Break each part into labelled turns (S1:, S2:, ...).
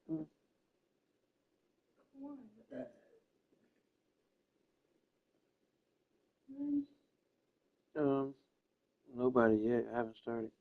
S1: Mm. Um, Nobody yet. I haven't started.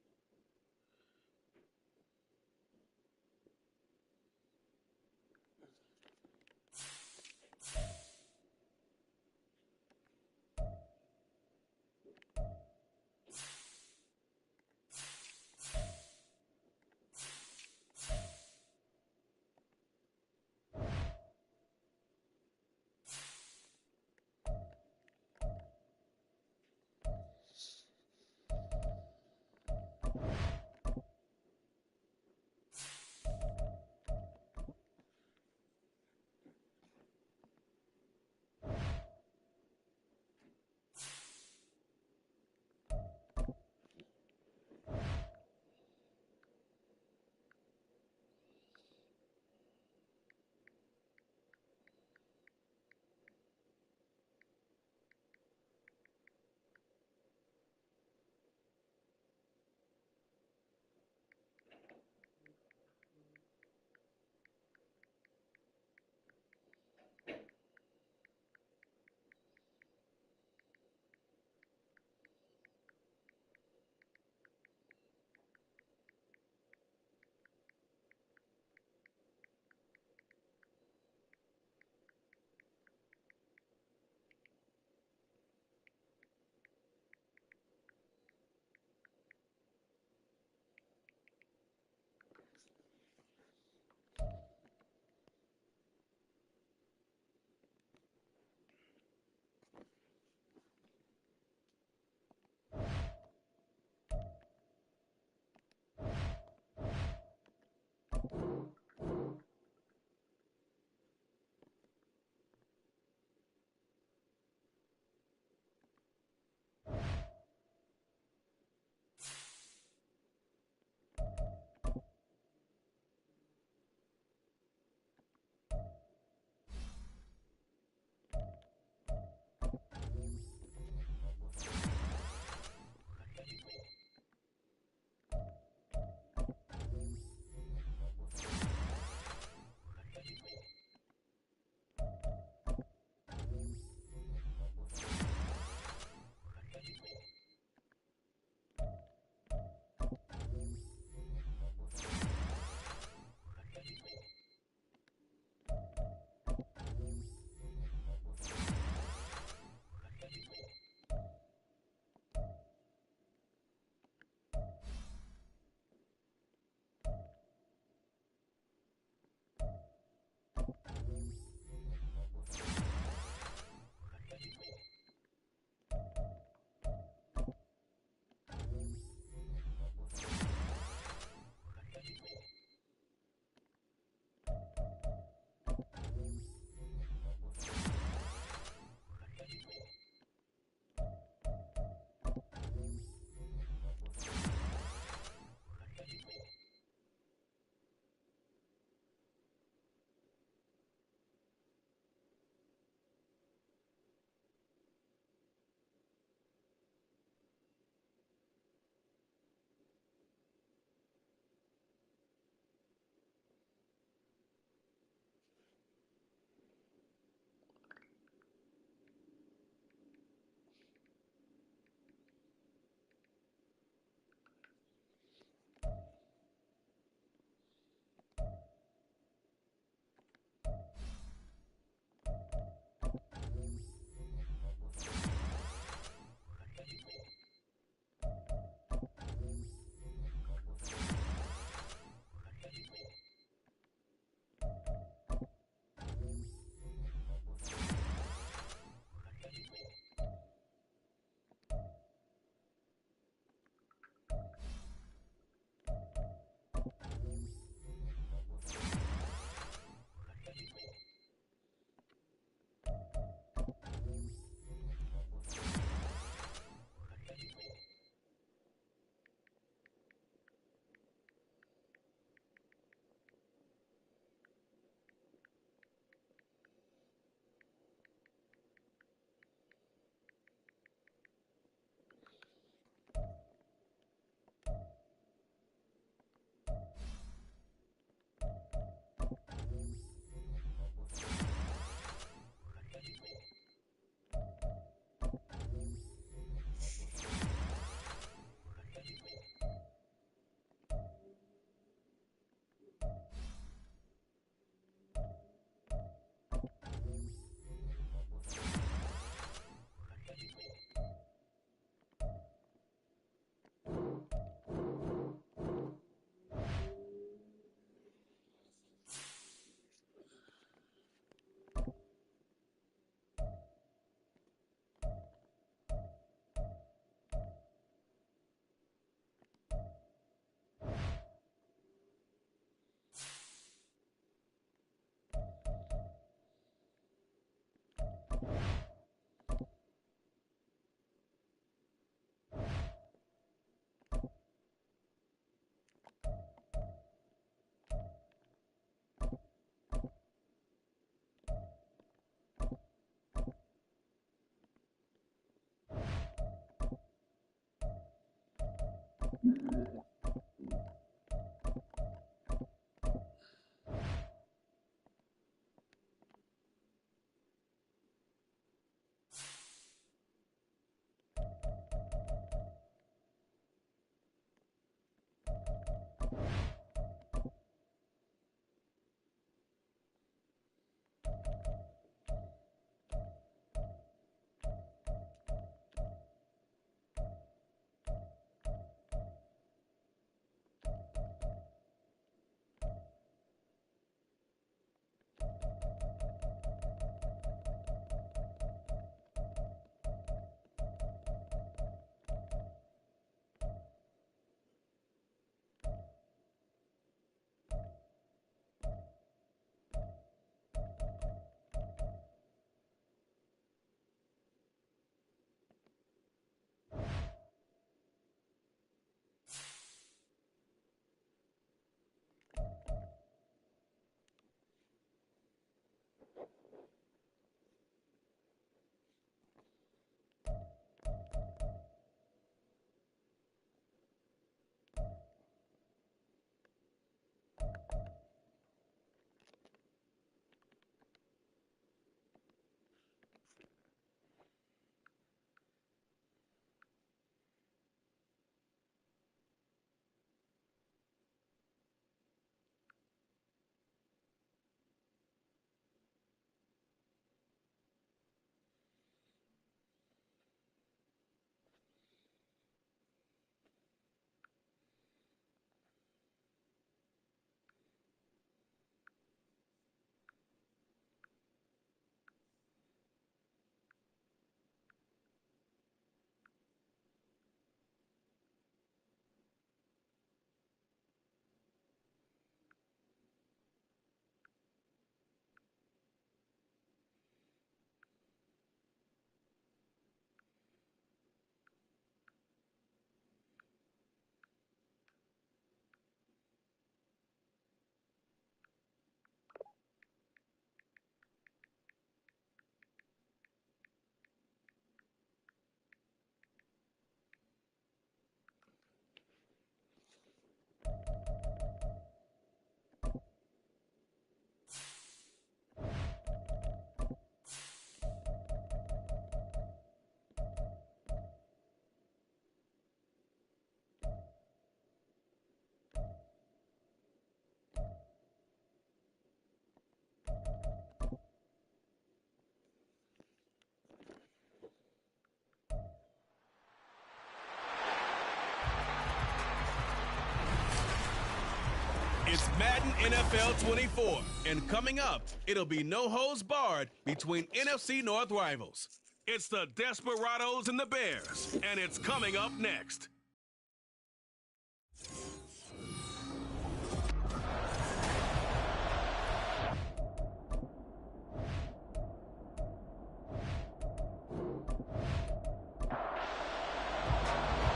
S2: It's Madden NFL 24, and coming up, it'll be no holds barred between NFC North rivals. It's the Desperados and the Bears, and it's coming up next.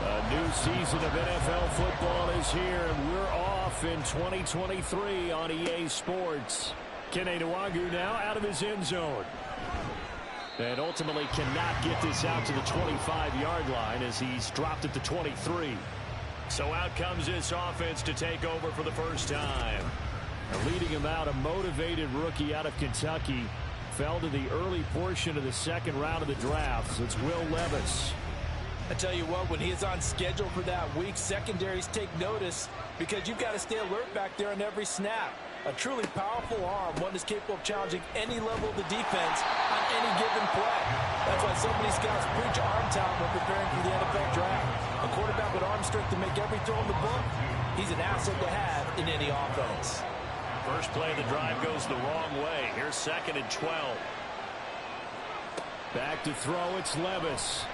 S3: A new season of NFL football is here, and we're off in 2023 on EA Sports. Kene Nwangwu now out of his end zone. And ultimately cannot get this out to the 25-yard line as he's dropped at the 23. So out comes this offense to take over for the first time. And leading him out, a motivated rookie out of Kentucky. Fell to the early portion of the second round of the draft. It's Will Levis.
S4: I tell you what, when he is on schedule for that week, secondaries take notice because you've got to stay alert back there on every snap. A truly powerful arm, one is capable of challenging any level of the defense on any given play. That's why so many scouts preach arm talent when preparing for the NFL draft. A quarterback with arm strength to make every throw in the book, he's an asset to have in any offense.
S3: First play of the drive goes the wrong way. Here's 2nd and 12. Back to throw, it's Levis.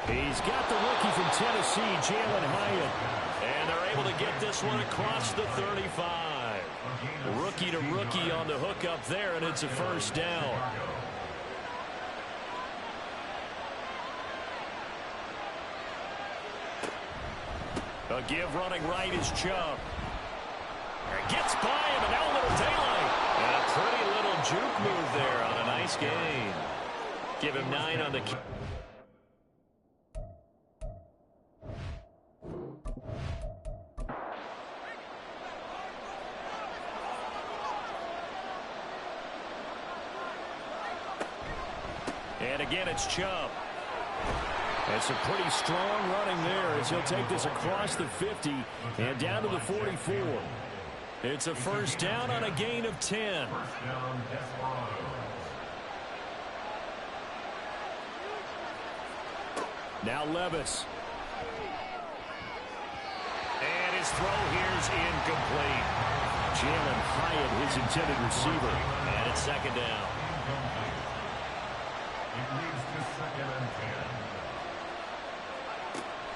S3: He's got the rookie from Tennessee, Jalin Hyatt. And they're able to get this one across the 35. Rookie to rookie on the hook up there, and it's a first down. A give running right is Chubb. Gets by him, and now a little daylight. And a pretty little juke move there on a nice gain. Give him 9 on the... And again, it's Chubb. It's a pretty strong running there as he'll take this across the 50 and down to the 44. It's a first down on a gain of 10. Now Levis. And his throw here's incomplete. Jalin Hyatt, his intended receiver. And it's 2nd down.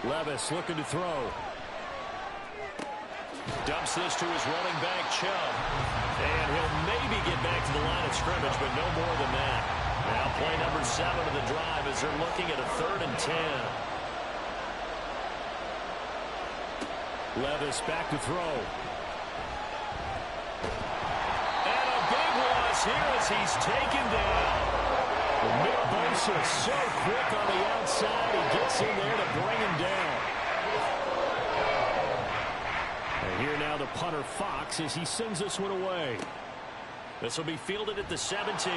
S3: Levis looking to throw. Dumps this to his running back, Chubb. And he'll maybe get back to the line of scrimmage, but no more than that. Now play number 7 of the drive as they're looking at a 3rd and 10. Levis back to throw. And a big loss here as he's taken down. Nick Bosa so quick on the outside. He gets in there to bring him down. And here now the punter Fox as he sends this one away. This will be fielded at the 17.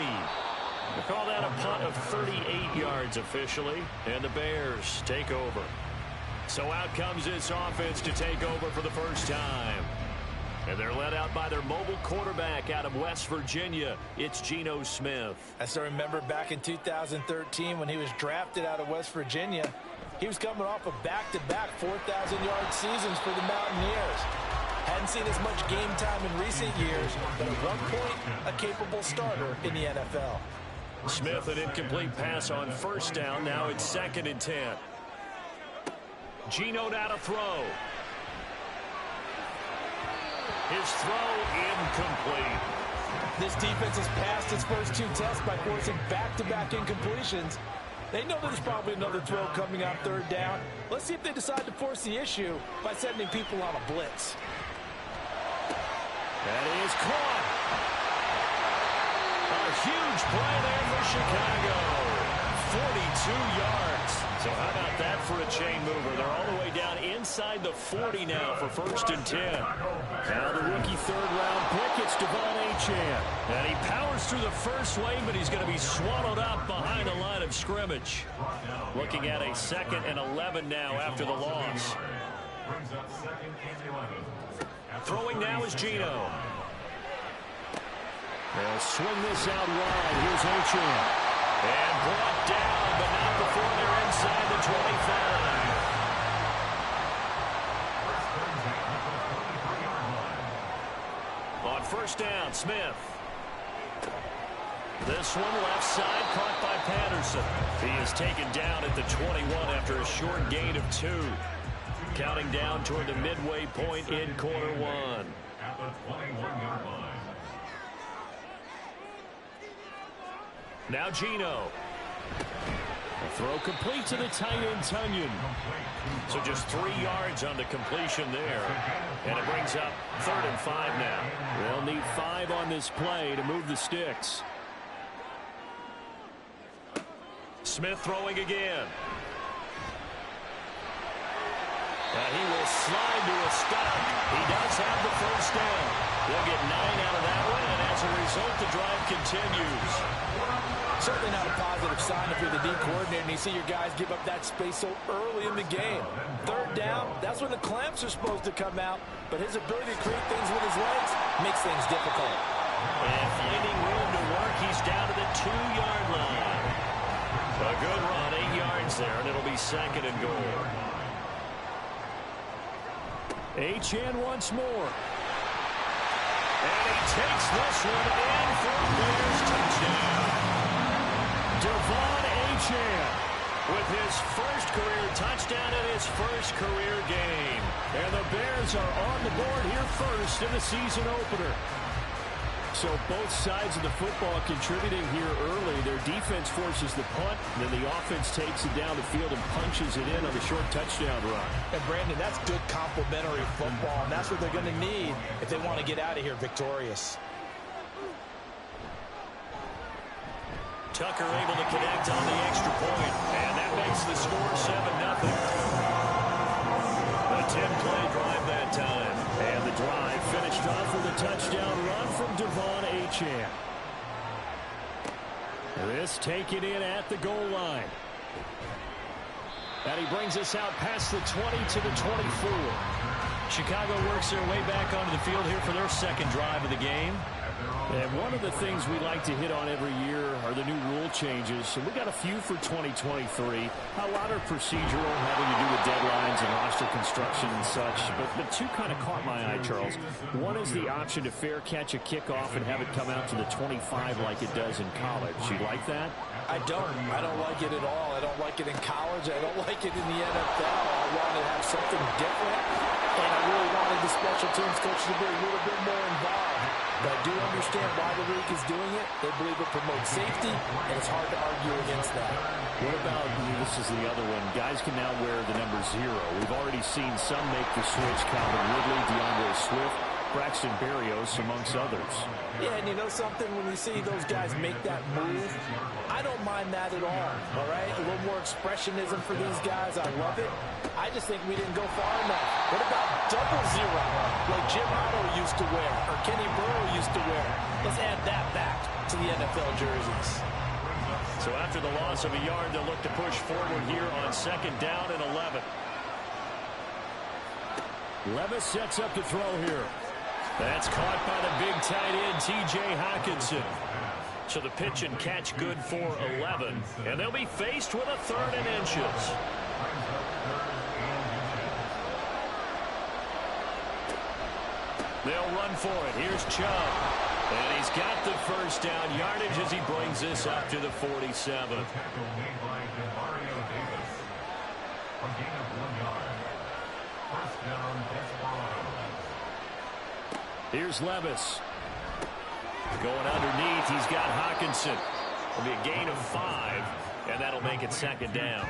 S3: We call that a punt of 38 yards officially. And the Bears take over. So out comes this offense to take over for the first time. And they're led out by their mobile quarterback out of West Virginia. It's Geno Smith.
S4: I still remember back in 2013 when he was drafted out of West Virginia. He was coming off of back-to-back 4,000-yard seasons for the Mountaineers. Hadn't seen as much game time in recent years, but at one point, a capable starter in the NFL.
S3: Smith, an incomplete pass on first down. Now it's 2nd and 10. Geno now to throw. His throw incomplete.
S4: This defense has passed its first 2 tests by forcing back-to-back incompletions. They know there's probably another throw coming on 3rd down. Let's see if they decide to force the issue by sending people on a blitz.
S3: That is caught. A huge play there for Chicago. 42 yards. So how about that for a chain mover? They're all the way down inside the 40 now for 1st and 10. Now the rookie 3rd-round pick, it's Devon Achane. And he powers through the first wave, but he's going to be swallowed up behind the line of scrimmage. Looking at a 2nd and 11 now after the loss. Throwing now is Geno. They'll swing this out wide. Here's Achane. And brought down, but not before they're inside the 25. on first down, Smith. This one left side caught by Patterson. He is taken down at the 21 after a short gain of 2. Counting down toward the midway point in quarter 1.
S5: At the 21-yard line.
S3: Now Geno. A throw complete to the tight end, Tunyon. So just 3 yards on the completion there. And it brings up 3rd and 5 now. They'll need 5 on this play to move the sticks. Smith throwing again. He will slide to a stop. He does have the first down. They'll get 9 out of that one, and as a result, the drive continues.
S4: Certainly not a positive sign if you're the D coordinator and you see your guys give up that space so early in the game. 3rd down, that's when the clamps are supposed to come out, but his ability to create things with his legs makes things difficult.
S3: And finding room to work, he's down to the 2-yard line. A good run, 8 yards there, and it'll be 2nd and goal. Achane once more. And he takes this one in for a Bears touchdown. Devon Achane with his first career touchdown and his first career game. And the Bears are on the board here first in the season opener. So both sides of the football contributing here early. Their defense forces the punt, and then the offense takes it down the field and punches it in on the short touchdown run.
S4: And Brandon, that's good complementary football, and that's what they're going to need if they want to get out of here victorious.
S3: Tucker able to connect on the extra point, and that makes the score 7-0. A 10-play drive that time. And the drive finished off with a touchdown run from Devon Achane. This taken in at the goal line. And he brings us out past the 20 to the 24. Chicago works their way back onto the field here for their second drive of the game. And one of the things we like to hit on every year are the new rule changes. And we got a few for 2023. A lot are procedural, having to do with deadlines and roster construction and such. But 2 kind of caught my eye, Charles. One is the option to fair catch a kickoff and have it come out to the 25 like it does in college. You like that?
S4: I don't like it at all. I don't like it in college. I don't like it in the NFL. I want to have something different. And I really wanted the special teams coach to be a little bit more involved. But I do understand why the league is doing it. They believe it promotes safety, and it's hard to argue against that.
S3: What about, this is the other one, guys can now wear the number 0. We've already seen some make the switch, Calvin Ridley, DeAndre Swift, Braxton Berrios, amongst others.
S4: Yeah, and you know something? When you see those guys make that move, I don't mind that at all right? A little more expressionism for these guys. I love it. I just think we didn't go far enough. What about 0 like Jim Otto used to wear or Kenny Burrow used to wear? Let's add that back to the NFL jerseys.
S3: So after the loss of a yard, they'll look to push forward here on 2nd down and 11. Levis sets up to throw here. That's caught by the big tight end, T.J. Hockenson. So the pitch and catch good for 11. And they'll be faced with a 3rd and inches. They'll run for it. Here's Chubb. And he's got the first down yardage as he brings this up to the 47. Here's Levis. Going underneath, he's got Hockenson. It'll be a gain of 5, and that'll make it 2nd down.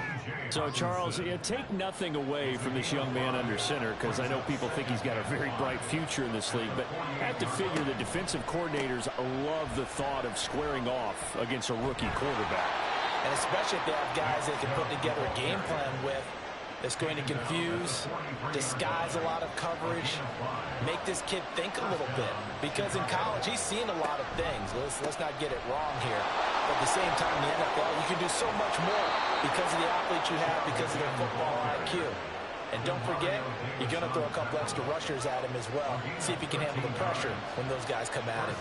S3: So, Charles, take nothing away from this young man under center, because I know people think he's got a very bright future in this league, but I have to figure the defensive coordinators love the thought of squaring off against a rookie quarterback.
S4: And especially if they have guys they can put together a game plan with that's going to confuse, disguise a lot of coverage, make this kid think a little bit. Because in college, he's seen a lot of things. Let's not get it wrong here. But at the same time, in the NFL, you can do so much more because of the athletes you have, because of their football IQ. And don't forget, you're going to throw a couple extra rushers at him as well. See if he can handle the pressure when those guys come at him.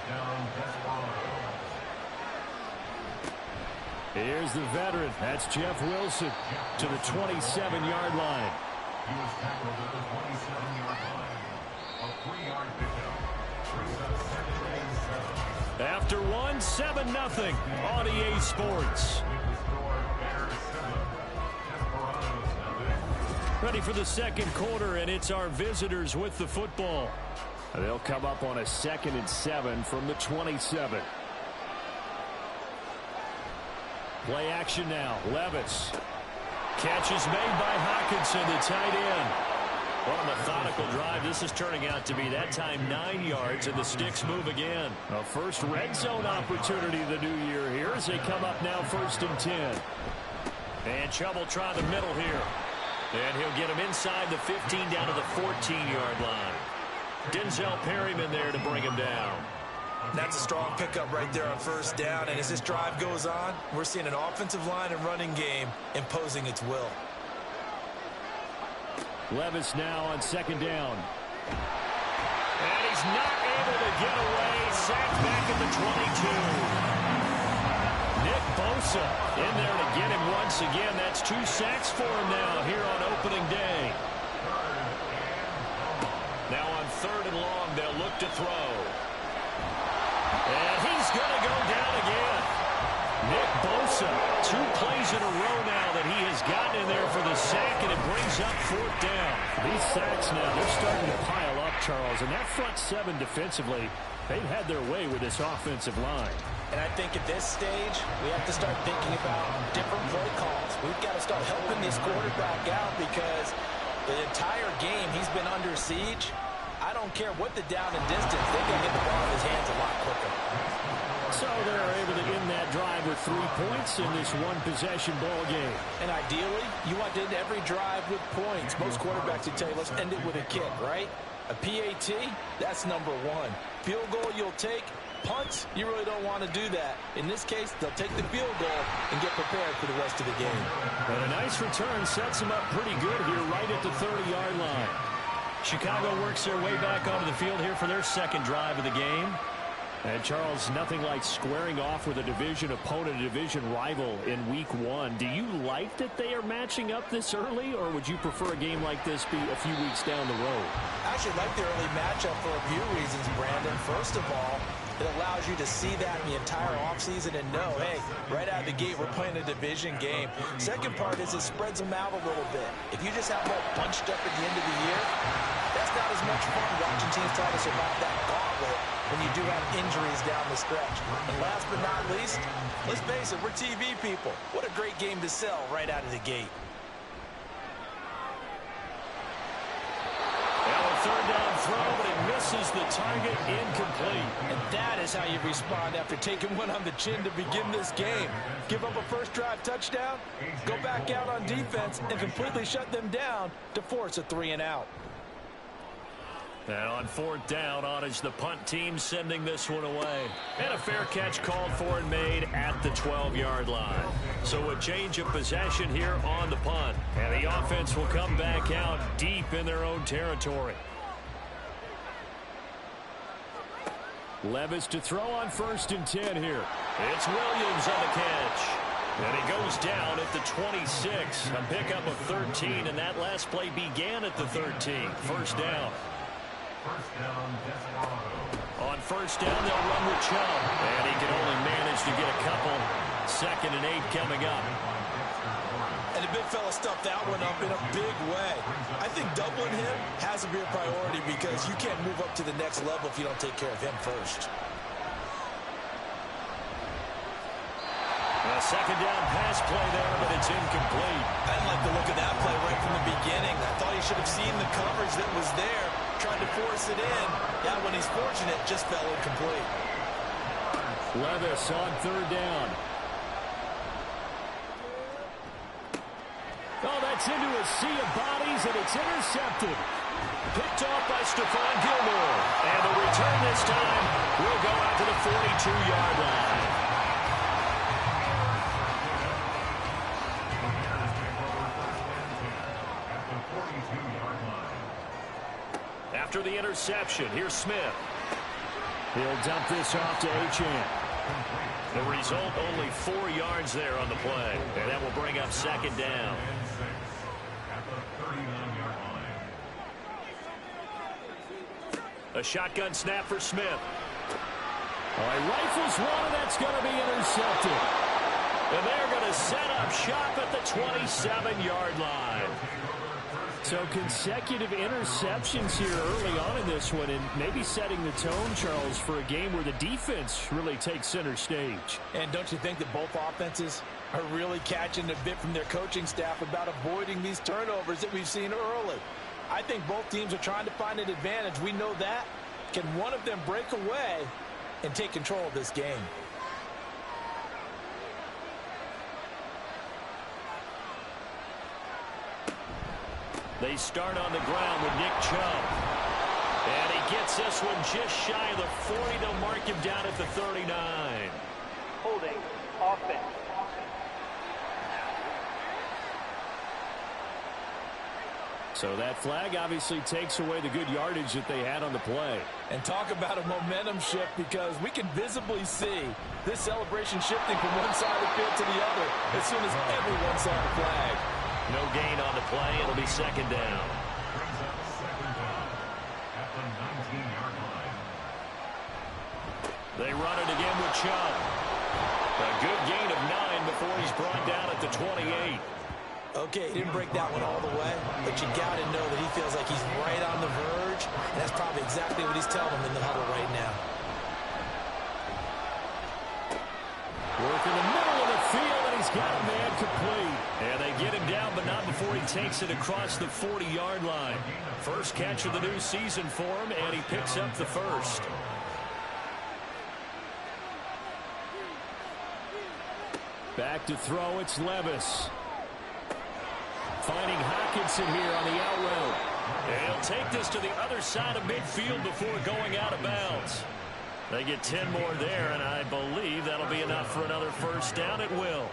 S3: Here's the veteran. That's Jeff Wilson to the 27-yard line.
S5: He was tackled at the 27-yard line. A 3-yard pickup.
S3: After one, 7-0 on EA Sports. Ready for the second quarter, and it's our visitors with the football. They'll come up on a 2nd and 7 from the 27. Play action now. Levis. Catch is made by Hockenson, the tight end. What a methodical drive. This is turning out to be, that time, 9 yards, and the sticks move again. A first red zone opportunity of the new year here as they come up now 1st and 10. And Chubb try the middle here. And he'll get him inside the 15 down to the 14-yard line. Denzel Perryman there to bring him down.
S4: That's a strong pickup right there on 1st down. And as this drive goes on, we're seeing an offensive line and running game imposing its will.
S3: Levis now on 2nd down. And he's not able to get away. Sacked back at the 22. Nick Bosa in there to get him once again. That's 2 sacks for him now here on opening day. Now on 3rd and long, they'll look to throw. And he's going to go down again. Nick Bosa, 2 plays in a row now that he has gotten in there for the sack, and it brings up 4th down. These sacks now, they're starting to pile up, Charles, and that front 7 defensively, they've had their way with this offensive line.
S4: And I think at this stage, we have to start thinking about different play calls. We've got to start helping this quarterback out because the entire game he's been under siege. I don't care what the down and distance, they can get the ball in his hands a lot quicker.
S3: So they're able to end that drive with 3 points in this one-possession ball game.
S4: And ideally, you want to end every drive with points. Most quarterbacks would tell you, let's end it with a kick, right? A PAT, that's number 1. Field goal you'll take. Punts, you really don't want to do that. In this case, they'll take the field goal and get prepared for the rest of the game.
S3: And a nice return sets them up pretty good here right at the 30-yard line. Chicago works their way back onto the field here for their 2nd drive of the game. And, Charles, nothing like squaring off with a division opponent, a division rival in Week 1. Do you like that they are matching up this early, or would you prefer a game like this be a few weeks down the road?
S4: I actually like the early matchup for a few reasons, Brandon. First of all, it allows you to see that in the entire offseason and know, hey, right out of the gate, we're playing a division game. Second part is it spreads them out a little bit. If you just have them all bunched up at the end of the year, that's not as much fun watching teams try to survive that gauntlet when you do have injuries down the stretch. And last but not least, let's face it, we're TV people. What a great game to sell right out of the gate.
S3: Well, a 3rd down throw, but it misses the target, incomplete.
S4: And that is how you respond after taking one on the chin to begin this game. Give up a first drive touchdown, go back out on defense, and completely shut them down to force a 3 and out.
S3: And on 4th down, on is the punt team sending this one away. And a fair catch called for and made at the 12-yard line. So a change of possession here on the punt. And the offense will come back out deep in their own territory. Levis to throw on 1st and 10 here. It's Williams on the catch. And he goes down at the 26. A pickup of 13, and that last play began at the 13. 1st down. On 1st down, they'll run with Chubb. And he can only manage to get a couple. 2nd and 8 coming up.
S4: And the big fella stuffed that one up in a big way. I think doubling him has to be a priority because you can't move up to the next level if you don't take care of him first.
S3: A 2nd down pass play there, but it's incomplete.
S4: I didn't like the look of that play right from the beginning. I thought he should have seen the coverage that was there, tried to force it in. Yeah, when he's fortunate, just fell incomplete.
S3: Levis on 3rd down. Oh, that's into a sea of bodies, and it's intercepted. Picked off by Stephon Gilmore. And the return this time will go out to the 42-yard line. After the interception, here's Smith. He'll dump this off to Achane. The result, only 4 yards there on the play. And that will bring up 2nd down. A shotgun snap for Smith. All right, rifles one, and that's going to be intercepted. And they're going to set up shop at the 27-yard line. So consecutive interceptions here early on in this one, and maybe setting the tone, Charles, for a game where the defense really takes center stage.
S4: And don't you think that both offenses are really catching a bit from their coaching staff about avoiding these turnovers that we've seen early? I think both teams are trying to find an advantage. We know that. Can one of them break away and take control of this game?
S3: They start on the ground with Nick Chubb. And he gets this one just shy of the 40. They'll mark him down at the 39.
S6: Holding offense.
S3: So that flag obviously takes away the good yardage that they had on the play.
S4: And talk about a momentum shift, because we can visibly see this celebration shifting from one side of the field to the other as soon as everyone saw the flag.
S3: No gain on the play. It'll be second down.
S5: Brings up second down at the 19-yard line.
S3: They run it again with Chubb. A good gain of 9 before he's brought down at the 28.
S4: Okay, he didn't break that one all the way, but you got to know that he feels like he's right on the verge, and that's probably exactly what he's telling them in the huddle right now.
S3: Work in the middle of the field, and he's got a man complete. And they get him down, but not before he takes it across the 40-yard line. First catch of the new season for him, and he picks up the first. Back to throw, it's Levis. Finding Hockenson here on the out route. And he'll take this to the other side of midfield before going out of bounds. They get 10 more there, and I believe that'll be enough for another first down. It will.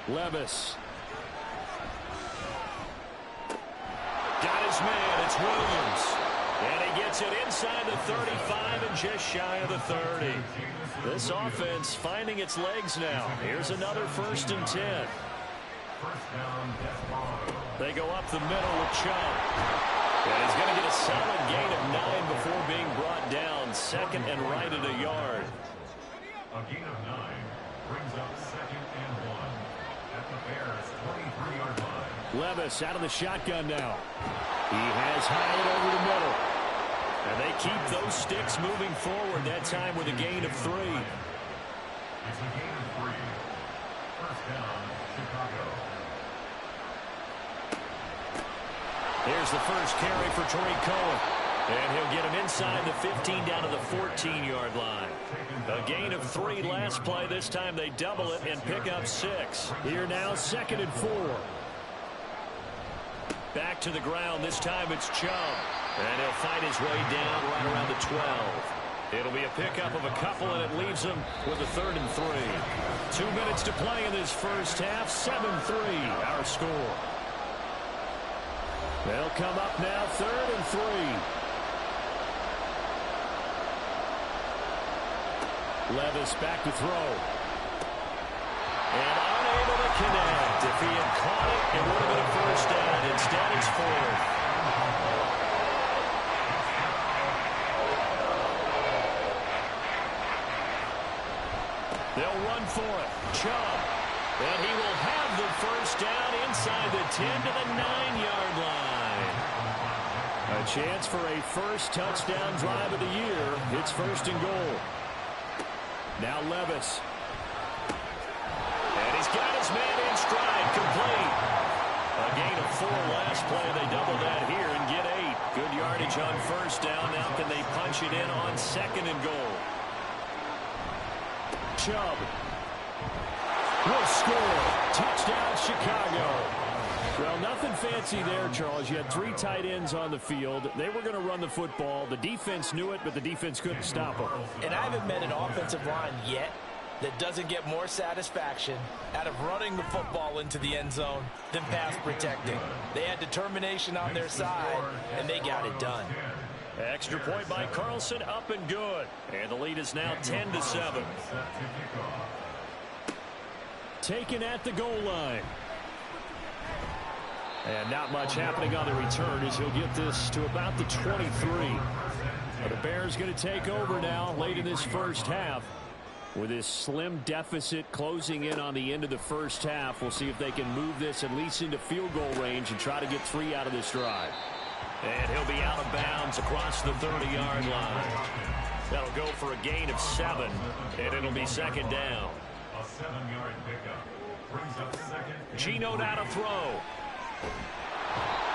S3: Levis. Got his man. It's Williams. And he gets it inside the 35 and just shy of the 30. This offense finding its legs now. Here's another 1st and 10. They go up the middle with Chubb. And he's going to get a solid gain of 9 before being brought down. Second and right at a yard.
S5: A gain of 9 brings up second and 1 at the Bears' 23-yard line.
S3: Levis out of the shotgun now. He has Hyatt over the middle. And they keep those sticks moving forward, that time with a gain of 3.
S5: It's a gain of 3. First down, Chicago.
S3: Here's the first carry for Tariq Cohen. And he'll get him inside the 15 down to the 14-yard line. A gain of 3 last play. This time they double it and pick up 6. Here now, 2nd and 4. Back to the ground. This time it's Chubb. And he'll fight his way down right around the 12. It'll be a pickup of a couple, and it leaves him with a 3rd and 3. 2 minutes to play in this first half. 7-3 our score. They'll come up now 3rd and 3. Levis back to throw. And unable to connect. If he had caught it, it would have been a first down. Instead, it's 4th. They'll run for it. Chubb. And he will have the first down inside the 10 to the 9-yard line. A chance for a first touchdown drive of the year. It's 1st and goal. Now Levis. And he's got his man in stride. Complete. A gain of 4 last play. They double that here and get 8. Good yardage on first down. Now can they punch it in on 2nd and goal? Chubb will score. Touchdown, Chicago. Well, nothing fancy there, Charles. You had 3 tight ends on the field. They were going to run the football. The defense knew it, but the defense couldn't stop them.
S4: And I haven't met an offensive line yet that doesn't get more satisfaction out of running the football into the end zone than pass protecting. They had determination on their side, and they got it done.
S3: Extra point by Carlson, up and good. And the lead is now 10-7. Taken at the goal line. And not much happening on the return as he'll get this to about the 23. But the Bears going to take over now late in this first half. With this slim deficit closing in on the end of the first half, we'll see if they can move this at least into field goal range and try to get 3 out of this drive. And he'll be out of bounds across the 30-yard line. That'll go for a gain of 7, and it'll be second down.
S5: A 7-yard pickup brings up second.
S3: Geno now to throw.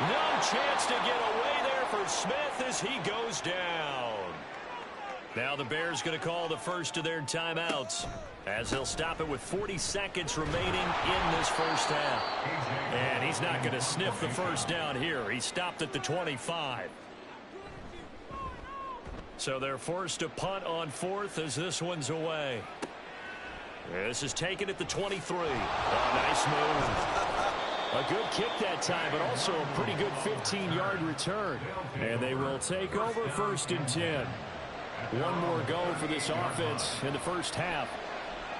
S3: No chance to get away there for Smith as he goes down. Now the Bears going to call the first of their timeouts as they'll stop it with 40 seconds remaining in this first half. And he's not going to sniff the first down here. He stopped at the 25. So they're forced to punt on 4th as this one's away. This is taken at the 23. Oh, nice move. A good kick that time, but also a pretty good 15-yard return. And they will take over 1st and 10. One more go for this offense in the first half.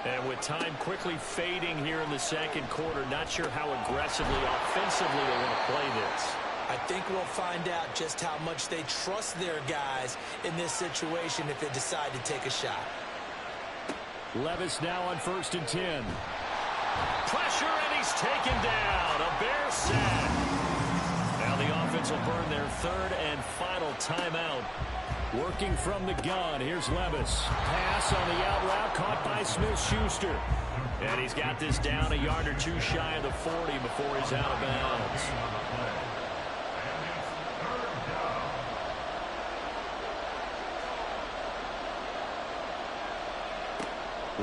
S3: And with time quickly fading here in the second quarter, not sure how aggressively, offensively they want to play this.
S4: I think we'll find out just how much they trust their guys in this situation if they decide to take a shot.
S3: Levis now on 1st and 10. Pressure, and he's taken down. A Bear sack. Now the offense will burn their 3rd and final timeout. Working from the gun, here's Levis. Pass on the out route, caught by Smith-Schuster. And he's got this down a yard or 2 shy of the 40 before he's out of bounds.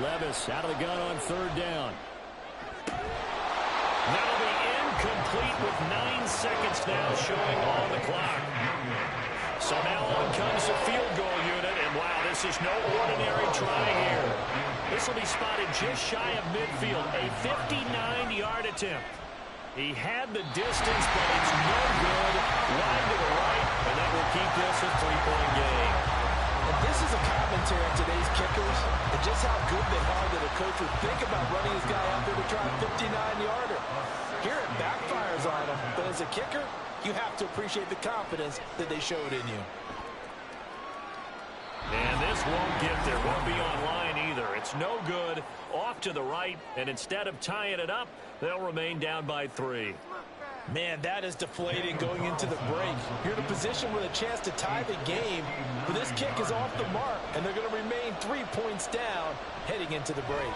S3: Levis out of the gun on 3rd down. That'll be incomplete with 9 seconds now showing on the clock. So now on comes the field goal unit, and wow, this is no ordinary try here. This will be spotted just shy of midfield, a 59-yard attempt. He had the distance, but it's no good. Wide to the right, and that will keep this a 3-point game.
S4: And this is a commentary on today's kickers and just how good they are that a coach would think about running his guy out there to try a 59-yarder. Here it backfires on him, but as a kicker, you have to appreciate the confidence that they showed in you.
S3: And this won't get there. Won't be online either. It's no good. Off to the right, and instead of tying it up, they'll remain down by 3.
S4: Man, that is deflating going into the break. You're in a position with a chance to tie the game, but this kick is off the mark, and they're going to remain 3 points down heading into the break.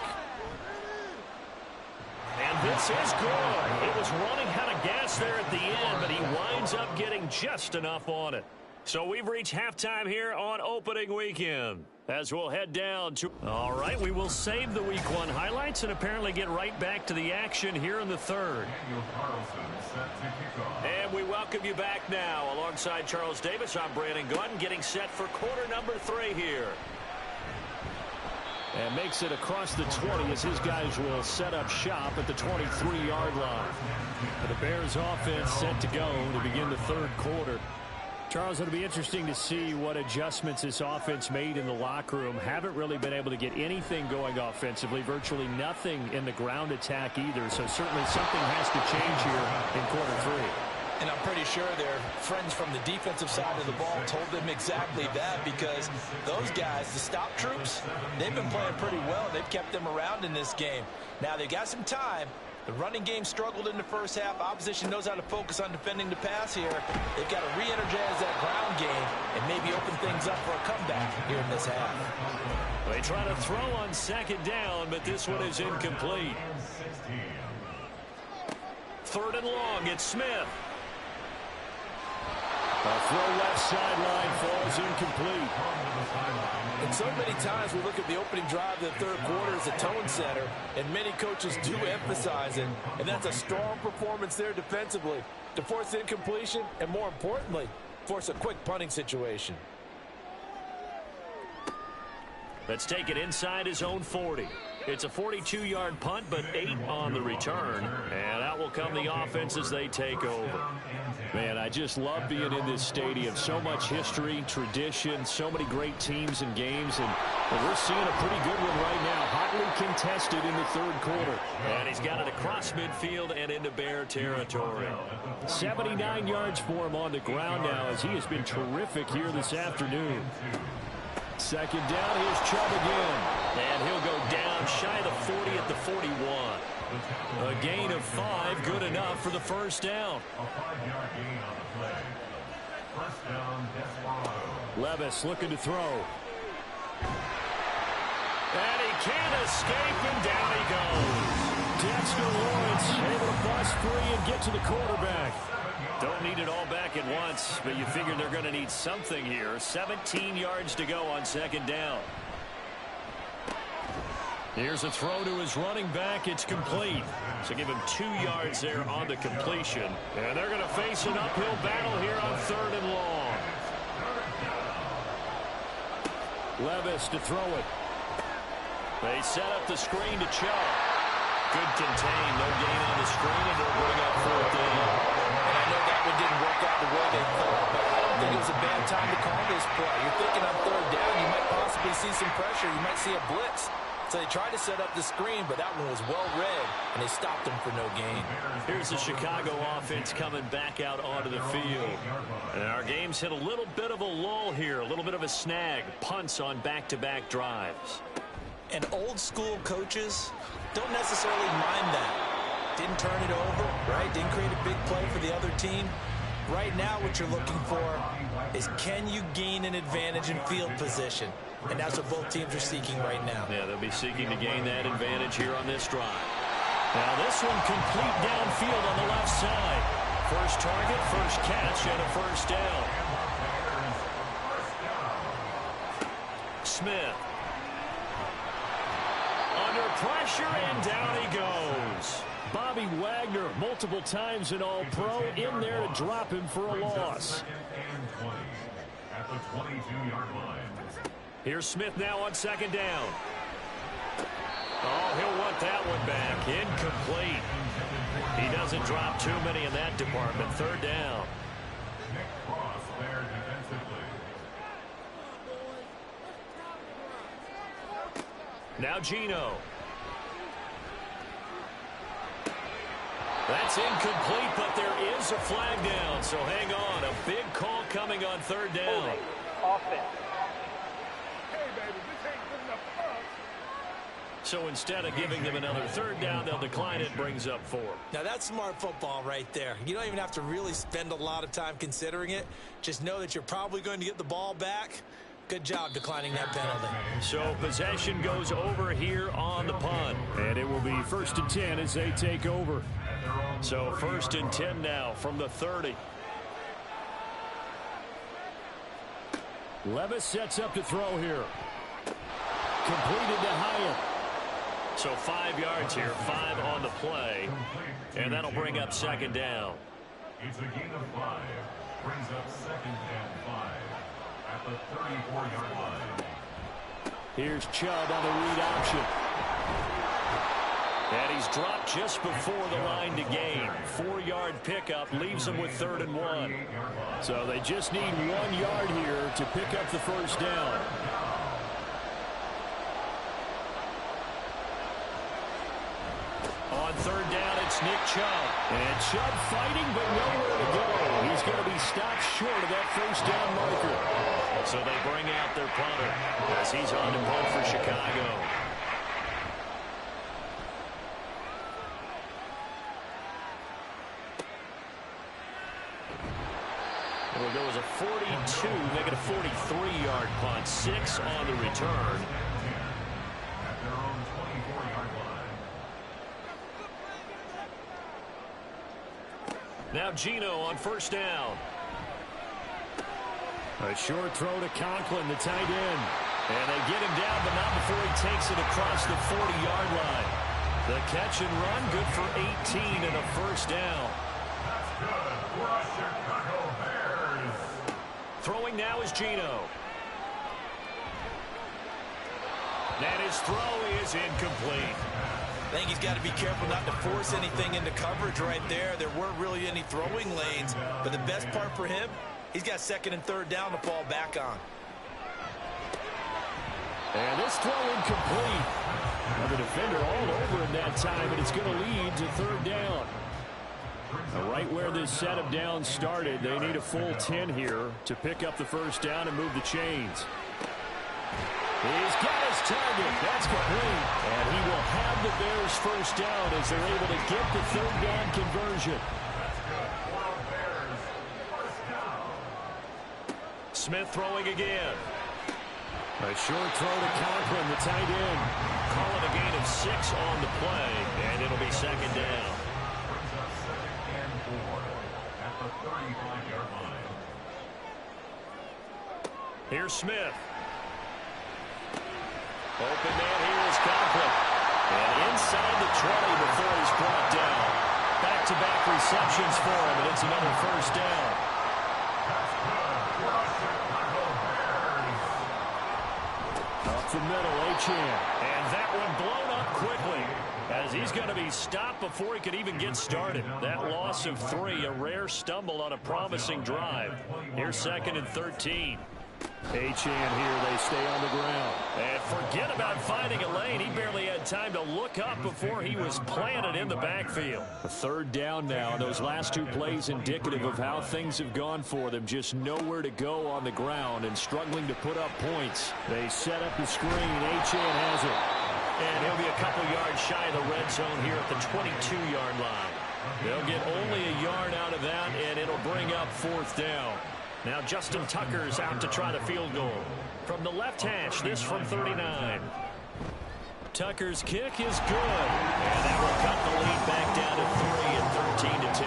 S3: And this is good. It was running out of gas there at the end, but he winds up getting just enough on it. So we've reached halftime here on opening weekend. As we'll head down to... All right, we will save the Week 1 highlights and apparently get right back to the action here in the 3rd. And we welcome you back now. Alongside Charles Davis, I'm Brandon Gaudin, getting set for quarter number 3 here. And makes it across the 20 as his guys will set up shop at the 23-yard line. The Bears offense set to go to begin the 3rd quarter. Charles, it'll be interesting to see what adjustments this offense made in the locker room. Haven't really been able to get anything going offensively, virtually nothing in the ground attack either. So certainly something has to change here in quarter 3.
S4: And I'm pretty sure their friends from the defensive side of the ball told them exactly that, because those guys, the stop troops, they've been playing pretty well. They've kept them around in this game. Now they've got some time. The running game struggled in the first half. Opposition knows how to focus on defending the pass here. They've got to re-energize that ground game and maybe open things up for a comeback here in this half.
S3: They try to throw on 2nd down, but this one is incomplete. 3rd and long, it's Smith. A throw left sideline falls incomplete.
S4: And so many times we look at the opening drive of the 3rd quarter as a tone setter, and many coaches do emphasize it, and that's a strong performance there defensively to force incompletion and, more importantly, force a quick punting situation.
S3: Let's take it inside his own 40. It's a 42-yard punt, but 8 on the return, and out will come the offense as they take over. Man, I just love being in this stadium. So much history, tradition, so many great teams and games, and we're seeing a pretty good one right now. Hotly contested in the third quarter. And he's got it across midfield and into Bear territory. 79 yards for him on the ground now as he has been terrific here this afternoon. Second down, here's Chubb again. And he'll go down shy of the 40 at the 41. A gain of 5, good enough for the first down.
S5: A 5-yard gain on the play. First down, Desperado.
S3: Levis looking to throw. And he can't escape, and down he goes. Dexter Lawrence able to bust free and get to the quarterback. Don't need it all back at once, but you figure they're going to need something here. 17 yards to go on second down. Here's a throw to his running back. It's complete. So give him 2 yards there on the completion. And they're going to face an uphill battle here on third and long. Levis to throw it. They set up the screen to Chubb. Good contain. No gain on the screen, and they'll bring up fourth down.
S4: And I know that one didn't work out the way they thought, but I don't think it was a bad time to call this play. You're thinking on third down, you might possibly see some pressure. You might see a blitz. So they tried to set up the screen, but that one was well read, and they stopped them for no gain.
S3: Here's the Chicago offense coming back out onto the field. And our game's hit a little bit of a lull here, a little bit of a snag. Punts on back-to-back drives.
S4: And old-school coaches don't necessarily mind that. Didn't turn it over, right? Didn't create a big play for the other team. Right now what you're looking for is, can you gain an advantage in field position? And that's what both teams are seeking right now.
S3: Yeah, they'll be seeking to gain that advantage here on this drive. Now this one complete downfield on the left side. First target, first catch, and a first down. Smith. Under pressure, and down he goes. Bobby Wagner, multiple times an All-Pro, in there to drop him for a loss.
S5: At the 22-yard line.
S3: Here's Smith now on second down. Oh, he'll want that one back. Incomplete. He doesn't drop too many in that department. Third down.
S5: Nick Cross there defensively.
S3: Now Geno. That's incomplete, but there is a flag down, so hang on. A big call coming on third down.
S6: Holding. Offense.
S3: So instead of giving them another third down, they'll decline it. Brings up 4.
S4: Now that's smart football right there. You don't even have to really spend a lot of time considering it. Just know that you're probably going to get the ball back. Good job declining that penalty.
S3: So possession goes over here on the punt. And it will be 1st and 10 as they take over. So 1st and 10 now from the 30. Levis sets up to throw here. Completed to Hyatt. So 5 yards here, 5 on the play. And that'll bring up second down.
S5: It's a gain of 5. Brings up 2nd and 5. At the 34-yard line.
S3: Here's Chubb on the read option. And he's dropped just before the line to gain. 4-yard pickup leaves him with 3rd and 1. So they just need 1 yard here to pick up the first down. On third down, it's Nick Chubb. And Chubb fighting, but nowhere to go. He's going to be stopped short of that first down marker. So they bring out their punter as he's on to punt for Chicago. It'll go as a 42, make it a 43-yard punt. 6 on the return.
S5: At their own 24-yard line.
S3: Now Geno on first down. A short throw to Conklin, the tight end. And they get him down, but not before he takes it across the 40-yard line. The catch and run, good for 18 and a first down.
S5: That's good for the Chicago Bears.
S3: Throwing now is Geno. And his throw is incomplete.
S4: I think he's got to be careful not to force anything into coverage right there. There weren't really any throwing lanes, but the best part for him, he's got second and third down to fall back on.
S3: And this throw incomplete. And the defender all over him that time, and it's going to lead to third down. Right where this set of downs started, they need a full 10 here to pick up the first down and move the chains. He's got his target. That's complete. And he will have the Bears first down as they're able to get the third down conversion. Smith throwing again. A short throw to Conklin, the tight end. Calling a gain of 6 on the play, and it'll be second down. Here's Smith. Open man here is Conklin. And inside the 20 before he's brought down. Back-to-back receptions for him, and it's another first down. Up the middle, Achane. And that one blown up quickly, as he's going to be stopped before he could even get started. That loss of 3, a rare stumble on a promising drive. Here's second and 13. Achane here, they stay on the ground. And forget about finding a lane. He barely had time to look up before he was planted in the backfield. A third down now, and those last 2 plays indicative of how things have gone for them. Just nowhere to go on the ground and struggling to put up points. They set up the screen. Achane has it. And he'll be a couple yards shy of the red zone here at the 22-yard line. They'll get only a yard out of that, and it'll bring up fourth down. Now Justin Tucker's out to try the field goal. From the left hash, this from 39. Tucker's kick is good. And that will cut the lead back down to 3 and 13-10.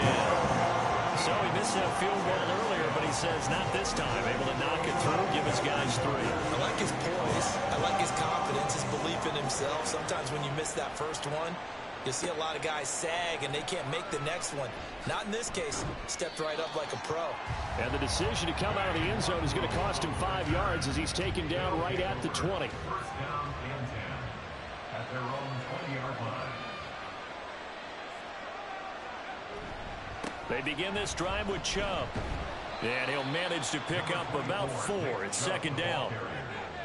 S3: So he missed that field goal earlier, but he says not this time. Able to knock it through, give his guys 3.
S4: I like his poise. I like his confidence, his belief in himself. Sometimes when you miss that first one, you see a lot of guys sag and they can't make the next one. Not in this case. Stepped right up like a pro.
S3: And the decision to come out of the end zone is going to cost him 5 yards as he's taken down right at the 20.
S5: First down and 10 at their own 20-yard line.
S3: They begin this drive with Chubb. And he'll manage to pick up about 4. It's second down.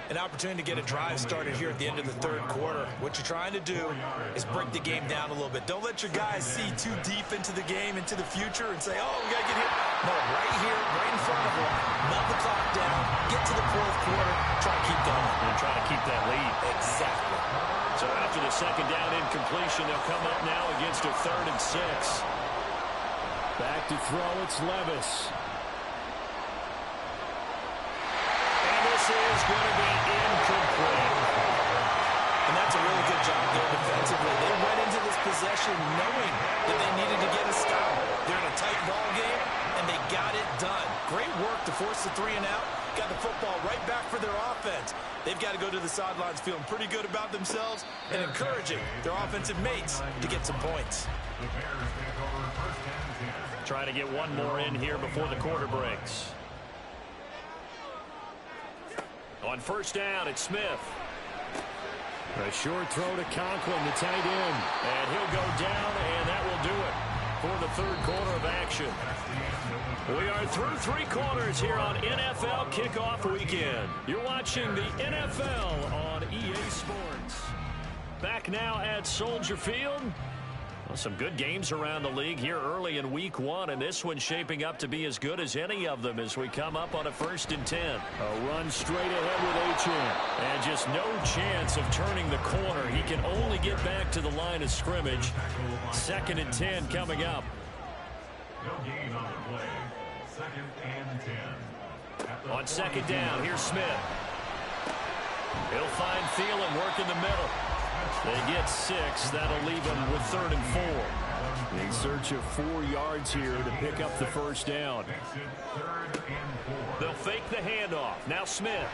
S4: An opportunity to get a drive started here at the end of the third quarter. What you're trying to do is break the game down a little bit. Don't let your guys see too deep into the game, into the future, and say, oh, we got to get here. No, right here, right in front of them. Melt the clock down, get to the fourth quarter, try to keep going.
S3: And try to keep that lead.
S4: Exactly.
S3: So after the second down incompletion, they'll come up now against a 3rd and 6. Back to throw, it's Levis. Is going to be incomplete.
S4: And that's a really good job there defensively. They went into this possession knowing that they needed to get a stop. They're in a tight ball game, and they got it done. Great work to force the 3 and out. Got the football right back for their offense. They've got to go to the sidelines feeling pretty good about themselves and encouraging their offensive mates to get some points.
S5: The Bears take over first and 10.
S3: Trying to get one more in here before the quarter breaks. On first down, it's Smith. A short throw to Conklin, the tight end. And he'll go down, and that will do it for the third quarter of action. We are through 3 quarters here on NFL Kickoff Weekend. You're watching the NFL on EA Sports. Back now at Soldier Field. Well, some good games around the league here early in week 1, and this one's shaping up to be as good as any of them as we come up on a 1st and 10. A run straight ahead with Achane. And just no chance of turning the corner. He can only get back to the line of scrimmage. 2nd and 10 coming up.
S5: No gain on the play. 2nd and 10.
S3: On 2nd down, here's Smith. He'll find Thielen, work in the middle. They get 6. That'll leave them with 3rd and 4. In search of 4 yards here to pick up the first down. They'll fake the handoff. Now Smith.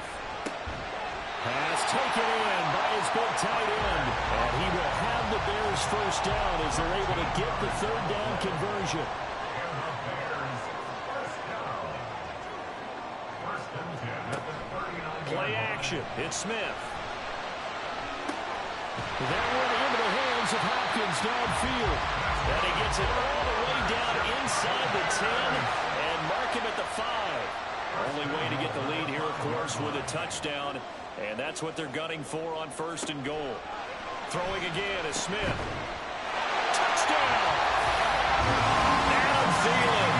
S3: Pass taken in by his big tight end. And he will have the Bears first down as they're able to get the 3rd down conversion. Play action. It's Smith. That one into the hands Joseph Hopkins downfield. And he gets it all the way down inside the 10 and mark him at the 5. Only way to get the lead here, of course, with a touchdown. And that's what they're gunning for on 1st and goal. Throwing again is Smith. Touchdown! Adam Thielen.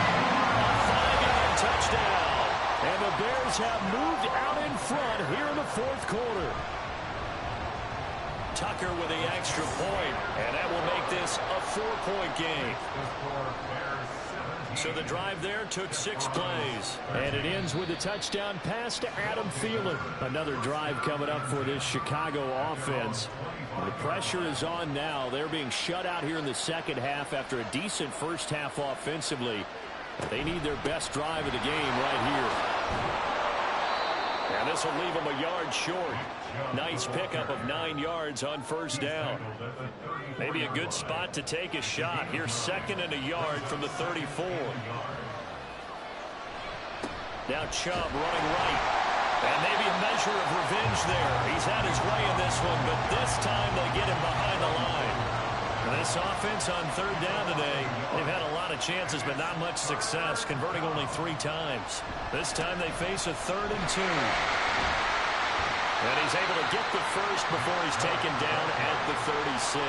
S3: A 5-yard touchdown. And the Bears have moved out in front here in the 4th quarter. Tucker with the extra point, and that will make this a 4-point game. So the drive there took 6 plays. And it ends with a touchdown pass to Adam Thielen. Another drive coming up for this Chicago offense. The pressure is on now. They're being shut out here in the second half after a decent first half offensively. They need their best drive of the game right here. And this will leave them a yard short. Nice pickup of 9 yards on 1st down. Maybe a good spot to take a shot. Here's 2nd and a yard from the 34. Now Chubb running right. And maybe a measure of revenge there. He's had his way in this one, but this time they get him behind the line. This offense on 3rd down today, they've had a lot of chances, but not much success, converting only 3 times. This time they face a 3rd and 2. And he's able to get the first before he's taken down at the 36.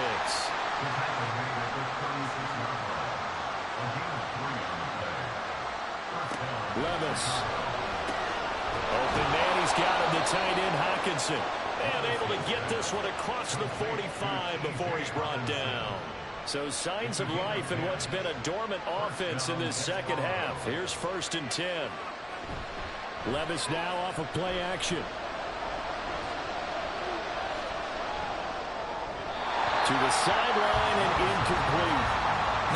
S3: Levis. Open man, he's got him, the tight end Hockenson. And able to get this one across the 45 before he's brought down. So signs of life in what's been a dormant offense in this second half. Here's 1st and 10. Levis now off of play action. To the sideline and incomplete.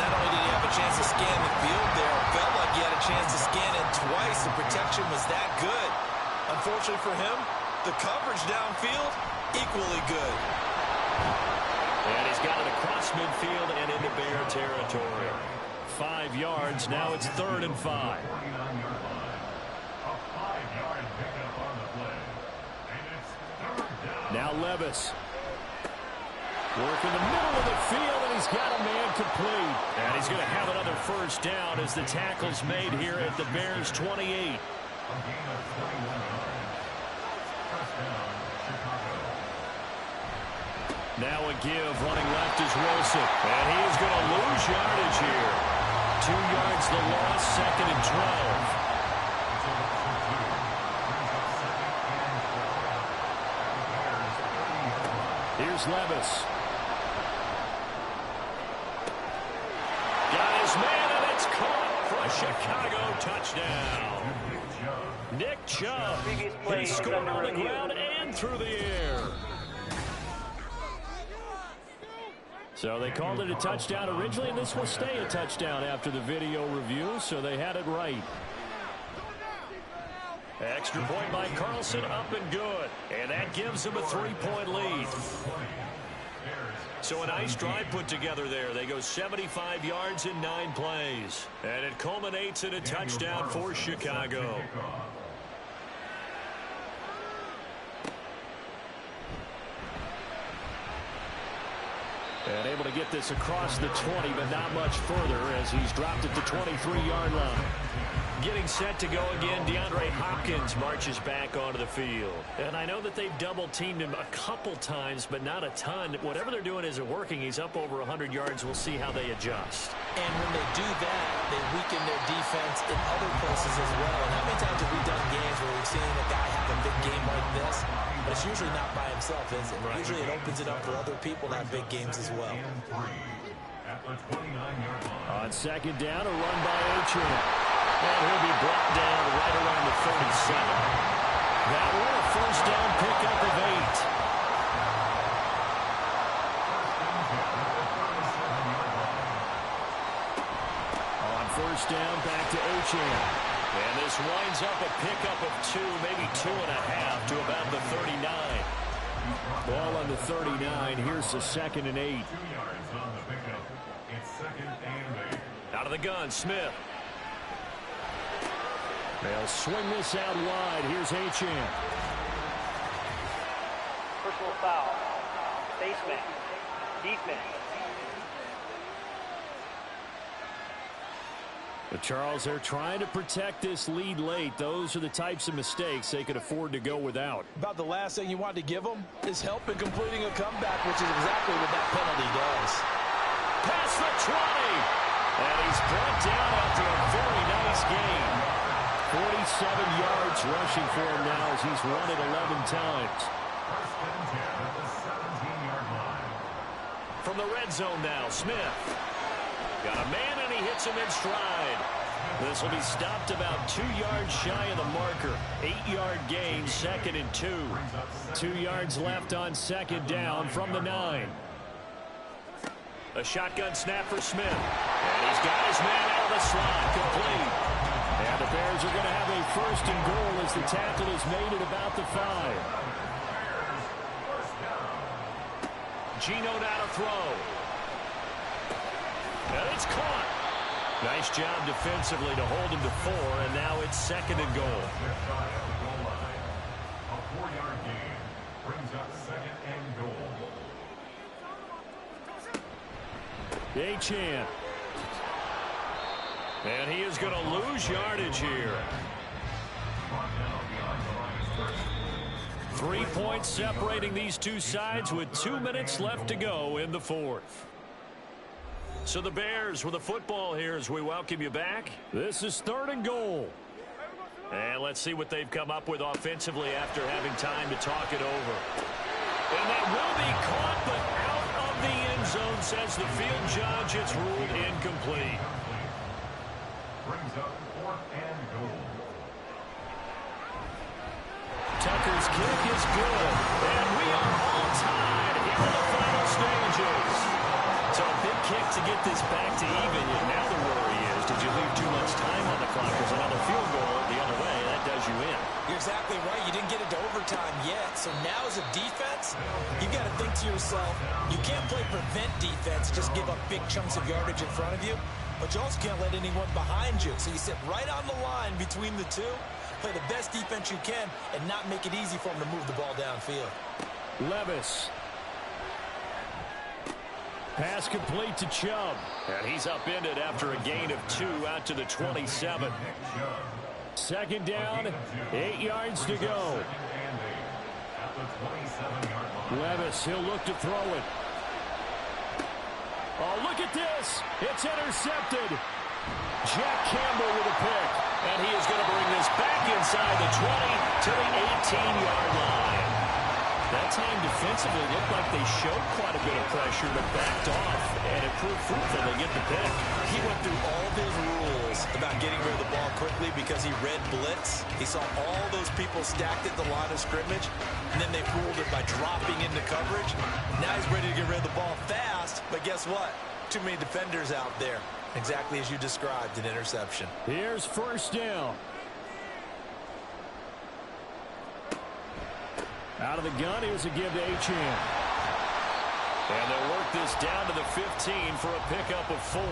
S4: Not only did he have a chance to scan the field there, it felt like he had a chance to scan it twice. The protection was that good. Unfortunately for him, the coverage downfield, equally good.
S3: And he's got it across midfield and into Bear territory. 5 yards, now it's 3rd and 5. Now Levis. Work in the middle of the field, and he's got a man complete. And he's going to have another 1st down as the tackle's made here at the Bears' 28. Now a give, running left is Wilson. And he is going to lose yardage here. 2 yards the loss, 2nd and 12. Here's Levis. Got his man, and it's caught for a Chicago touchdown. Nick Chubb, he scored on the ground and through the air. So they called it a touchdown originally, and this will stay a touchdown after the video review, so they had it right. Extra point by Carlson, up and good. And that gives them a 3-point lead. So a nice drive put together there. They go 75 yards in 9 plays. And it culminates in a touchdown for Chicago. And able to get this across the 20, but not much further as he's dropped at the 23-yard line. Getting set to go again, DeAndre Hopkins marches back onto the field. And I know that they've double-teamed him a couple times, but not a ton. Whatever they're doing isn't working. He's up over 100 yards. We'll see how they adjust.
S4: And when they do that, they weaken their defense in other places as well. And how many times have we done games where we've seen a guy have a big game like this? But it's usually not by himself, is it? Right. Usually it opens it up for other people to have big games as well.
S3: On 2nd down, a run by Achane. And he'll be brought down right around the 37. That one, a 1st down pickup of 8. On 1st down, back to Achane. And this winds up a pickup of 2, maybe 2.5 to about the 39. Ball on the 39. Here's the 2nd and 8.
S5: 2 yards on the pickup. It's 2nd and 8.
S3: Out of the gun, Smith. They'll swing this out wide. Here's Achane.
S6: Personal foul. Face mask. defense.
S3: But Charles, they're trying to protect this lead late. Those are the types of mistakes they could afford to go without.
S4: About the last thing you want to give them is help in completing a comeback, which is exactly what that penalty does.
S3: Past the 20. And he's brought down after a very nice game. 47 yards rushing for him now as he's run it 11 times. From the red zone now, Smith. Got a man and he hits him in stride. This will be stopped about 2 yards shy of the marker. 8-yard gain, 2nd and 2. 2 yards left on 2nd down from the 9. A shotgun snap for Smith. And he's got his man out of the slot, complete. And the Bears are going to have a 1st and goal as the tackle is made at about the 5. Geno now to throw. And it's caught. Nice job defensively to hold him to 4, and now it's 2nd and goal.
S5: A 4-yard gain brings up 2nd and goal.
S3: Achane. And he is going to lose yardage here. 3 points separating these two sides with 2 minutes left to go in the 4th. So the Bears with the football here as we welcome you back. This is 3rd and goal. And let's see what they've come up with offensively after having time to talk it over. And that will be caught, but out of the end zone, says the field judge. It's ruled incomplete.
S5: Brings up 4th and goal.
S3: Tucker's kick is good. And we are all tied here in the final stages. So a big kick to get this back to even. And now the worry is, did you leave too much time on the clock? There's another field goal the other way. That does you in.
S4: You're exactly right. You didn't get it to overtime yet. So now as a defense, you've got to think to yourself, you can't play prevent defense, just give up big chunks of yardage in front of you. But you also can't let anyone behind you. So you sit right on the line between the two, play the best defense you can, and not make it easy for them to move the ball downfield.
S3: Levis. Pass complete to Chubb. And he's upended after a gain of 2 out to the 27. 2nd down, 8 yards to go. Levis, he'll look to throw it. Oh, look at this. It's intercepted. Jack Campbell with a pick. And he is going to bring this back inside the 20 to the 18-yard line. That time defensively looked like they showed quite a bit of pressure but backed off, and it proved fruitful. They get the pick.
S4: He went through all of his rules about getting rid of the ball quickly because he read blitz. He saw all those people stacked at the line of scrimmage, and then they ruled it by dropping into coverage. Now he's ready to get rid of the ball fast, but guess what? Too many defenders out there. Exactly as you described, an interception.
S3: Here's 1st down. Out of the gun, here's a give to Achane. And they'll work this down to the 15 for a pickup of 4.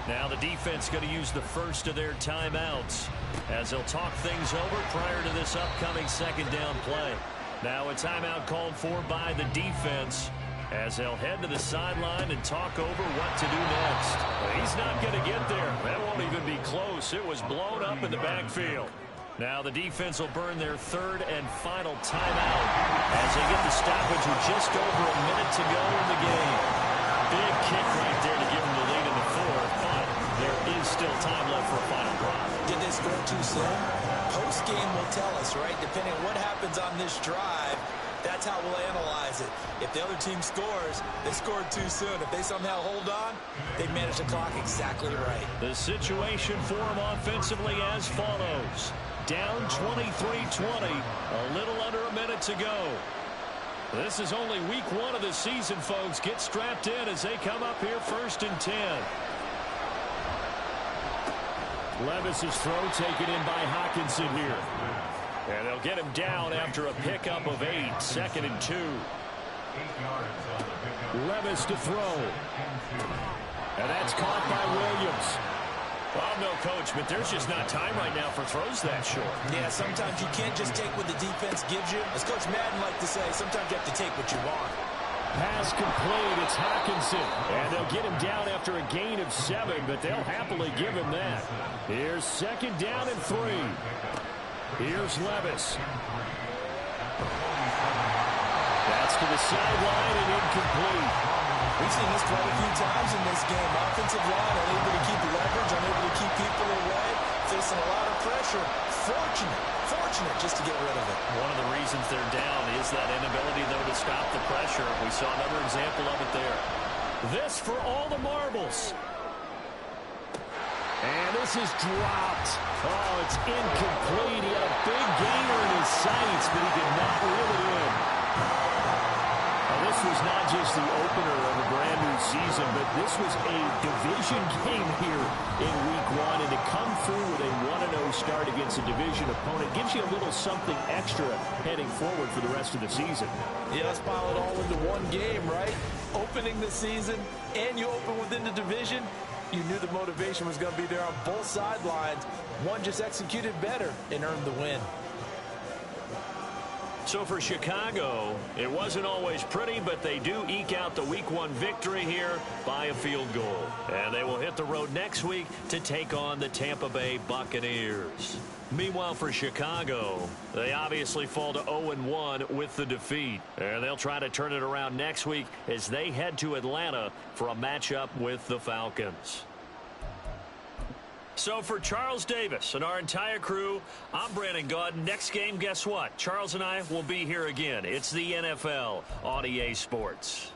S3: Now the defense going to use the first of their timeouts as they'll talk things over prior to this upcoming 2nd down play. Now a timeout called for by the defense as they'll head to the sideline and talk over what to do next. But he's not going to get there. That won't even be close. It was blown up in the backfield. Now the defense will burn their 3rd and final timeout as they get the stoppage with just over a minute to go in the game. Big kick right there to give them the lead in the 4th, but there is still time left for a final drive.
S4: Did they score too soon? Post-game will tell us, right? Depending on what happens on this drive, that's how we'll analyze it. If the other team scores, they scored too soon. If they somehow hold on, they manage the clock exactly right.
S3: The situation for them offensively as follows. Down 23-20, a little under a minute to go. This is only week 1 of the season, folks. Get strapped in as they come up here 1st and 10. Levis's throw taken in by Hockenson here. And they'll get him down after a pickup of 8, 2nd and 2. Levis to throw. And that's caught by Williams. Well, I'm no coach, but there's just not time right now for throws that short.
S4: Yeah, sometimes you can't just take what the defense gives you. As Coach Madden liked to say, sometimes you have to take what you want.
S3: Pass complete. It's Hockenson. And they'll get him down after a gain of 7, but they'll happily give him that. Here's 2nd down and 3. Here's Levis. That's to the sideline and incomplete.
S4: We've seen this quite a few times in this game. Offensive line unable to keep leverage, unable to keep people away, facing a lot of pressure. Fortunate just to get rid of it.
S3: One of the reasons they're down is that inability, though, to stop the pressure. We saw another example of it there. This for all the marbles. And this is dropped. Oh, it's incomplete. He had a big gainer in his sights, but he did not reel it in. This was not just the opener of a brand new season, but this was a division game here in Week 1. And to come through with a 1-0 start against a division opponent gives you a little something extra heading forward for the rest of the season.
S4: Yeah, let's pile it all into one game, right? Opening the season, and you open within the division. You knew the motivation was going to be there on both sidelines. One just executed better and earned the win.
S3: So for Chicago, it wasn't always pretty, but they do eke out the Week 1 victory here by a field goal. And they will hit the road next week to take on the Tampa Bay Buccaneers. Meanwhile, for Chicago, they obviously fall to 0-1 with the defeat. And they'll try to turn it around next week as they head to Atlanta for a matchup with the Falcons. So for Charles Davis and our entire crew, I'm Brandon Gaudin. Next game, guess what? Charles and I will be here again. It's the NFL on EA Sports.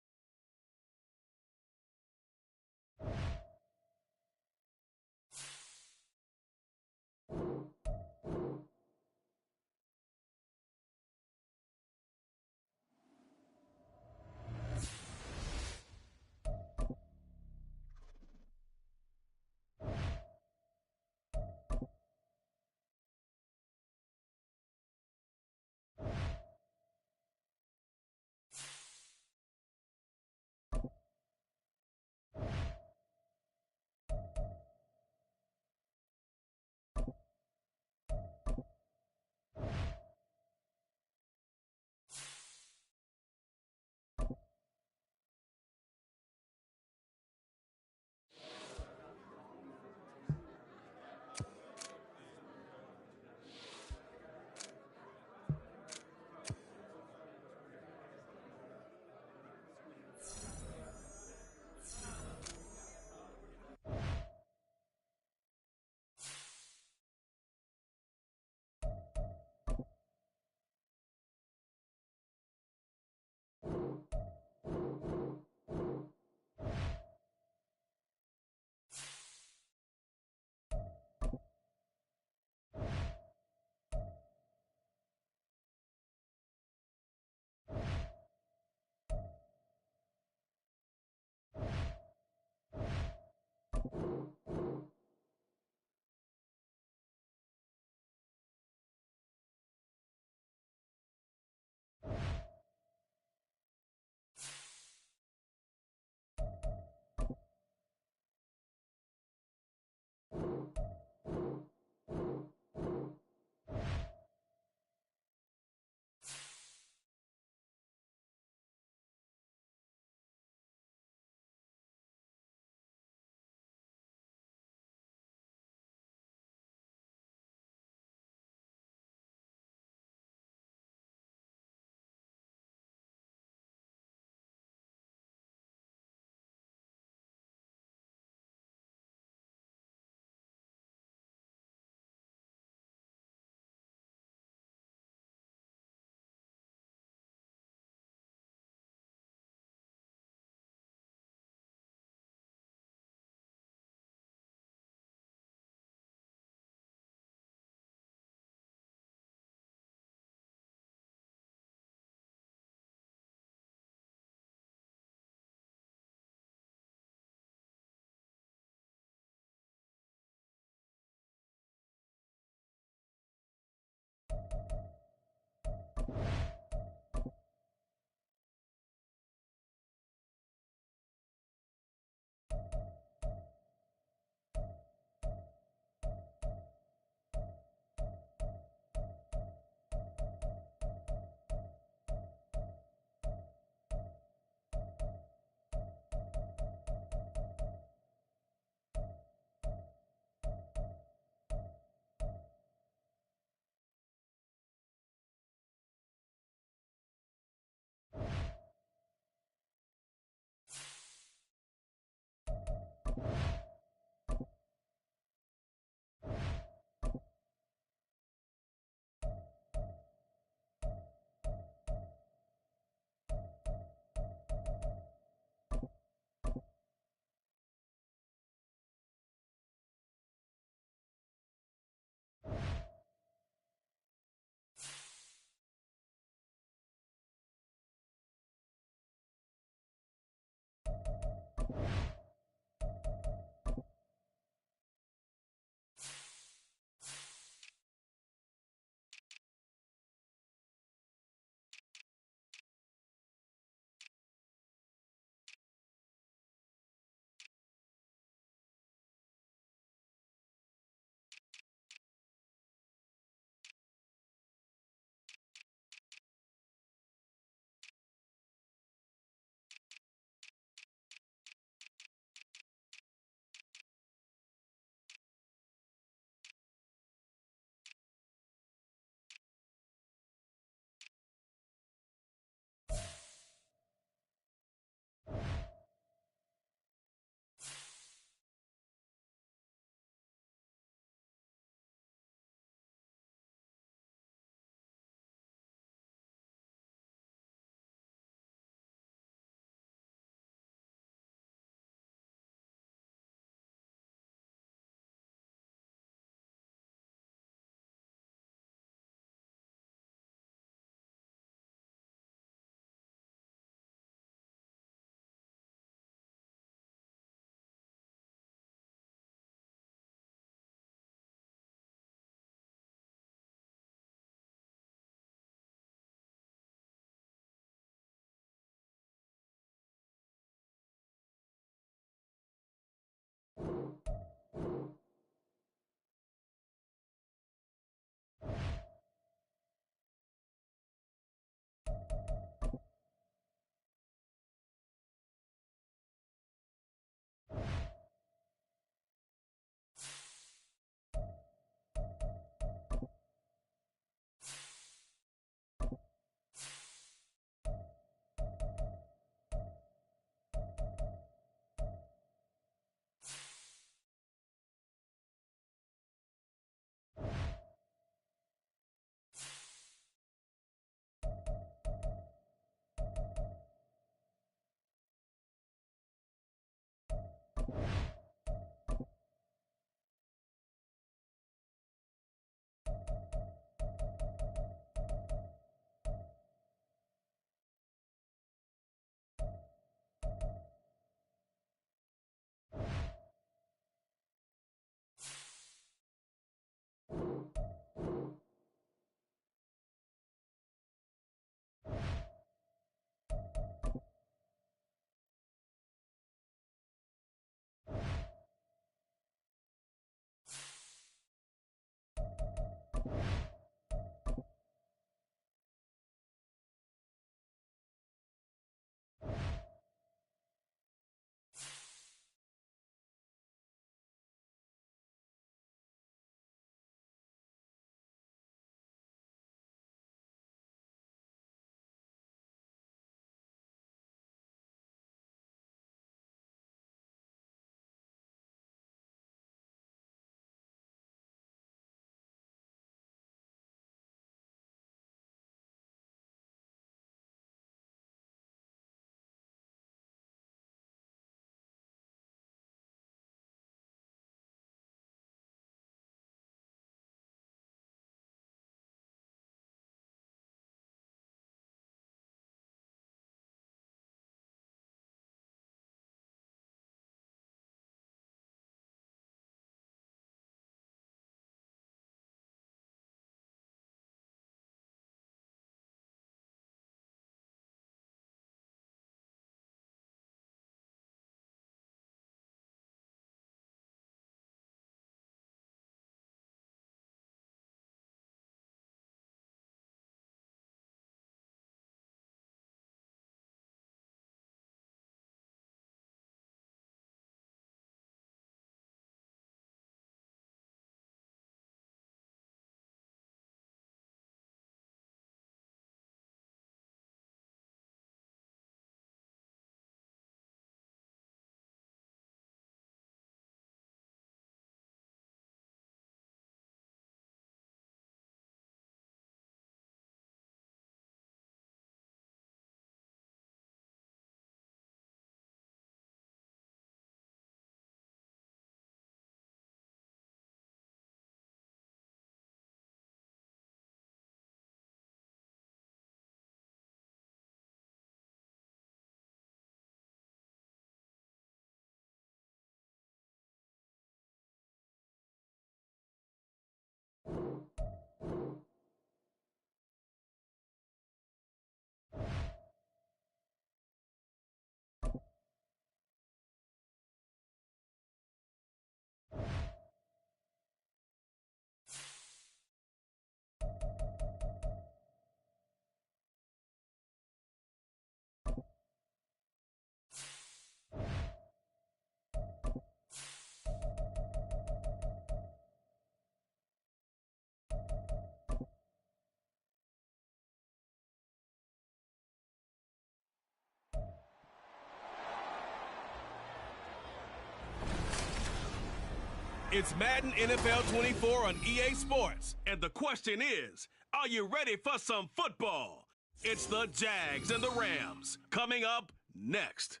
S2: It's Madden NFL 24 on EA Sports. And the question is, are you ready for some football? It's the Jags and the Rams coming up next.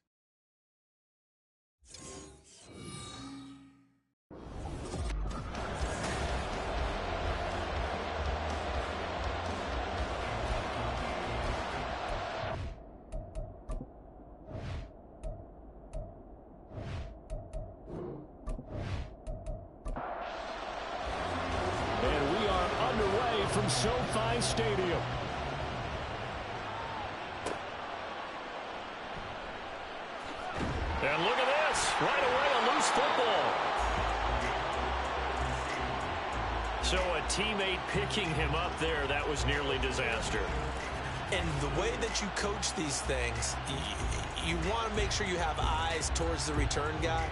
S3: From SoFi Stadium. And look at this. Right away, a loose football. So a teammate picking him up there, that was nearly disaster.
S4: And the way that you coach these things, you want to make sure you have eyes towards the return guy,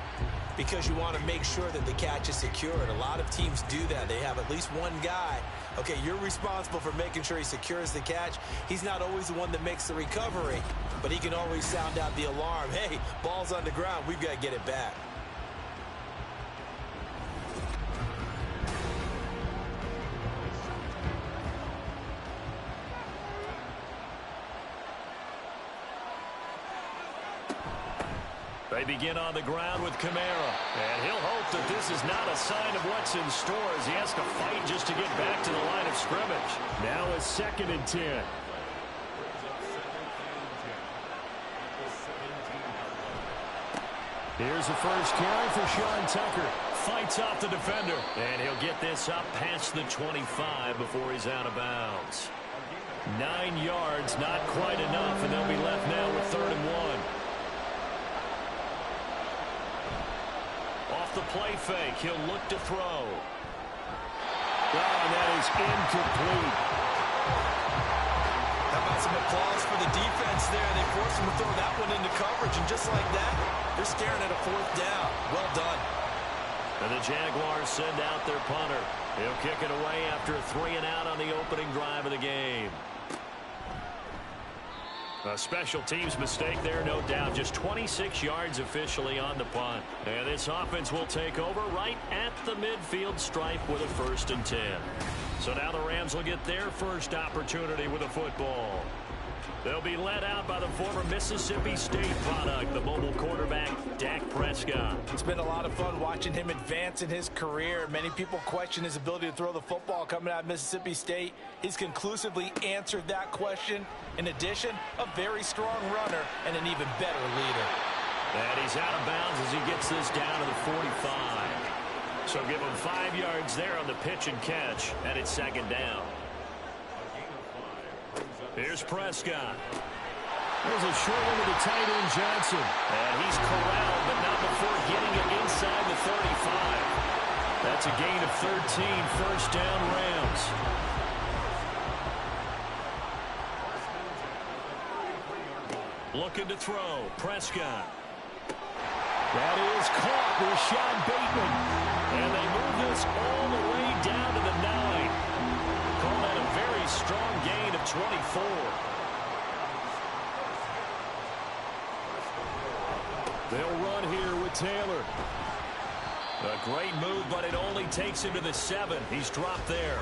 S4: because you want to make sure that the catch is secured. A lot of teams do that. They have at least one guy. Okay, you're responsible for making sure he secures the catch. He's not always the one that makes the recovery, but he can always sound out the alarm. Hey, ball's on the ground. We've got to get it back.
S3: They begin on the ground with Kamara. And he'll hope that this is not a sign of what's in store as he has to fight just to get back to the line of scrimmage. Now a 2nd and 10. Here's the first carry for Sean Tucker. Fights off the defender. And he'll get this up past the 25 before he's out of bounds. 9 yards, not quite enough, and they'll be left now with 3rd and 1. The play fake. He'll look to throw. Oh, and that is incomplete.
S4: How about some applause for the defense there? They forced him to throw that one into coverage, and just like that, they're staring at a 4th down. Well done.
S3: And the Jaguars send out their punter. He'll kick it away after a 3-and-out on the opening drive of the game. A special teams mistake there, no doubt. Just 26 yards officially on the punt. And this offense will take over right at the midfield stripe with a 1st and 10. So now the Rams will get their first opportunity with a football. They'll be led out by the former Mississippi State product, the mobile quarterback, Dak Prescott.
S4: It's been a lot of fun watching him advance in his career. Many people question his ability to throw the football coming out of Mississippi State. He's conclusively answered that question. In addition, a very strong runner and an even better leader.
S3: And he's out of bounds as he gets this down to the 45. So give him 5 yards there on the pitch and catch, and it's 2nd down. Here's Prescott. There's a short one to the tight end, Johnson. And he's corralled, but not before getting it inside the 35. That's a gain of 13, 1st down Rams. Looking to throw, Prescott. That is caught with Sean Bateman. And they move this all the way down to the 9. Call that a very strong gain of 24. They'll run here with Taylor. A great move, but it only takes him to the 7. He's dropped there.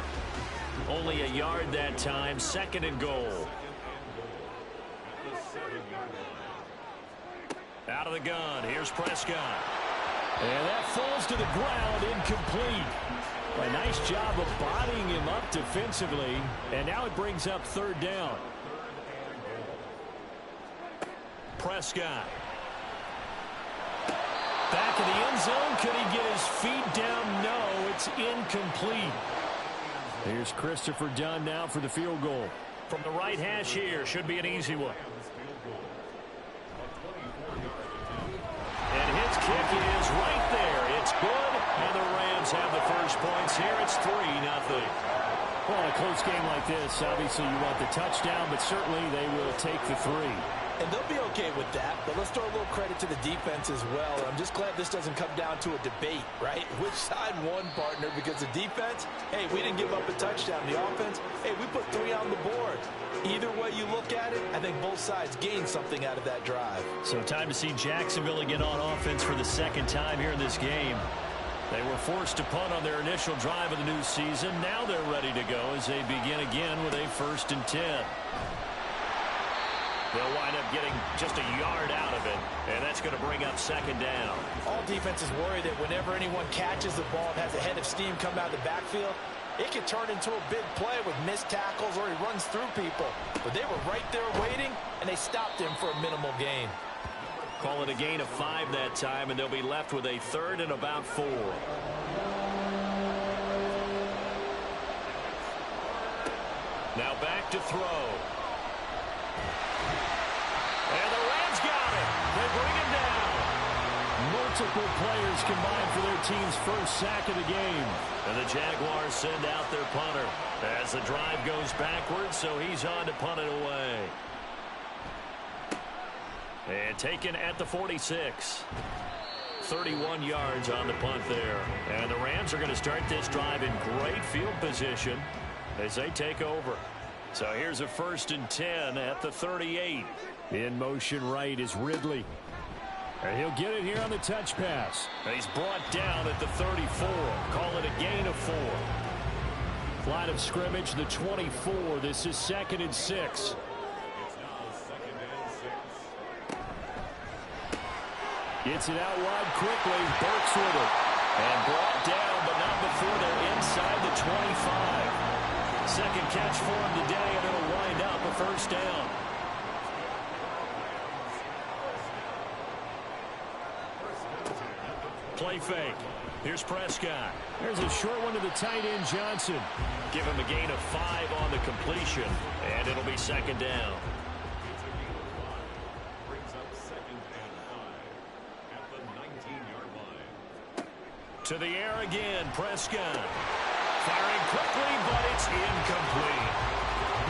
S3: Only a yard that time, 2nd and goal. Out of the gun, here's Prescott. And that falls to the ground, incomplete. A nice job of bodying him up defensively, and now it brings up 3rd down. Prescott. Back in the end zone, could he get his feet down? No, it's incomplete. Here's Christopher Dunn now for the field goal. From the right hash here, should be an easy one. And his kick is right there. It's good, and the Rams have the first points here. It's 3-0. Well, in a close game like this, obviously you want the touchdown, but certainly they will take the 3.
S4: And they'll be okay with that, but let's throw a little credit to the defense as well. I'm just glad this doesn't come down to a debate, right? Which side won, partner? Because the defense, hey, we didn't give up a touchdown. The offense, hey, we put 3 on the board. Either way you look at it, I think both sides gained something out of that drive.
S3: So time to see Jacksonville again on offense for the 2nd time here in this game. They were forced to punt on their initial drive of the new season. Now they're ready to go as they begin again with a 1st and 10. They'll wind up getting just a yard out of it, and that's going to bring up 2nd down.
S4: All defenses worry that whenever anyone catches the ball and has a head of steam come out of the backfield, it can turn into a big play with missed tackles or he runs through people. But they were right there waiting, and they stopped him for a minimal gain.
S3: Call it a gain of 5 that time, and they'll be left with a 3rd and about 4. Now back to throw. And the Rams got it. They bring him down. Multiple players combined for their team's first sack of the game. And the Jaguars send out their punter as the drive goes backwards, so he's on to punt it away. And taken at the 46. 31 yards on the punt there. And the Rams are going to start this drive in great field position as they take over. So here's a 1st and 10 at the 38. In motion right is Ridley. And he'll get it here on the touch pass. And he's brought down at the 34. Call it a gain of 4. Line of scrimmage, the 24. This is 2nd and 6. Gets it out wide quickly. Burks with it. And brought down, but not before they're inside the 25. Second catch for him today, and it'll wind up a 1st down. Play fake. Here's Prescott. There's a short one to the tight end, Johnson. Give him a gain of 5 on the completion, and it'll be 2nd down. To the air again, Prescott. Firing quickly, but it's incomplete.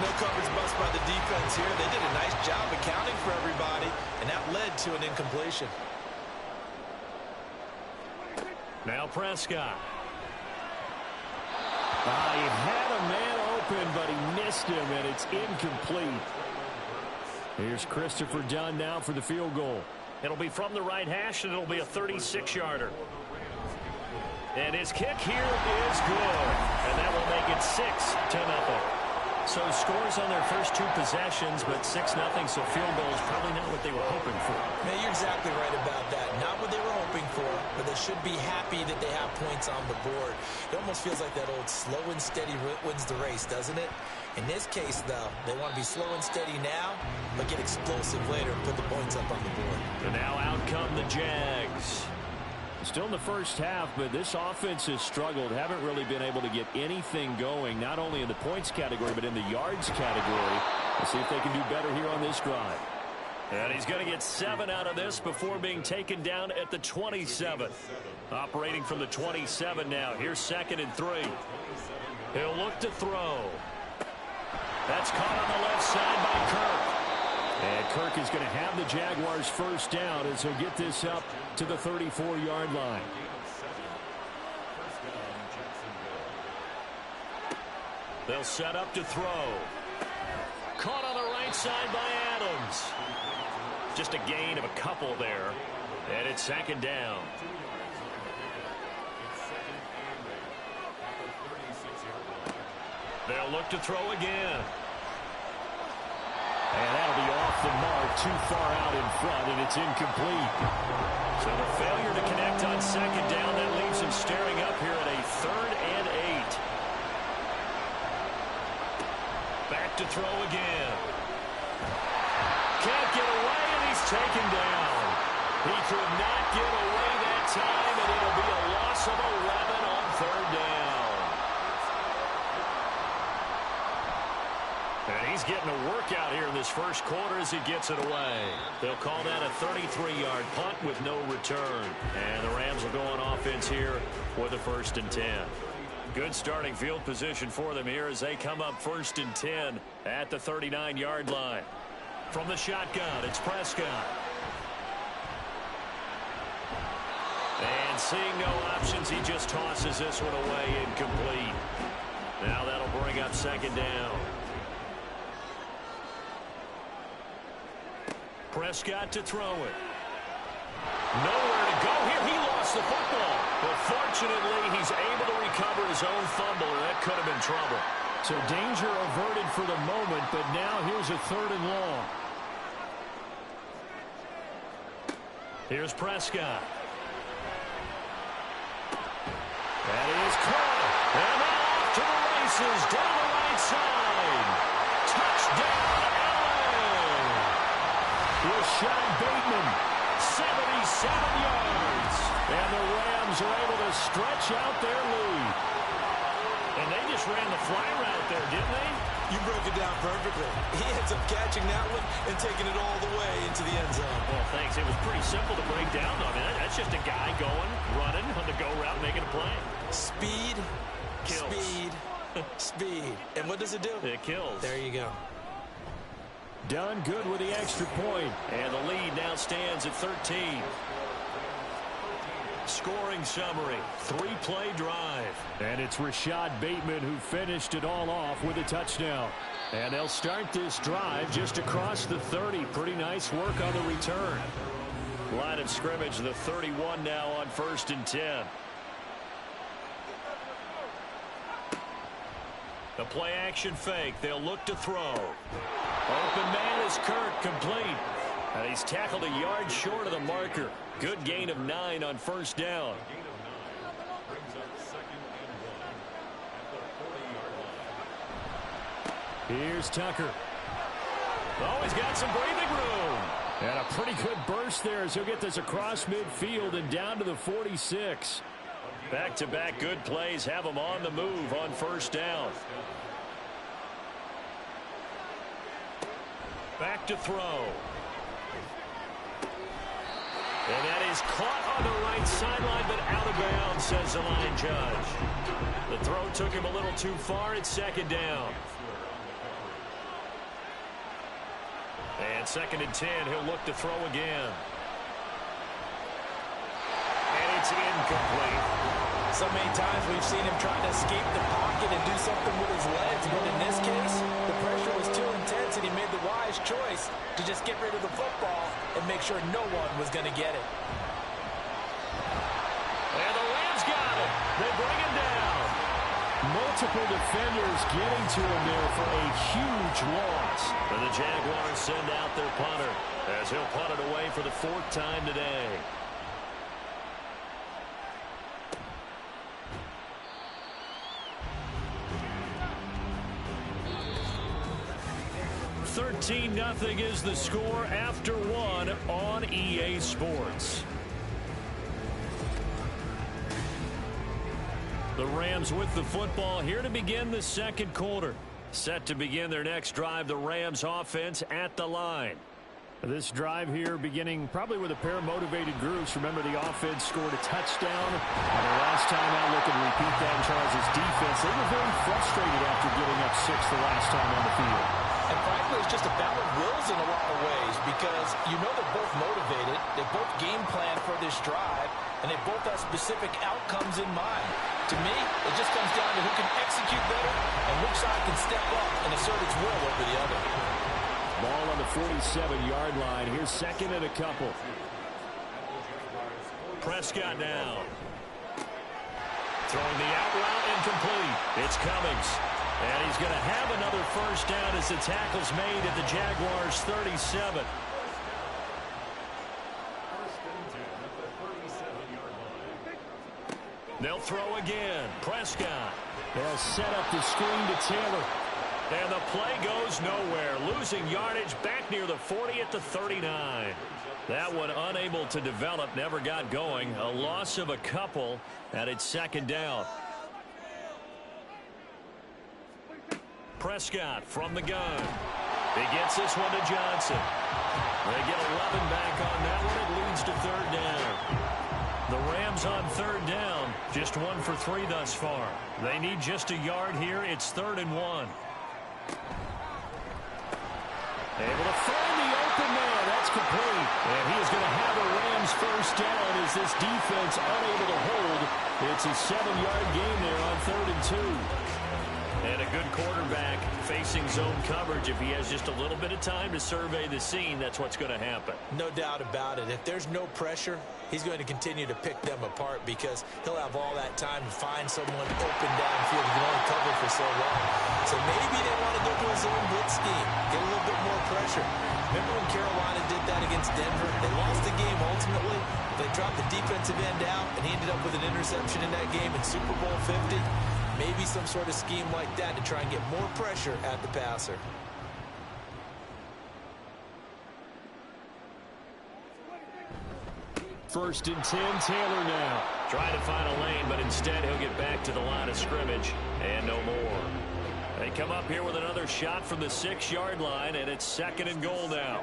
S4: No coverage bust by the defense here. They did a nice job accounting for everybody, and that led to an incompletion.
S3: Now Prescott. He had a man open, but he missed him, and it's incomplete. Here's Christopher Dunn now for the field goal. It'll be from the right hash, and it'll be a 36-yarder. And his kick here is good. And that will make it 6-0. So scores on their first 2 possessions, but 6-0, so field goal is probably not what they were hoping for.
S4: Man, you're exactly right about that. Not what they were hoping for, but they should be happy that they have points on the board. It almost feels like that old slow and steady wins the race, doesn't it? In this case, though, they want to be slow and steady now, but get explosive later and put the points up on the board.
S3: And now out come the Jags. Still in the first half, but this offense has struggled. Haven't really been able to get anything going, not only in the points category, but in the yards category. Let's see if they can do better here on this drive. And he's going to get 7 out of this before being taken down at the 27. Operating from the 27 now. Here's 2nd and 3. He'll look to throw. That's caught on the left side by Kirk. And Kirk is going to have the Jaguars' 1st down as he'll get this up to the 34-yard line. They'll set up to throw. Caught on the right side by Adams. Just a gain of a couple there. And it's 2nd down. They'll look to throw again. And that'll be off the mark, too far out in front, and it's incomplete. So the failure to connect on 2nd down, that leaves him staring up here at a 3rd and 8. Back to throw again. Can't get away, and he's taken down. He could not get away that time, and it'll be a loss of 11 on 3rd down. And he's getting a workout here in this first quarter as he gets it away. They'll call that a 33-yard punt with no return. And the Rams will go on offense here with a 1st and 10. Good starting field position for them here as they come up 1st and 10 at the 39-yard line. From the shotgun, it's Prescott. And seeing no options, he just tosses this one away incomplete. Now that'll bring up 2nd down. Prescott to throw it. Nowhere to go here. He lost the football. But fortunately, he's able to recover his own fumble, and that could have been trouble. So danger averted for the moment, but now here's a 3rd and long. Here's Prescott. That is caught. And then off to the races down the right side. Touchdown, Allen. Rashad Bateman, 77 yards. And the Rams are able to stretch out their lead. And they just ran the fly route there, didn't they?
S4: You broke it down perfectly. He ends up catching that one and taking it all the way into the end zone.
S3: Well, thanks. It was pretty simple to break down, though. I mean, that's just a guy going, running on the go route, making a play.
S4: Speed,
S3: kills.
S4: Speed, speed. And what does it do?
S3: It kills.
S4: There you go.
S3: Done good with the extra point. And the lead now stands at 13. Scoring summary, 3-play drive. And it's Rashad Bateman who finished it all off with a touchdown. And they'll start this drive just across the 30. Pretty nice work on the return. Line of scrimmage, the 31 now on 1st and 10. The play action fake. They'll look to throw. Open man is Kirk, complete. And he's tackled a yard short of the marker. Good gain of 9 on 1st down. Here's Tucker. Oh, he's got some breathing room. And a pretty good burst there as he'll get this across midfield and down to the 46. Back-to-back good plays have him on the move on 1st down. Back to throw. And that is caught on the right sideline, but out of bounds, says the line judge. The throw took him a little too far. It's 2nd down. And 2nd and 10, he'll look to throw again. And it's incomplete.
S4: So many times we've seen him trying to escape the pocket and do something with his legs, but in this case, the pressure was too intense and he made the wise choice to just get rid of the football and make sure no one was going to get it.
S3: And the Rams got it. They bring him down. Multiple defenders getting to him there for a huge loss. And the Jaguars send out their punter as he'll punt it away for the 4th time today. 13-0 is the score after 1 on EA Sports. The Rams with the football here to begin the 2nd quarter. Set to begin their next drive, the Rams offense at the line. This drive here beginning probably with a pair of motivated groups. Remember, the offense scored a touchdown. And the last time out, look and repeat that in Charles' defense. They were very frustrated after giving up 6 the last time on the field.
S4: And frankly, it's just a battle of wills in a lot of ways because you know they're both motivated. They both game plan for this drive, and they both have specific outcomes in mind. To me, it just comes down to who can execute better and which side can step up and assert its will over the other.
S3: Ball on the 47-yard line. Here's 2nd and a couple. Prescott now. Throwing the out route incomplete. It's Cummings. And he's going to have another 1st down as the tackle's made at the Jaguars' 37. They'll throw again. Prescott. They'll set up the screen to Taylor. And the play goes nowhere. Losing yardage back near the 40 at the 39. That one unable to develop, never got going. A loss of a couple, and it's 2nd down. Prescott from the gun. He gets this one to Johnson. They get 11 back on that one. It leads to 3rd down. The Rams on 3rd down, just 1 for 3 thus far. They need just a yard here. It's 3rd and 1. Able to find the open man. That's complete. And he is going to have a Rams 1st down as this defense unable to hold. It's a 7-yard gain there on 3rd and 2. And a good quarterback facing zone coverage. If he has just a little bit of time to survey the scene, that's what's going to happen.
S4: No doubt about it. If there's no pressure, he's going to continue to pick them apart because he'll have all that time to find someone open downfield. He can only cover for so long. So maybe they want to go to a zone blitz scheme, get a little bit more pressure. Remember when Carolina did that against Denver? They lost the game ultimately. They dropped the defensive end out, and he ended up with an interception in that game in Super Bowl 50. Maybe some sort of scheme like that to try and get more pressure at the passer.
S3: First and 10, Taylor now. Trying to find a lane, but instead he'll get back to the line of scrimmage and no more. They come up here with another shot from the 6-yard line, and it's 2nd and goal now.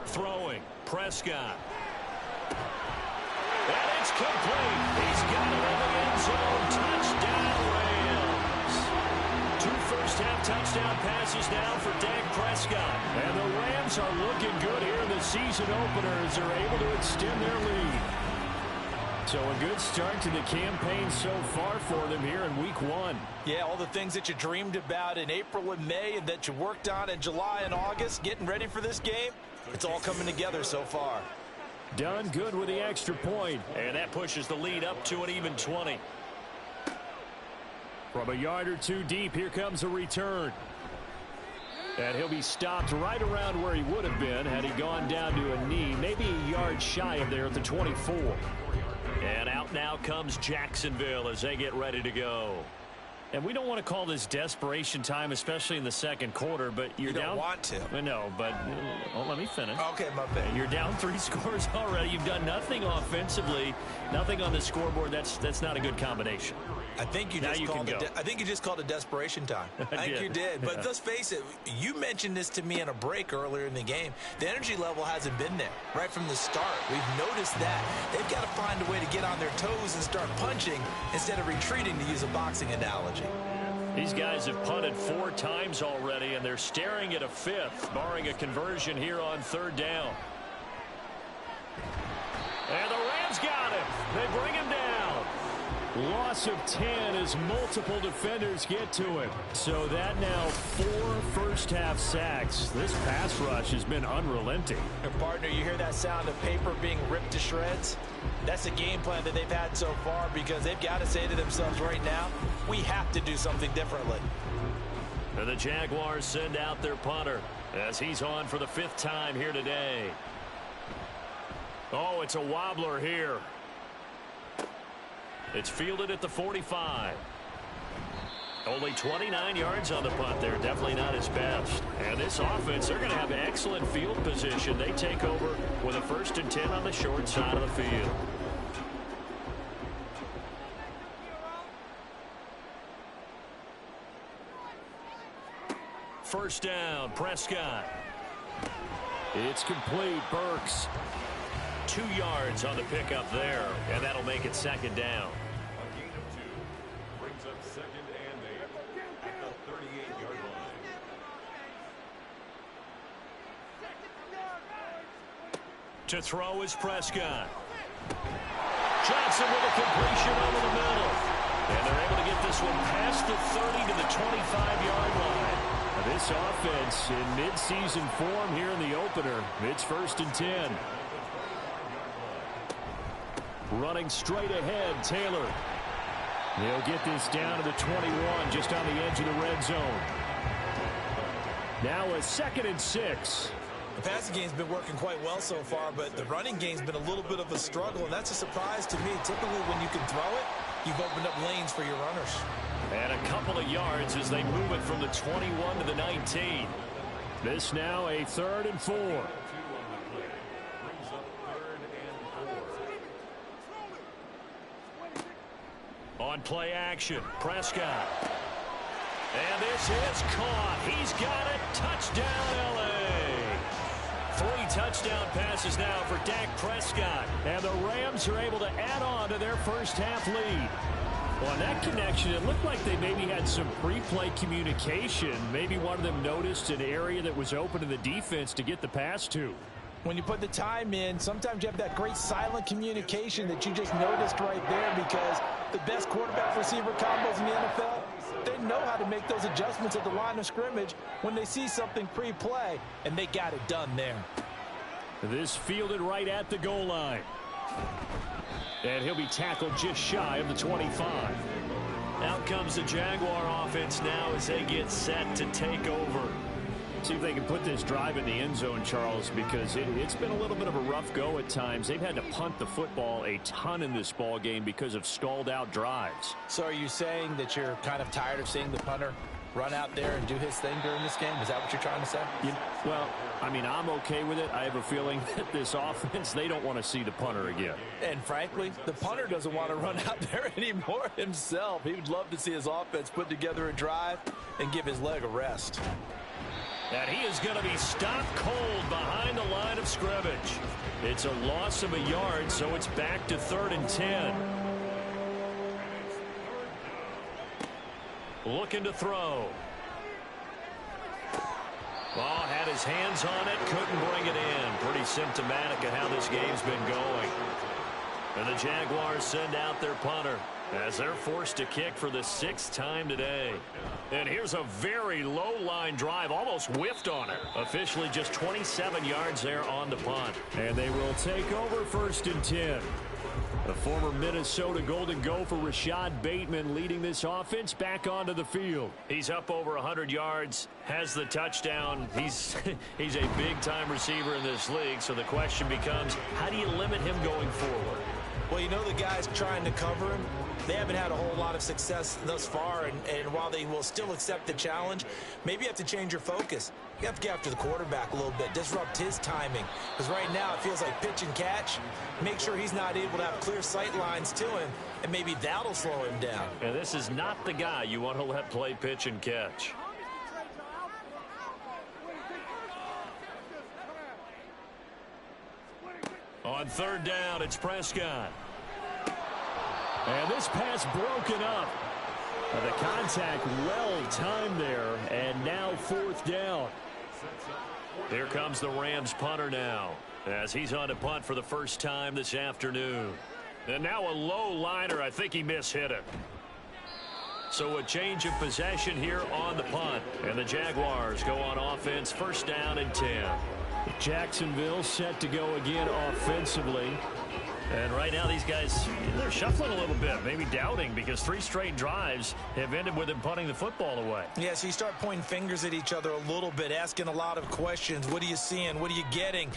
S3: Throwing, Prescott. And it's complete. He's got it in the end zone. Touchdown, Rams. 2 first-half touchdown passes now for Dak Prescott. And the Rams are looking good here in the season opener as they're able to extend their lead. So a good start to the campaign so far for them here in week 1.
S4: Yeah, all the things that you dreamed about in April and May and that you worked on in July and August, getting ready for this game, it's all coming together so far.
S3: Done good with the extra point, and that pushes the lead up to an even 20. From a yard or 2 deep, here comes a return. And he'll be stopped right around where he would have been had he gone down to a knee, maybe a yard shy of there at the 24. And out now comes Jacksonville as they get ready to go. And we don't want to call this desperation time, especially in the second quarter, but you're down.
S4: You don't want to.
S3: I know, but let me finish.
S4: Okay, my bad.
S3: You're down 3 scores already. You've done nothing offensively, nothing on the scoreboard. That's not a good combination.
S4: I think you just called it desperation time. I think you did. But let's face it, you mentioned this to me in a break earlier in the game. The energy level hasn't been there right from the start. We've noticed that. They've got to find a way to get on their toes and start punching instead of retreating, to use a boxing analogy.
S3: These guys have punted 4 times already, and they're staring at a 5th, barring a conversion here on 3rd down. And the Rams got him. They bring him down. Loss of 10 as multiple defenders get to him. So that now 4 first-half sacks. This pass rush has been unrelenting.
S4: And partner, you hear that sound of paper being ripped to shreds? That's the game plan that they've had so far because they've got to say to themselves right now, we have to do something differently.
S3: And the Jaguars send out their punter as he's on for the 5th time here today. Oh, it's a wobbler here. It's fielded at the 45. Only 29 yards on the punt there. Definitely not his best. And this offense, they're going to have excellent field position. They take over with a 1st and 10 on the short side of the field. First down, Prescott. It's complete. Burks. 2 yards on the pickup there, and that'll make it 2nd down.
S5: A gain of 2 brings up 2nd and 8 at the 38-yard line.
S3: To throw is Prescott. Johnson with a completion over the middle. And they're able to get this one past the 30 to the 25-yard line. Now this offense in mid-season form here in the opener. It's 1st and 10. Running straight ahead, Taylor. They'll get this down to the 21, just on the edge of the red zone. Now a 2nd and 6.
S4: The passing game's been working quite well so far, but the running game's been a little bit of a struggle, and that's a surprise to me. Typically, when you can throw it, you've opened up lanes for your runners.
S3: And a couple of yards as they move it from the 21 to the 19. This now a 3rd and 4. On play action, Prescott. And this is caught. He's got it. Touchdown, L.A. 3 touchdown passes now for Dak Prescott. And the Rams are able to add on to their first-half lead. Well, on that connection, it looked like they maybe had some pre-play communication. Maybe one of them noticed an area that was open to the defense to get the pass to.
S4: When you put the time in, sometimes you have that great silent communication that you just noticed right there, because the best quarterback-receiver combos in the NFL, they know how to make those adjustments at the line of scrimmage when they see something pre-play, and they got it done there.
S3: This fielded right at the goal line. And he'll be tackled just shy of the 25. Out comes the Jaguar offense now as they get set to take over. See if they can put this drive in the end zone, Charles, because it's been a little bit of a rough go at times. They've had to punt the football a ton in this ball game because of stalled out drives.
S4: So are you saying that you're kind of tired of seeing the punter run out there and do his thing during this game? Is that what you're trying to say?
S3: Well, I mean, I'm okay with it. I have a feeling that this offense, they don't want to see the punter again.
S4: And frankly, the punter doesn't want to run out there anymore himself. He would love to see his offense put together a drive and give his leg a rest.
S3: And he is going to be stopped cold behind the line of scrimmage. It's a loss of a yard, so it's back to 3rd and 10. Looking to throw. Ball had his hands on it, couldn't bring it in. Pretty symptomatic of how this game's been going. And the Jaguars send out their punter as they're forced to kick for the 6th time today. And here's a very low line drive, almost whiffed on it. Officially just 27 yards there on the punt. And they will take over 1st and 10. The former Minnesota Golden Gopher Rashad Bateman leading this offense back onto the field. He's up over 100 yards, has the touchdown. He's a big-time receiver in this league, so the question becomes, how do you limit him going forward?
S4: Well, you know the guys trying to cover him, they haven't had a whole lot of success thus far, and while they will still accept the challenge, maybe you have to change your focus. You have to get after the quarterback a little bit, disrupt his timing, because right now it feels like pitch and catch. Make sure he's not able to have clear sight lines to him, and maybe that'll slow him down.
S3: And this is not the guy you want to let play pitch and catch. On 3rd down, it's Prescott. And this pass broken up. The contact well timed there, and now 4th down. Here comes the Rams punter now, as he's on to punt for the first time this afternoon. And now a low liner. I think he mishit it. So a change of possession here on the punt. And the Jaguars go on offense, 1st down and 10. Jacksonville set to go again offensively. And right now these guys, they're shuffling a little bit, maybe doubting, because 3 straight drives have ended with them punting the football away.
S4: Yeah, so you start pointing fingers at each other a little bit, asking a lot of questions. What are you seeing? What are you getting?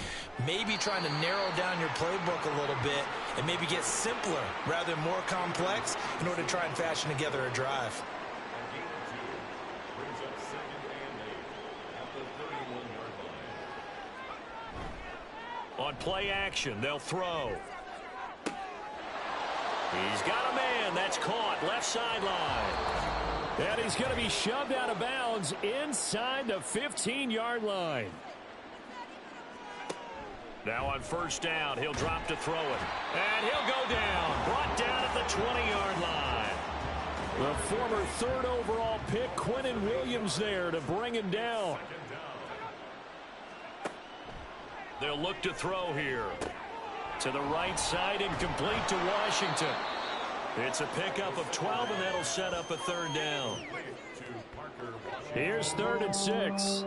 S4: Maybe trying to narrow down your playbook a little bit and maybe get simpler rather than more complex in order to try and fashion together a drive.
S3: On play action, they'll throw. He's got a man. That's caught. Left sideline. And he's going to be shoved out of bounds inside the 15-yard line. Now on 1st down, he'll drop to throw it. And he'll go down. Brought down at the 20-yard line. The former 3rd overall pick, Quinnen Williams, there to bring him down. They'll look to throw here. To the right side and complete to Washington. It's a pickup of 12, and that'll set up a 3rd down. Here's 3rd and 6.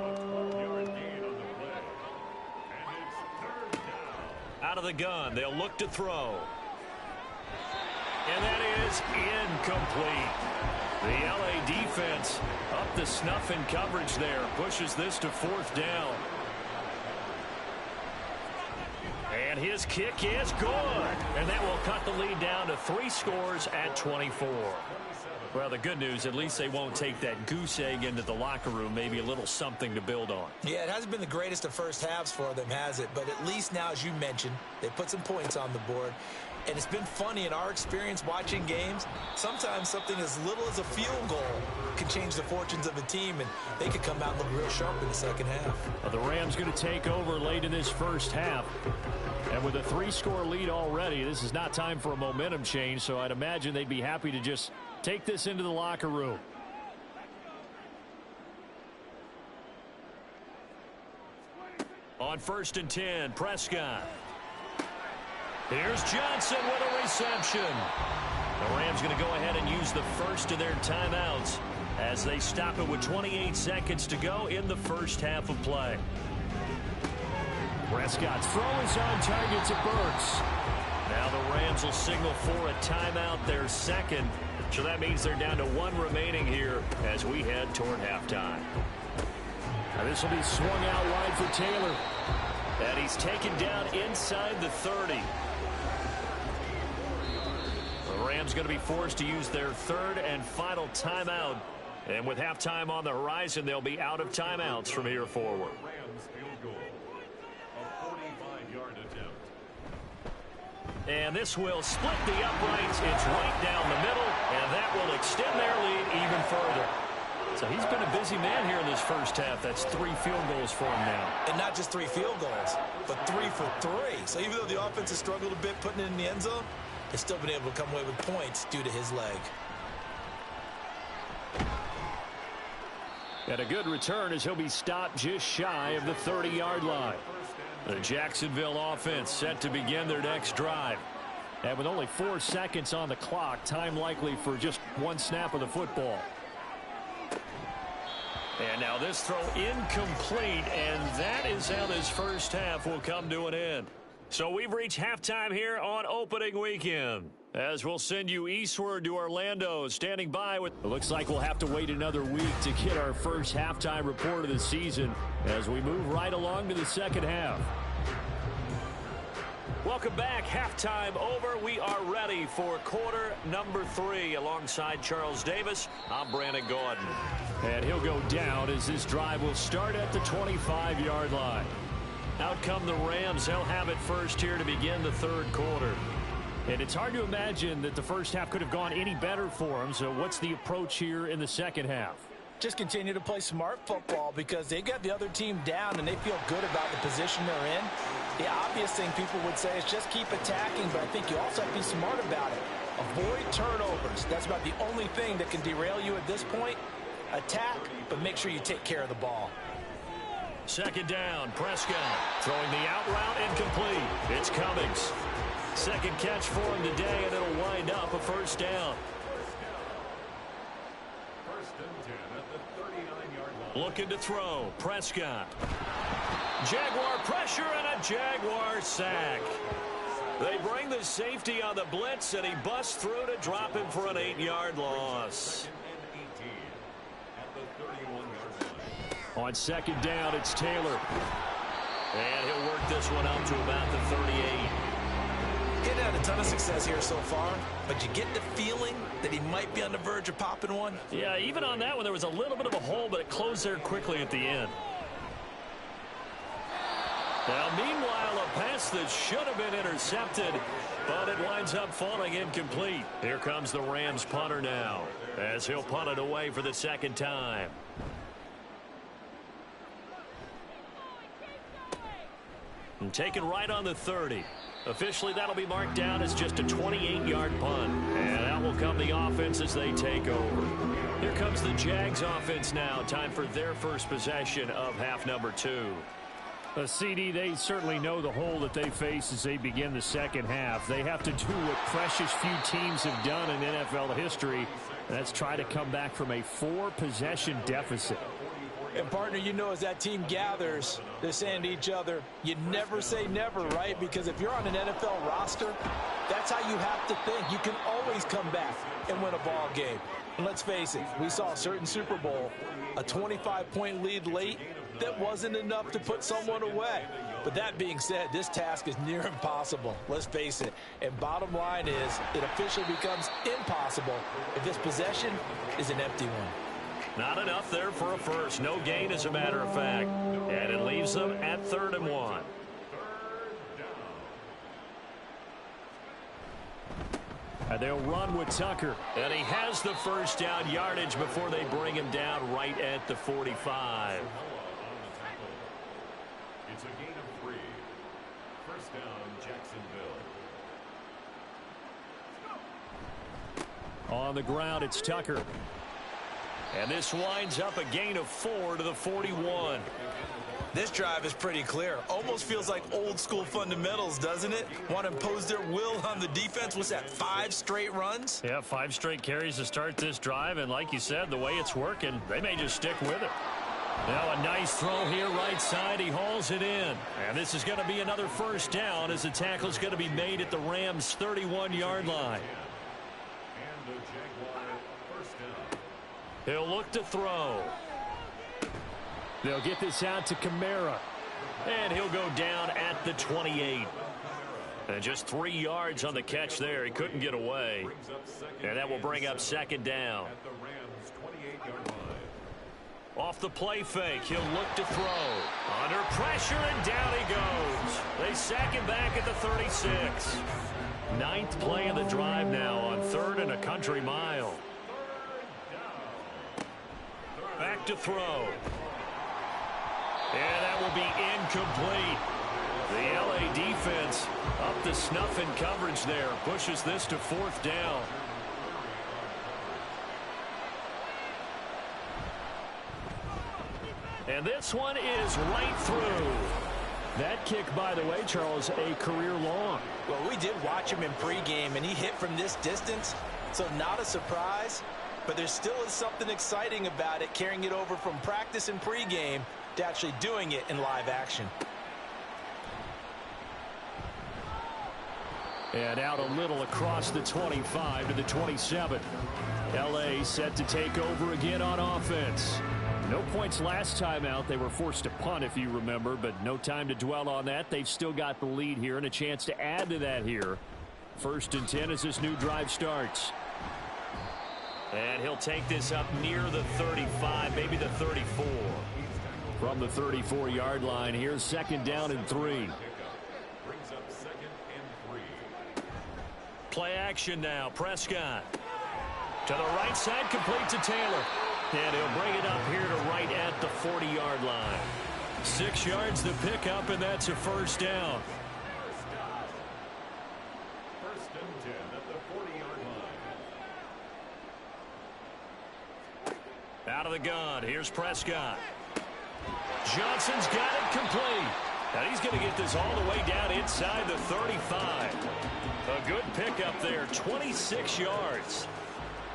S3: Out of the gun, they'll look to throw. And that is incomplete. The LA defense up the snuff in coverage there. Pushes this to 4th down. And his kick is good. And that will cut the lead down to 3 scores at 24. Well, the good news, at least they won't take that goose egg into the locker room. Maybe a little something to build on.
S4: Yeah, it hasn't been the greatest of first halves for them, has it? But at least now, as you mentioned, they put some points on the board. And it's been funny in our experience watching games. Sometimes something as little as a field goal can change the fortunes of a team, and they could come out and look real sharp in the second half.
S3: Well, the Rams going to take over late in this first half. And with a 3-score lead already, this is not time for a momentum change, so I'd imagine they'd be happy to just take this into the locker room. On 1st and 10, Prescott. Here's Johnson with a reception. The Rams going to go ahead and use the first of their timeouts as they stop it with 28 seconds to go in the first half of play. Prescott's throw is on target to Burks. Now the Rams will signal for a timeout, their second. So that means they're down to 1 remaining here as we head toward halftime. Now this will be swung out wide for Taylor. And he's taken down inside the 30. The Rams going to be forced to use their third and final timeout. And with halftime on the horizon, they'll be out of timeouts from here forward.
S5: Rams field goal. A 45-yard attempt.
S3: And this will split the uprights. It's right down the middle, and that will extend their lead even further. So he's been a busy man here in this first half. That's 3 field goals for him now.
S4: And not just 3 field goals, but 3 for 3. So even though the offense has struggled a bit putting it in the end zone, they've still been able to come away with points due to his leg.
S3: And a good return as he'll be stopped just shy of the 30-yard line. The Jacksonville offense set to begin their next drive. And with only 4 seconds on the clock, time likely for just 1 snap of the football. And now this throw incomplete, and that is how this first half will come to an end. So we've reached halftime here on opening weekend, as we'll send you eastward to Orlando. Standing by with, it looks like we'll have to wait another week to get our first halftime report of the season as we move right along to the second half. Welcome back. Halftime over. We are ready for quarter number 3. Alongside Charles Davis, I'm Brandon Gordon. And he'll go down as this drive will start at the 25-yard line. Out come the Rams. They'll have it first here to begin the third quarter. And it's hard to imagine that the first half could have gone any better for them. So what's the approach here in the second half?
S4: Just continue to play smart football because they got the other team down and they feel good about the position they're in. The obvious thing people would say is just keep attacking, but I think you also have to be smart about it. Avoid turnovers. That's about the only thing that can derail you at this point. Attack, but make sure you take care of the ball.
S3: Second down, Prescott throwing the out route incomplete. It's Cummings. Second catch for him today, and it'll wind up a first down.
S5: First and 10 at the 39-yard line.
S3: Looking to throw, Prescott. Jaguar pressure and a Jaguar sack. They bring the safety on the blitz, and he busts through to drop him for an 8-yard loss. On second down, it's Taylor. And he'll work this one up to about the 38.
S4: Getting had a ton of success here so far, but you get the feeling that he might be on the verge of popping one.
S3: Yeah, even on that one, there was a little bit of a hole, but it closed there quickly at the end. Now, meanwhile, a pass that should have been intercepted, but it winds up falling incomplete. Here comes the Rams punter now, as he'll punt it away for the second time. And taken right on the 30. Officially, that'll be marked down as just a 28-yard punt. And out will come the offense as they take over. Here comes the Jags offense now. Time for their first possession of half number 2. CD, they certainly know the hole that they face as they begin the second half. They have to do what precious few teams have done in NFL history. That's try to come back from a 4-possession deficit.
S4: And, partner, you know, as that team gathers, they're saying to each other, you never say never, right? Because if you're on an NFL roster, that's how you have to think. You can always come back and win a ball game. And let's face it, we saw a certain Super Bowl, a 25-point lead late that wasn't enough to put someone away. But that being said, this task is near impossible. Let's face it. And bottom line is, it officially becomes impossible if this possession is an empty one.
S3: Not enough there for a first. No gain, as a matter of fact. And it leaves them at 3rd and 1. And they'll run with Tucker. And he has the first down yardage before they bring him down right at the 45.
S5: It's a gain of 3. First down, Jacksonville.
S3: On the ground, it's Tucker. And this winds up a gain of 4 to the 41.
S4: This drive is pretty clear. Almost feels like old school fundamentals, doesn't it? Want to impose their will on the defense. What's that, 5 straight runs?
S3: Yeah, 5 straight carries to start this drive. And like you said, the way it's working, they may just stick with it. Now a nice throw here right side. He hauls it in. And this is going to be another first down as the tackle is going to be made at the Rams' 31-yard line. He'll look to throw. They'll get this out to Kamara. And he'll go down at the 28. And just 3 yards on the catch there. He couldn't get away. And that will bring up second down. Off the play fake, he'll look to throw. Under pressure, and down he goes. They sack him back at the 36. 9th play of the drive now on 3rd and a country mile. Back to throw. And that will be incomplete. The LA defense up to snuff in coverage there. Pushes this to 4th down. And this one is right through. That kick, by the way, Charles, a career long.
S4: Well, we did watch him in pregame, and he hit from this distance, so not a surprise. But there still is something exciting about it, carrying it over from practice and pregame to actually doing it in live action.
S3: And out a little across the 25 to the 27. LA set to take over again on offense. No points last time out. They were forced to punt, if you remember, but no time to dwell on that. They've still got the lead here and a chance to add to that here. 1st and 10 as this new drive starts. And he'll take this up near the 35, maybe the 34. From the 34-yard line, here's 2nd down and 3. Play action now. Prescott. To the right side, complete to Taylor. And he'll bring it up here to right at the 40-yard line. 6 yards to pick up, and that's a first down.
S5: 1st and 10 at the 40-yard line.
S3: Out of the gun, here's Prescott. Johnson's got it complete. And he's going to get this all the way down inside the 35. A good pickup there, 26 yards.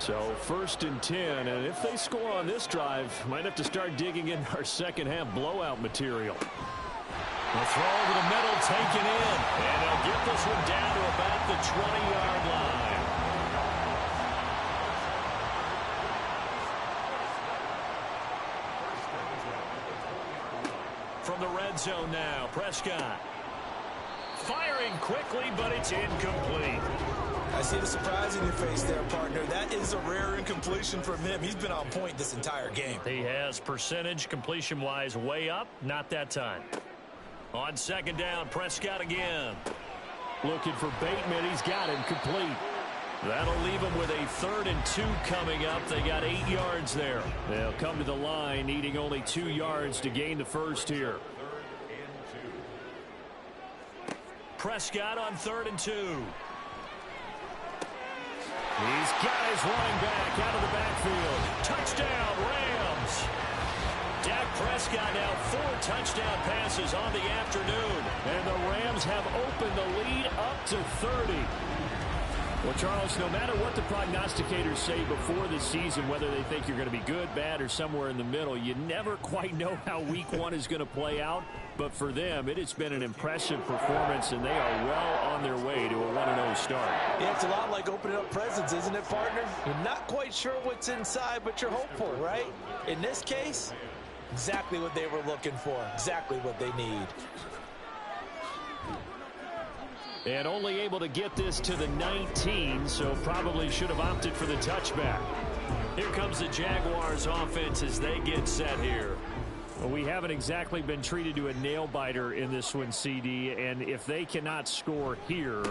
S3: So 1st and 10, and if they score on this drive, might have to start digging in our second half blowout material. The throw over the middle, taken in, and they'll get this one down to about the 20-yard line. From the red zone now, Prescott. Firing quickly, but it's incomplete.
S4: I see the surprise in your face there, partner. That is a rare incompletion from him. He's been on point this entire game.
S3: He has percentage completion-wise way up. Not that time. On 2nd down, Prescott again. Looking for Bateman. He's got him complete. That'll leave him with a 3rd and 2 coming up. They got 8 yards there. They'll come to the line, needing only 2 yards to gain the first here. Prescott on 3rd and 2. He's got his running back out of the backfield. Touchdown, Rams. Dak Prescott now 4 touchdown passes on the afternoon. And the Rams have opened the lead up to 30. Well, Charles, no matter what the prognosticators say before the season, whether they think you're going to be good, bad, or somewhere in the middle, you never quite know how week 1 is going to play out. But for them, it has been an impressive performance, and they are well on their way to a 1-0 start.
S4: Yeah, it's a lot like opening up presents, isn't it, partner? You're not quite sure what's inside, but you're hopeful, right? In this case, exactly what they were looking for, exactly what they need.
S3: And only able to get this to the 19, so probably should have opted for the touchback. Here comes the Jaguars offense as they get set here. Well, we haven't exactly been treated to a nail-biter in this one, CD, and if they cannot score here,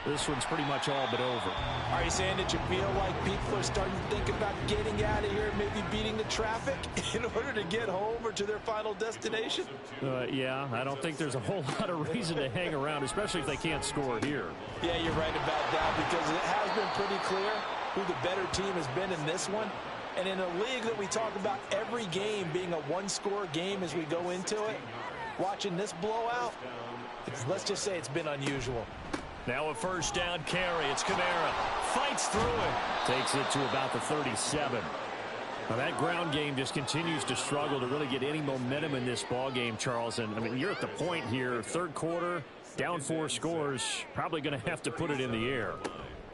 S3: this one's pretty much all but over.
S4: Are you saying that you feel like people are starting to think about getting out of here, maybe beating the traffic in order to get home or to their final destination?
S3: Yeah, I don't think there's a whole lot of reason to hang around, especially if they can't score here.
S4: Yeah, you're right about that, because it has been pretty clear who the better team has been in this one. And in a league that we talk about every game being a one-score game as we go into it, watching this blowout, let's just say it's been unusual.
S3: Now a first down carry. It's Kamara. Fights through it. Takes it to about the 37. Now that ground game just continues to struggle to really get any momentum in this ball game, Charles. And I mean, you're at the point here, third quarter, down 4 scores, probably going to have to put it in the air.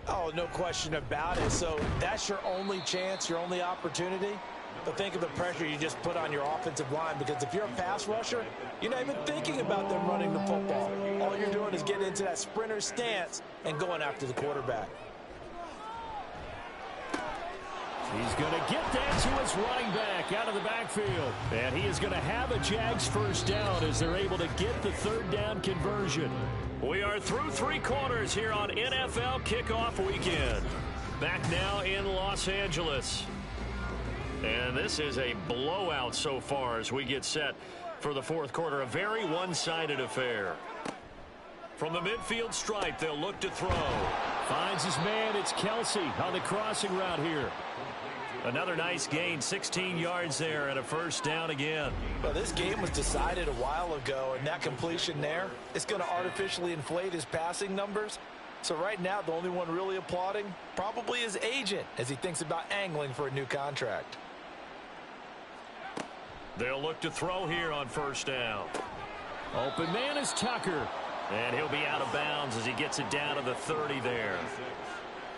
S4: Oh, no question about it. So that's your only chance, your only opportunity. But think of the pressure you just put on your offensive line, because if you're a pass rusher, you're not even thinking about them running the football. All you're doing is getting into that sprinter stance and going after the quarterback.
S3: He's going to get that to his running back out of the backfield. And he is going to have a Jags first down as they're able to get the third down conversion. We are through 3 quarters here on NFL Kickoff Weekend. Back now in Los Angeles. And this is a blowout so far as we get set for the fourth quarter. A very one-sided affair. From the midfield stripe, they'll look to throw. Finds his man. It's Kelsey on the crossing route here. Another nice gain, 16 yards there, and a first down again.
S4: Well, this game was decided a while ago, and that completion there is going to artificially inflate his passing numbers. So right now, the only one really applauding probably his agent as he thinks about angling for a new contract.
S3: They'll look to throw here on first down. Open man is Tucker, and he'll be out of bounds as he gets it down to the 30 there.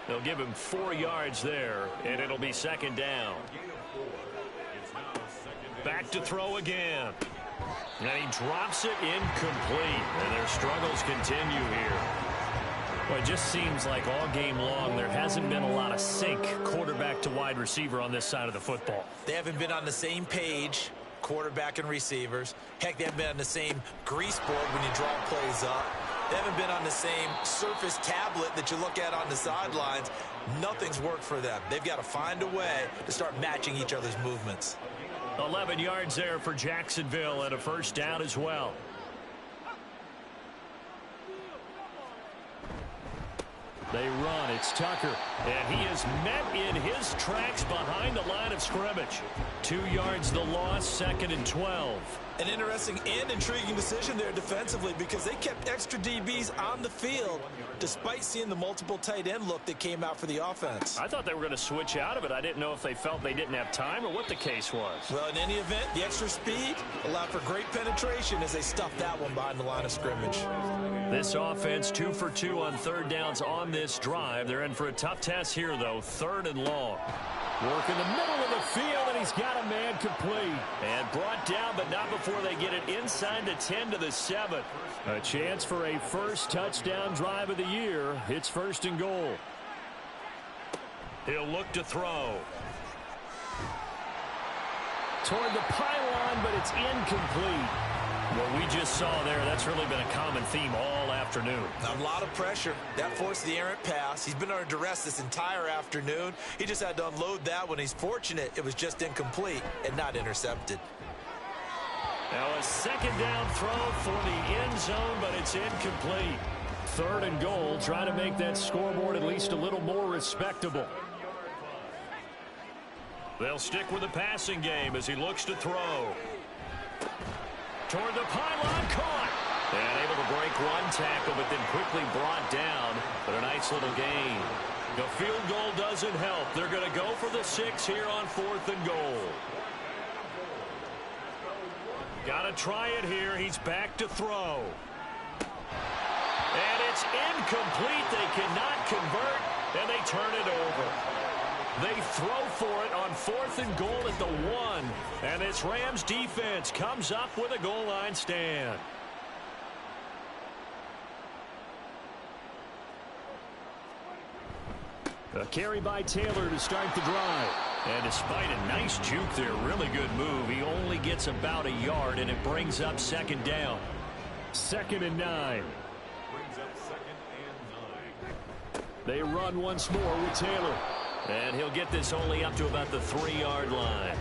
S3: They'll give him 4 yards there, and it'll be second down. Back to throw again. And he drops it incomplete, and their struggles continue here. Well, it just seems like all game long there hasn't been a lot of sync quarterback to wide receiver on this side of the football.
S4: They haven't been on the same page, quarterback and receivers. Heck, they haven't been on the same grease board when you draw plays up. They haven't been on the same surface tablet that you look at on the sidelines. Nothing's worked for them. They've got to find a way to start matching each other's movements.
S3: 11 yards there for Jacksonville and a first down as well. They run. It's Tucker. And he is met in his tracks behind the line of scrimmage. 2 yards the loss, second and 12.
S4: An interesting and intriguing decision there defensively, because they kept extra DBs on the field despite seeing the multiple tight end look that came out for the offense.
S3: I thought they were going to switch out of it. I didn't know if they felt they didn't have time or what the case was.
S4: Well, in any event, the extra speed allowed for great penetration as they stuffed that one behind the line of scrimmage.
S3: This offense 2 for 2 on third downs on this drive. They're in for a tough test here, though. Third and long. Work in the middle of the field, and he's got a man complete. And brought down, but not before they get it inside the 10 to the 7. A chance for a first touchdown drive of the year. It's first and goal. He'll look to throw. Toward the pylon, but it's incomplete. What we just saw there, that's really been a common theme all afternoon.
S4: A lot of pressure. That forced the errant pass. He's been under duress this entire afternoon. He just had to unload that one. He's fortunate it was just incomplete and not intercepted.
S3: Now a second down throw for the end zone, but it's incomplete. Third and goal. Try to make that scoreboard at least a little more respectable. They'll stick with the passing game as he looks to throw. Toward the pylon, caught. And able to break one tackle, but then quickly brought down. But a nice little gain. The field goal doesn't help. They're going to go for the 6 here on 4th and goal. Got to try it here. He's back to throw. And it's incomplete. They cannot convert, and they turn it over. They throw for it on 4th and goal at the 1. And this Rams defense comes up with a goal line stand. A carry by Taylor to start the drive. And despite a nice juke there, really good move, he only gets about a yard, and it brings up second down. 2nd and 9.
S5: Brings up 2nd and 9.
S3: They run once more with Taylor. And he'll get this only up to about the 3-yard line.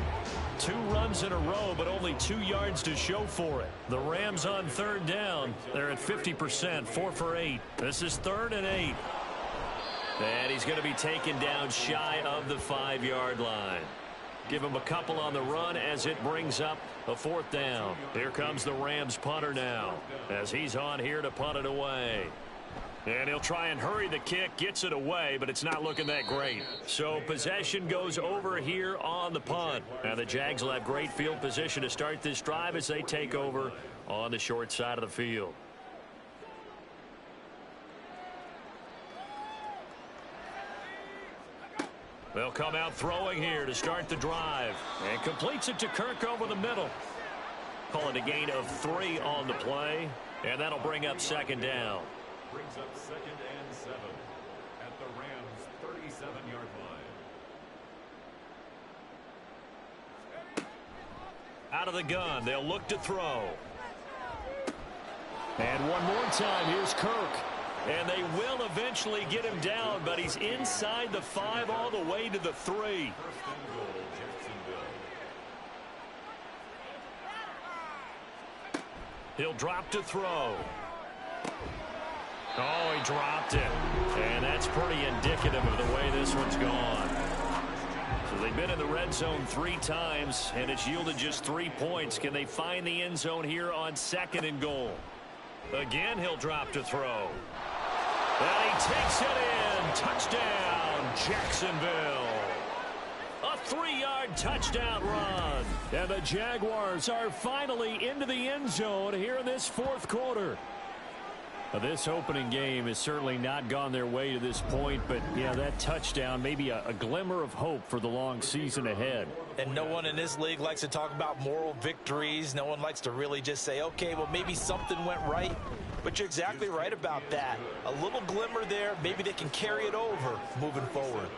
S3: 2 runs in a row, but only 2 yards to show for it. The Rams on third down. They're at 50%, 4 for 8. This is 3rd and 8. And he's going to be taken down shy of the 5-yard line. Give him a couple on the run as it brings up a 4th down. Here comes the Rams punter now as he's on here to punt it away. And he'll try and hurry the kick, gets it away, but it's not looking that great. So possession goes over here on the punt. Now the Jags will have great field position to start this drive as they take over on the short side of the field. They'll come out throwing here to start the drive. And completes it to Kirk over the middle. Call it a gain of 3 on the play. And that'll bring up 2nd down.
S5: Brings up 2nd and 7 at the Rams' 37-yard line.
S3: Out of the gun, they'll look to throw. And one more time, here's Kirk. And they will eventually get him down, but he's inside the 5 all the way to the 3.
S5: First and goal, Jacksonville.
S3: He'll drop to throw. Oh, he dropped it. And that's pretty indicative of the way this one's gone. So they've been in the red zone 3 times, and it's yielded just 3 points. Can they find the end zone here on 2nd and goal? Again, he'll drop to throw. And he takes it in. Touchdown, Jacksonville. A 3-yard touchdown run. And the Jaguars are finally into the end zone here in this 4th quarter. This opening game has certainly not gone their way to this point, but yeah, that touchdown may be a glimmer of hope for the long season ahead.
S4: And no one in this league likes to talk about moral victories. No one likes to really just say, okay, well, maybe something went right. But you're exactly right about that. A little glimmer there. Maybe they can carry it over moving forward.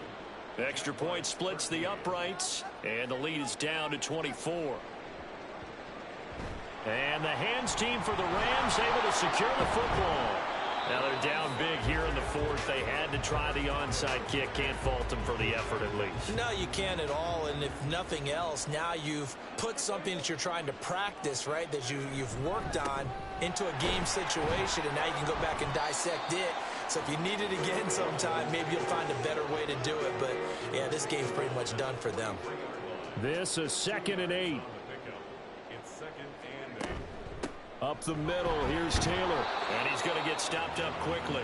S3: Extra point splits the uprights, and the lead is down to 24. And the hands team for the Rams able to secure the football. Now they're down big here in the 4th. They had to try the onside kick. Can't fault them for the effort at least.
S4: No, you can't at all. And if nothing else, now you've put something that you're trying to practice, right, that you've worked on into a game situation, and now you can go back and dissect it. So if you need it again sometime, maybe you'll find a better way to do it. But, yeah, this game's pretty much done for them.
S3: This is 2nd and 8. Up the middle, here's Taylor. And he's going to get stopped up quickly.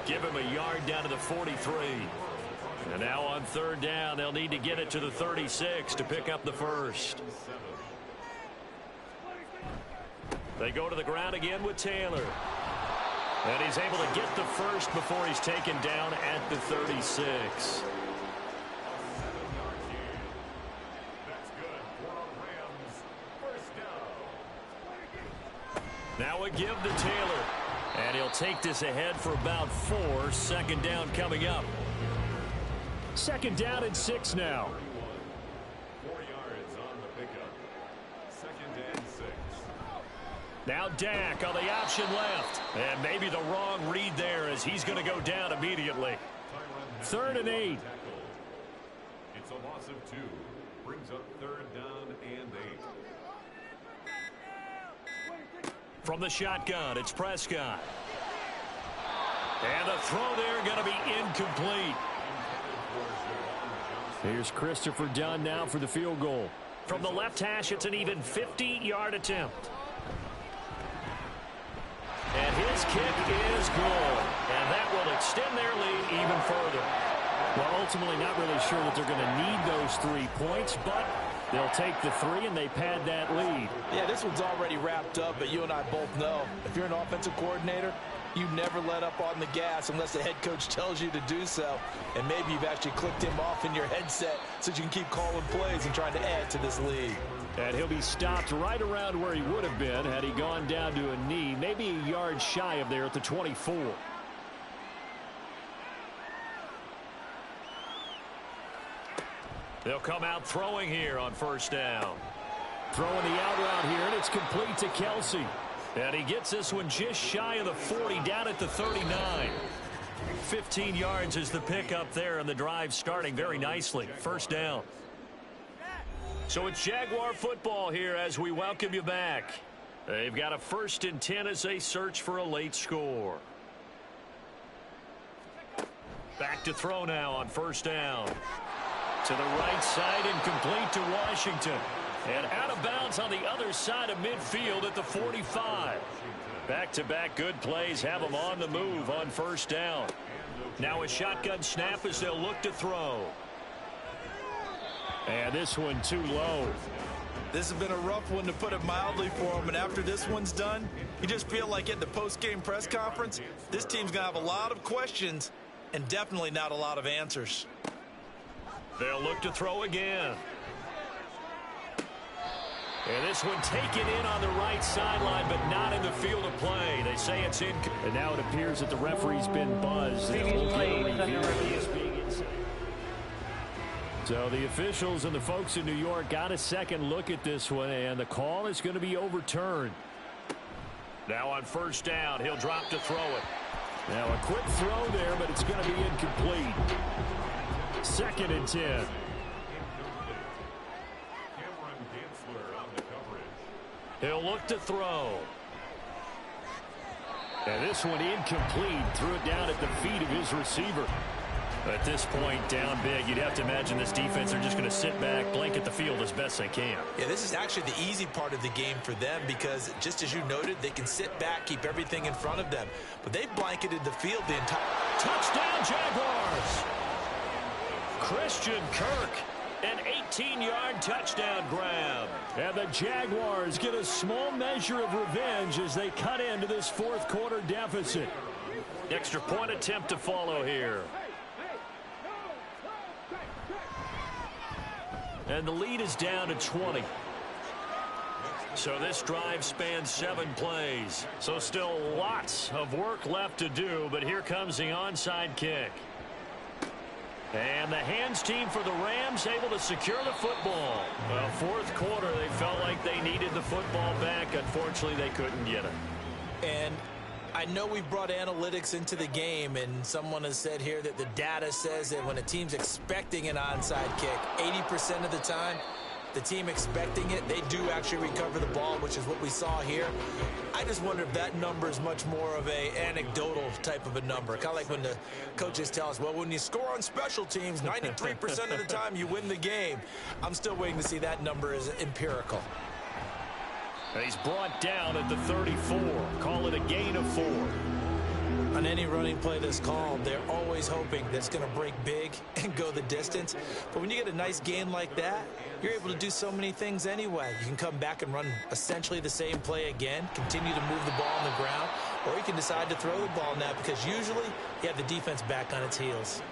S3: Give him a yard down to the 43. And now on 3rd down, they'll need to get it to the 36 to pick up the first. They go to the ground again with Taylor. And he's able to get the first before he's taken down at the 36. Now a give to Taylor. And he'll take this ahead for about 4. 2nd down coming up. 2nd down and 6 now.
S5: 4 yards on the pickup. 2nd and 6.
S3: Now Dak on the option left. And maybe the wrong read there as he's going to go down immediately. 3rd and 8.
S5: It's a loss of 2. Brings up 3rd down and 8.
S3: From the shotgun, it's Prescott. And the throw there going to be incomplete. Here's Christopher Dunn now for the field goal. From the left hash, it's an even 50-yard attempt. And his kick is good. And that will extend their lead even further. Well, ultimately not really sure that they're going to need those 3 points, but they'll take the 3 and they pad that lead.
S4: Yeah, this one's already wrapped up, but you and I both know if you're an offensive coordinator, you never let up on the gas unless the head coach tells you to do so. And maybe you've actually clicked him off in your headset so you can keep calling plays and trying to add to this lead.
S3: And he'll be stopped right around where he would have been had he gone down to a knee, maybe a yard shy of there at the 24. They'll come out throwing here on 1st down. Throwing the out route here, and it's complete to Kelsey. And he gets this one just shy of the 40, down at the 39. 15 yards is the pickup there, and the drive starting very nicely. 1st down. So it's Jaguar football here as we welcome you back. They've got a 1st and 10 as they search for a late score. Back to throw now on 1st down. To the right side and complete to Washington. And out of bounds on the other side of midfield at the 45. Back-to-back good plays have them on the move on first down. Now a shotgun snap as they'll look to throw. And this one too low.
S4: This has been a rough one, to put it mildly, for him. And after this one's done, you just feel like at the post-game press conference, this team's going to have a lot of questions and definitely not a lot of answers.
S3: They'll look to throw again. And this one taken in on the right sideline, but not in the field of play. They say it's in. And now it appears that the referee's been buzzed. So the officials and the folks in New York got a second look at this one, and the call is going to be overturned. Now on first down, he'll drop to throw it. Now a quick throw there, but it's going to be incomplete. 2nd and 10. He'll look to throw. And this one incomplete. Threw it down at the feet of his receiver. At this point, down big, you'd have to imagine this defense are just going to sit back, blanket the field as best they can.
S4: Yeah, this is actually the easy part of the game for them because, just as you noted, they can sit back, keep everything in front of them. But they blanketed the field the entire...
S3: Touchdown, Jaguars! Christian Kirk, an 18-yard touchdown grab. And the Jaguars get a small measure of revenge as they cut into this fourth quarter deficit. Extra point attempt to follow here. And the lead is down to 20. So this drive spans 7 plays. So still lots of work left to do, but here comes the onside kick. And the hands team for the Rams able to secure the football. Well, fourth quarter, they felt like they needed the football back. Unfortunately, they couldn't get it.
S4: And I know we've brought analytics into the game, and someone has said here that the data says that when a team's expecting an onside kick, 80% of the time, the team expecting it, they do actually recover the ball, which is what we saw here. I just wonder if that number is much more of a anecdotal type of a number. Kind of like when the coaches tell us, well, when you score on special teams, 93% of the time you win the game. I'm still waiting to see that number is empirical.
S3: He's brought down at the 34. Call it a gain of 4.
S4: On any running play that's called, they're always hoping that it's going to break big and go the distance. But when you get a nice gain like that, you're able to do so many things anyway. You can come back and run essentially the same play again, continue to move the ball on the ground, or you can decide to throw the ball now because usually you have the defense back on its heels.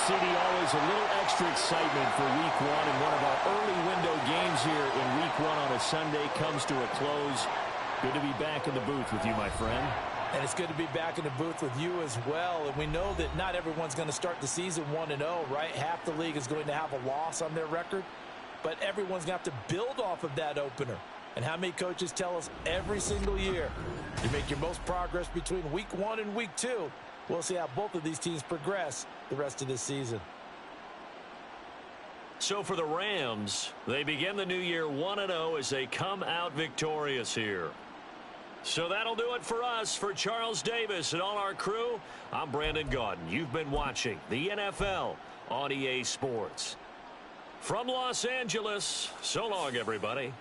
S3: CD, always a little extra excitement for week 1, and one of our early window games here in week 1 on a Sunday comes to a close. Good to be back in the booth with you, my friend.
S4: And it's good to be back in the booth with you as well. And we know that not everyone's going to start the season 1-0, right? Half the league is going to have a loss on their record, but everyone's going to have to build off of that opener. And how many coaches tell us every single year, you make your most progress between week 1 and week 2. We'll see how both of these teams progress the rest of this season.
S3: So for the Rams, they begin the new year 1-0 as they come out victorious here. So that'll do it for us. For Charles Davis and all our crew, I'm Brandon Gaudin. You've been watching the NFL on EA Sports. From Los Angeles, so long, everybody.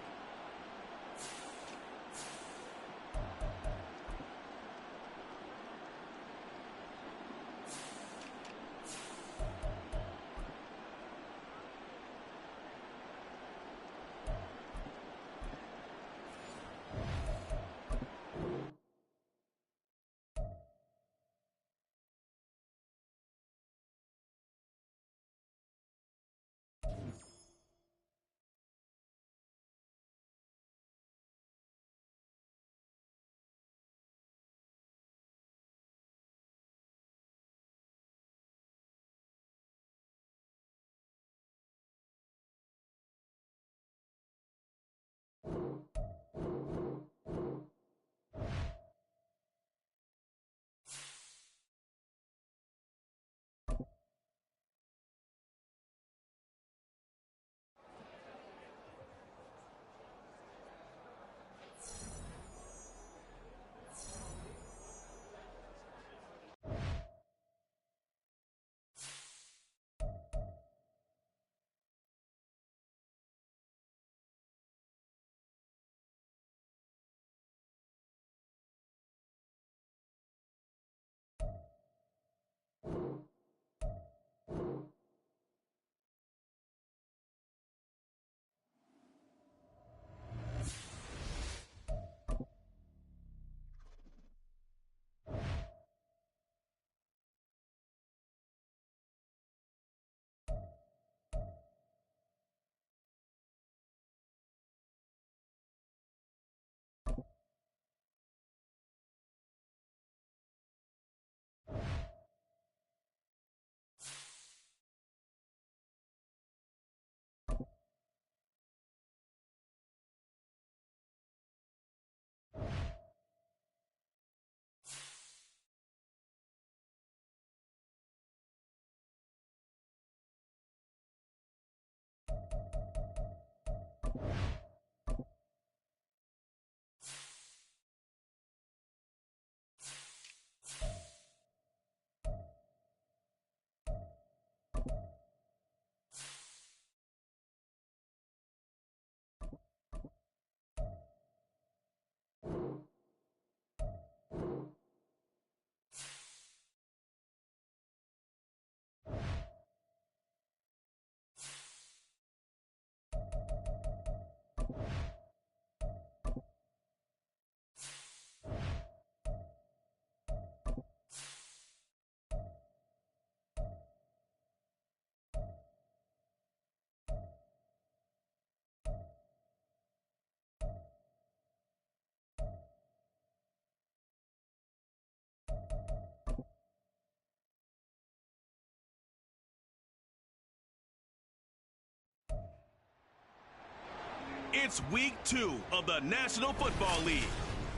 S2: It's week 2 of the National Football League,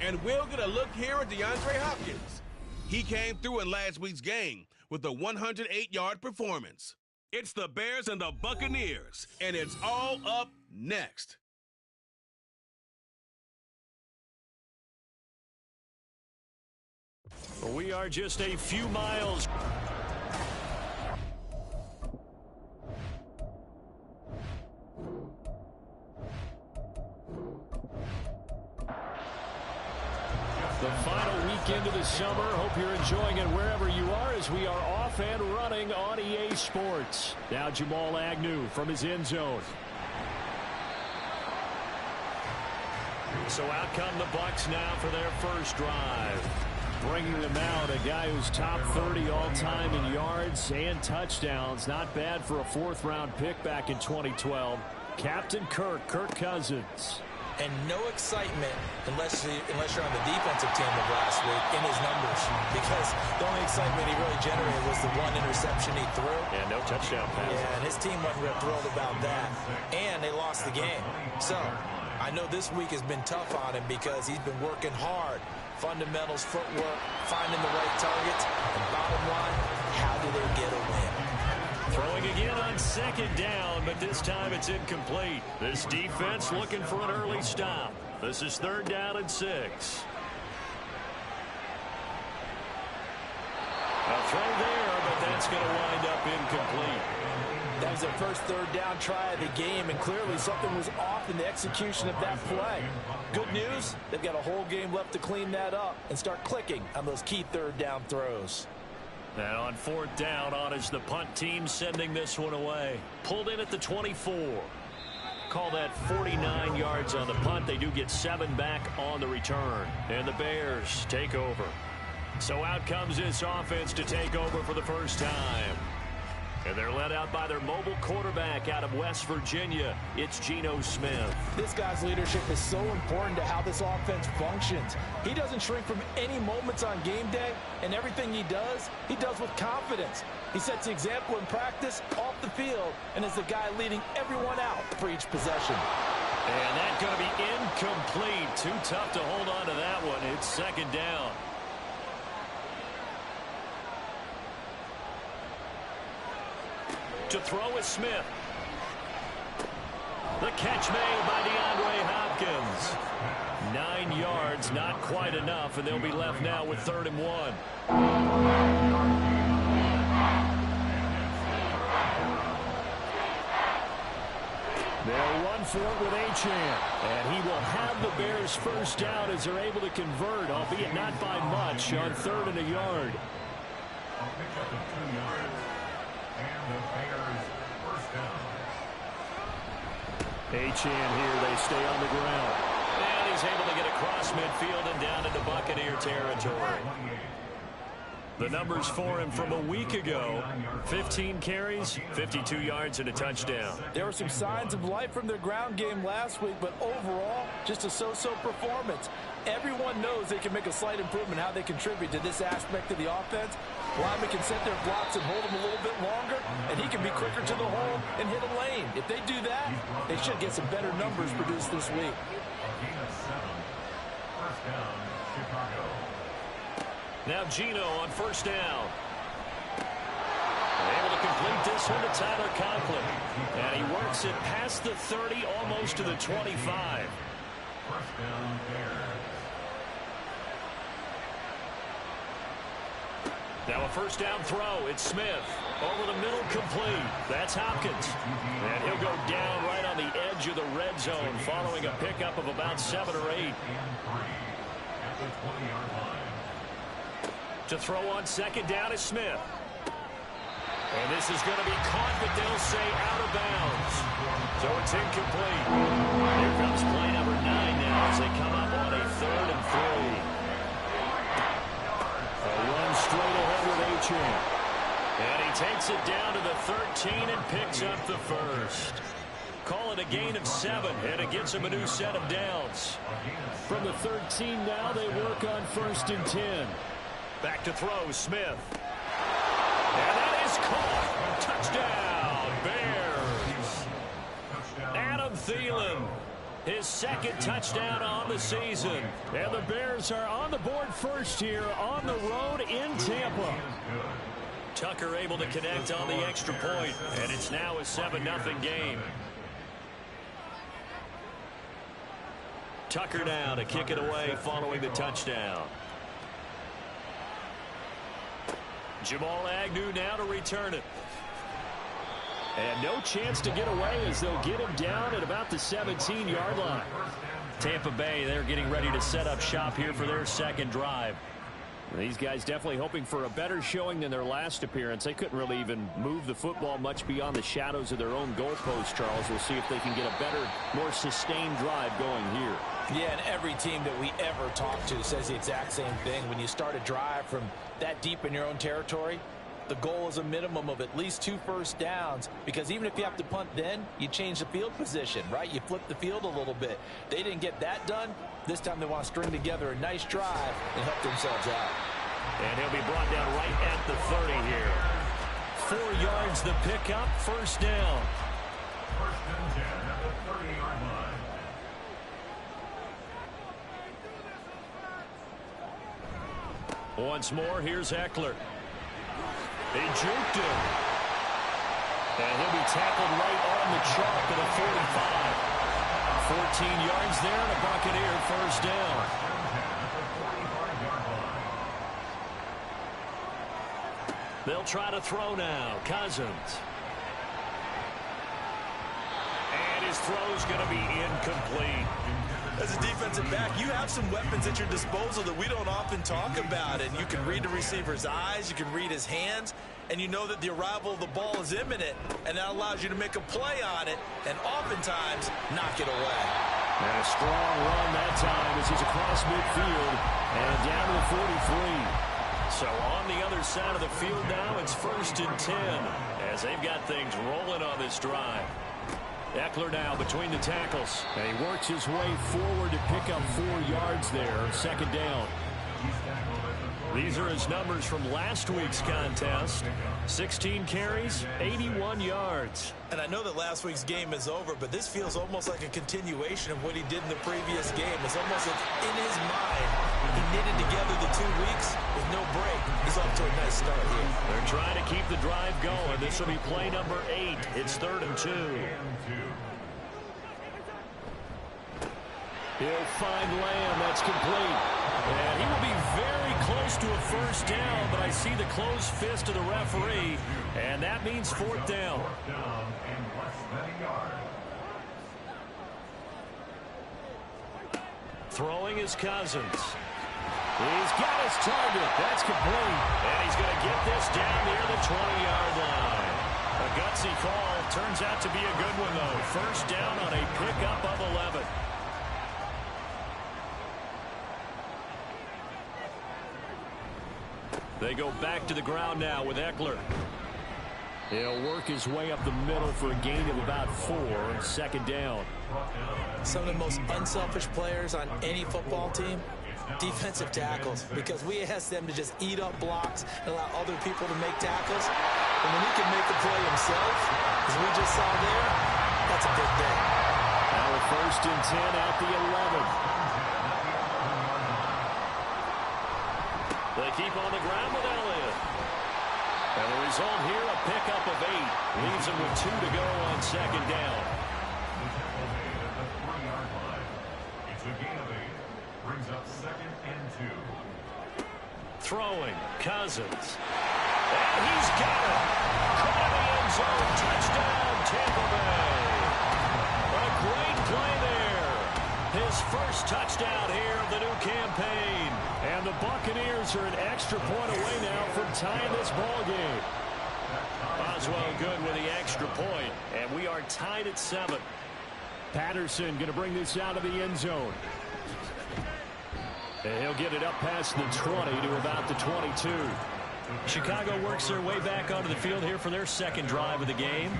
S2: and we'll get a look here at DeAndre Hopkins. He came through in last week's game with a 108-yard performance. It's the Bears and the Buccaneers, and it's all up next.
S3: We are just a few miles. The final weekend of the summer. Hope you're enjoying it wherever you are as we are off and running on EA Sports. Now Jamal Agnew from his end zone. So out come the Bucs now for their first drive. Bringing them out, a guy who's top 30 all-time in yards and touchdowns. Not bad for a fourth-round pick back in 2012. Captain Kirk Cousins.
S4: And no excitement unless you're on the defensive team of last week in his numbers, because the only excitement he really generated was the one interception he threw.
S3: And no touchdown pass.
S4: Yeah, and his team wasn't real thrilled about that. And they lost the game. So I know this week has been tough on him because he's been working hard. Fundamentals, footwork, finding the right targets. And bottom line, how do they get a win?
S3: Throwing again on second down, but this time it's incomplete. This defense looking for an early stop. This is 3rd down and 6. A throw there, but that's going to wind up incomplete.
S4: That was their first 3rd down try of the game, and clearly something was off in the execution of that play. Good news, they've got a whole game left to clean that up and start clicking on those key 3rd down throws.
S3: And on 4th down, on is the punt team sending this one away. Pulled in at the 24. Call that 49 yards on the punt. They do get 7 back on the return. And the Bears take over. So out comes this offense to take over for the first time. And they're led out by their mobile quarterback out of West Virginia. It's Geno Smith.
S4: This guy's leadership is so important to how this offense functions. He doesn't shrink from any moments on game day, and everything he does with confidence. He sets the example in practice, off the field, and is the guy leading everyone out for each possession.
S3: And that's going to be incomplete. Too tough to hold on to that one. It's 2nd down. To throw is Smith. The catch made by DeAndre Hopkins. 9 yards, not quite enough, and they'll be left now with 3rd and 1. They'll run for it with Achane. And he will have the Bears first down as they're able to convert, albeit not by much, on 3rd and a yard.
S5: A pickup of 2 yards. And the Bears first down.
S3: Achane here, they stay on the ground. And he's able to get across midfield and down into Buccaneer territory. The numbers for him from a week ago: 15 carries, 52 yards, and a touchdown.
S4: There were some signs of life from their ground game last week, but overall, just a so-so performance. Everyone knows they can make a slight improvement how they contribute to this aspect of the offense. Linemen can set their blocks and hold them a little bit longer, and he can be quicker to the hole and hit a lane. If they do that, they should get some better numbers produced this week.
S5: A gain of 7. First down, Chicago.
S3: Now Geno on first down. Able to complete this one to Tyler Conklin. And he works it past the 30, almost to the 25.
S5: First down, Bears.
S3: Now a first down throw. It's Smith. Over the middle, complete. That's Hopkins. And he'll go down right on the edge of the red zone following a pickup of about 7 or 8.
S5: And 3 at the 20-yard line.
S3: To throw on second down is Smith. And this is going to be caught, but they'll say out of bounds. So it's incomplete. Here comes play number 9 now as they come up on a 3rd and 3. A run straight ahead with Achane. And he takes it down to the 13 and picks up the first. Call it a gain of 7, and it gets him a new set of downs. From the 13 now, they work on 1st and 10. Back to throw, Smith. And that is caught. Touchdown, Bears. Adam Thielen. His second touchdown on the season. And the Bears are on the board first here on the road in Tampa. Tucker able to connect on the extra point, and it's now a 7-0 game. Tucker now to kick it away following the touchdown. Jamal Agnew now to return it. And no chance to get away as they'll get him down at about the 17-yard line. Tampa Bay, they're getting ready to set up shop here for their second drive. These guys definitely hoping for a better showing than their last appearance. They couldn't really even move the football much beyond the shadows of their own goalpost, Charles. We'll see if they can get a better, more sustained drive going here.
S4: Yeah, and every team that we ever talk to says the exact same thing. When you start a drive from that deep in your own territory, the goal is a minimum of at least 2 first downs, because even if you have to punt then, you change the field position, right? You flip the field a little bit. They didn't get that done. This time they want to string together a nice drive and help themselves out.
S3: And he'll be brought down right at the 30 here. 4 yards the pickup, first down.
S5: First and 10 at the 30-yard line.
S3: Once more, here's Eckler. He juked him. And he'll be tackled right on the chalk at the 45. 14 yards there and a Buccaneer first down. They'll try to throw now. Cousins. And his throw's going to be incomplete.
S4: As a defensive back, you have some weapons at your disposal that we don't often talk about. And you can read the receiver's eyes, you can read his hands, and you know that the arrival of the ball is imminent, and that allows you to make a play on it and oftentimes knock it away.
S3: And a strong run that time as he's across midfield and down to the 43. So on the other side of the field now, it's first and 10 as they've got things rolling on this drive. Eckler now between the tackles. And he works his way forward to pick up 4 yards there. Second down. These are his numbers from last week's contest. 16 carries, 81 yards.
S4: And I know that last week's game is over, but this feels almost like a continuation of what he did in the previous game. It's almost like in his mind, he knitted together the 2 weeks with no break. He's off to a nice start here.
S3: They're trying to keep the drive going. This will be play number 8. It's 3rd and 2. He'll find Lamb. That's complete. And he will be very close to a first down, but I see the closed fist of the referee, and that means 4th down. Throwing is Cousins. He's got his target. That's complete. And he's going to get this down near the 20-yard line. A gutsy call. Turns out to be a good one, though. First down on a pickup of 11. They go back to the ground now with Eckler. He'll work his way up the middle for a gain of about 4. Second down.
S4: Some of the most unselfish players on any football team, defensive tackles, because we ask them to just eat up blocks and allow other people to make tackles. And when he can make a play himself, as we just saw there, that's a big day.
S3: Now a first and 10 at the 11. They keep on the ground with Elliott. And the result here, a pickup of 8. Leaves him with 2 to go on second down.
S5: It's a gain of 8. Brings up 2nd and 2.
S3: Throwing, Cousins. And he's got it. Caught in the end zone. Touchdown, Tampa Bay. A great play there. His first touchdown here of the new campaign. And the Buccaneers are an extra point away now from tying this ball game. Boswell good with the extra point, and we are tied at 7. Patterson going to bring this out of the end zone. And he'll get it up past the 20 to about the 22. Chicago works their way back onto the field here for their second drive of the game.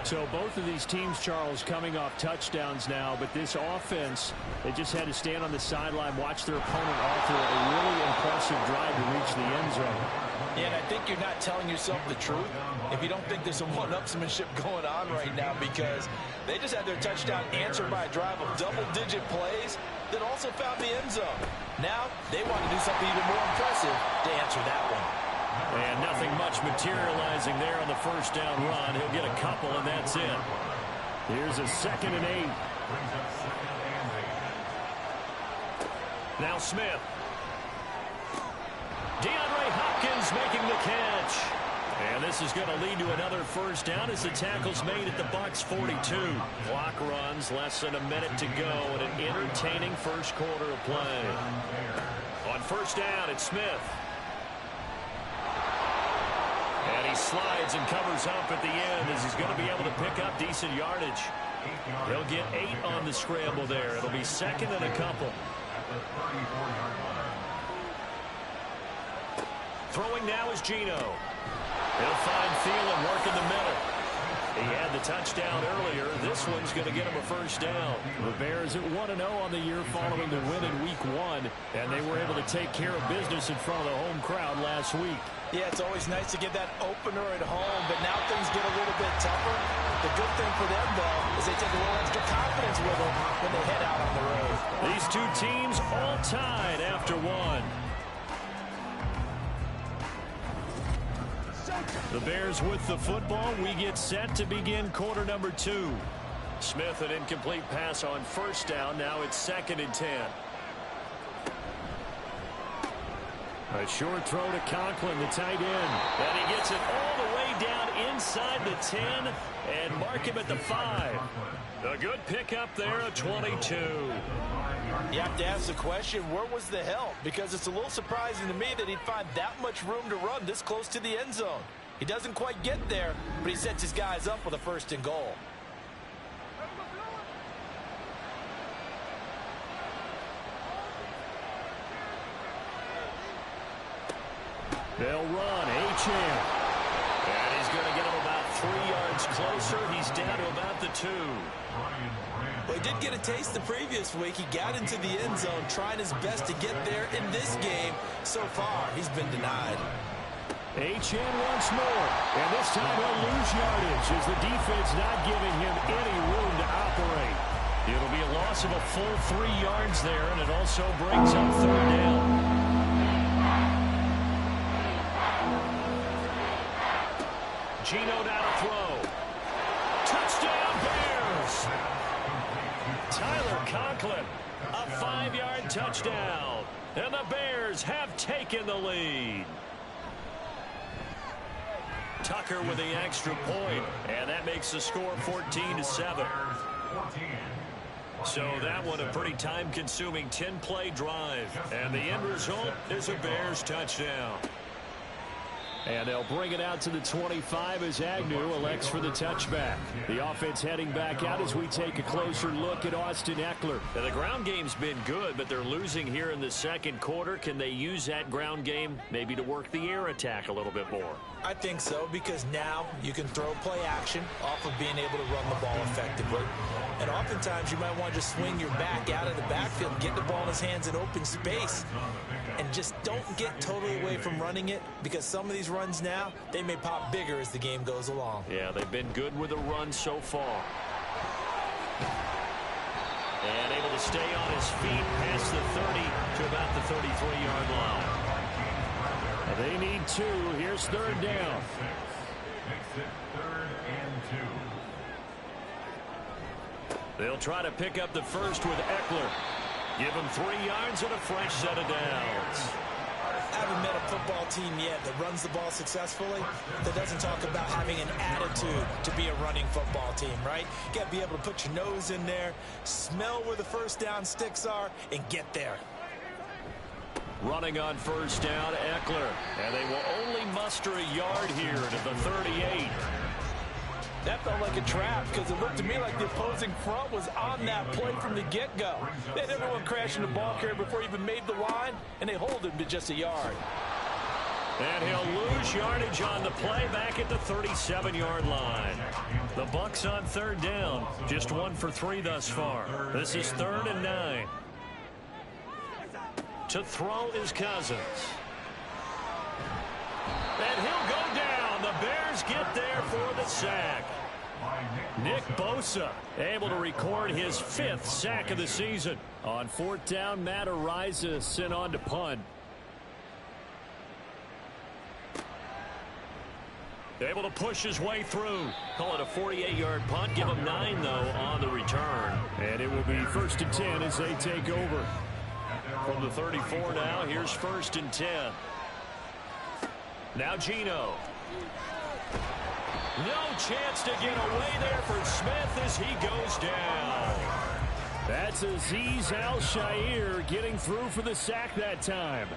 S3: So both of these teams, Charles, coming off touchdowns now, but this offense, they just had to stand on the sideline, watch their opponent author a really impressive drive to reach the end zone.
S4: Yeah, and I think you're not telling yourself the truth if you don't think there's some one-upsmanship going on right now, because they just had their touchdown answered by a drive of double-digit plays that also found the end zone. Now they want to do something even more impressive to answer that one.
S3: And nothing much materializing there on the first down run. He'll get a couple, and that's it. Here's a 2nd and 8. Now Smith. DeAndre Hopkins making the catch. And this is going to lead to another first down as the tackle's made at the Bucs 42. Clock runs, less than a minute to go, and an entertaining first quarter of play. On first down, it's Smith. And he slides and covers up at the end as he's going to be able to pick up decent yardage. He'll get 8 on the scramble there. It'll be 2nd and a couple. Throwing now is Geno. He'll find Thielen work in the middle. He had the touchdown earlier. This one's going to get him a first down. The Bears at 1-0 on the year following the win in Week 1, and they were able to take care of business in front of the home crowd last week.
S4: Yeah, it's always nice to get that opener at home, but now things get a little bit tougher. The good thing for them, though, is they take a little extra confidence with them when they head out on the road.
S3: These two teams all tied after one. The Bears with the football. We get set to begin quarter number 2. Smith, an incomplete pass on first down. Now it's 2nd and 10. A short throw to Conklin, the tight end. And he gets it all the way down inside the 10 and mark him at the 5. A good pickup there, a 22.
S4: You have to ask the question, where was the help? Because it's a little surprising to me that he'd find that much room to run this close to the end zone. He doesn't quite get there, but he sets his guys up with a 1st and goal.
S3: They'll run, Achane. And he's going to get him about 3 yards closer. He's down to about the 2.
S4: Well, he did get a taste the previous week. He got into the end zone, trying his best to get there in this game. So far, he's been denied.
S3: Achane once more. And this time he'll lose yardage as the defense not giving him any room to operate. It'll be a loss of a full 3 yards there, and it also brings up 3rd down. Geno down to throw. Touchdown, Bears! Tyler Conklin, a 5-yard touchdown. And the Bears have taken the lead. Tucker with the extra point, and that makes the score 14-7. So that one a pretty time-consuming 10-play drive. And the end result is a Bears touchdown. And they'll bring it out to the 25 as Agnew elects for the touchback. The offense heading back out as we take a closer look at Austin Ekeler. Now, the ground game's been good, but they're losing here in the 2nd quarter. Can they use that ground game maybe to work the air attack a little bit more?
S4: I think so, because now you can throw play action off of being able to run the ball effectively. And oftentimes you might want to just swing your back out of the backfield, get the ball in his hands in open space, and just don't get totally away from running it, because some of these runs now, they may pop bigger as the game goes along.
S3: Yeah, they've been good with the run so far. And able to stay on his feet past the 30 to about the 33-yard line. They need 2. Here's 3rd down.
S5: Makes it 3rd and 2.
S3: They'll try to pick up the first with Ekeler. Give him 3 yards and a fresh set of downs.
S4: I haven't met a football team yet that runs the ball successfully that doesn't talk about having an attitude to be a running football team, right? You got to be able to put your nose in there, smell where the first down sticks are, and get there.
S3: Running on first down, Ekeler. And they will only muster a yard here to the 38.
S4: That felt like a trap, because it looked to me like the opposing front was on that play from the get-go. They had everyone crashing the ball carrier before he even made the line, and they hold him to just a yard.
S3: And he'll lose yardage on the play back at the 37-yard line. The Bucs on third down. Just 1 for 3 thus far. This is 3rd and 9. To throw is Cousins. And he'll go down. The Bears get there for the sack. Nick Bosa able to record his 5th sack of the season. On 4th down, Matt Araiza sent on to punt. Able to push his way through. Call it a 48-yard punt. Give him 9, though, on the return. And it will be 1st and 10 as they take over. From the 34 now, here's 1st and 10. Now Geno. No chance to get away there for Smith as he goes down. That's Azeez Al-Shaair getting through for the sack that time.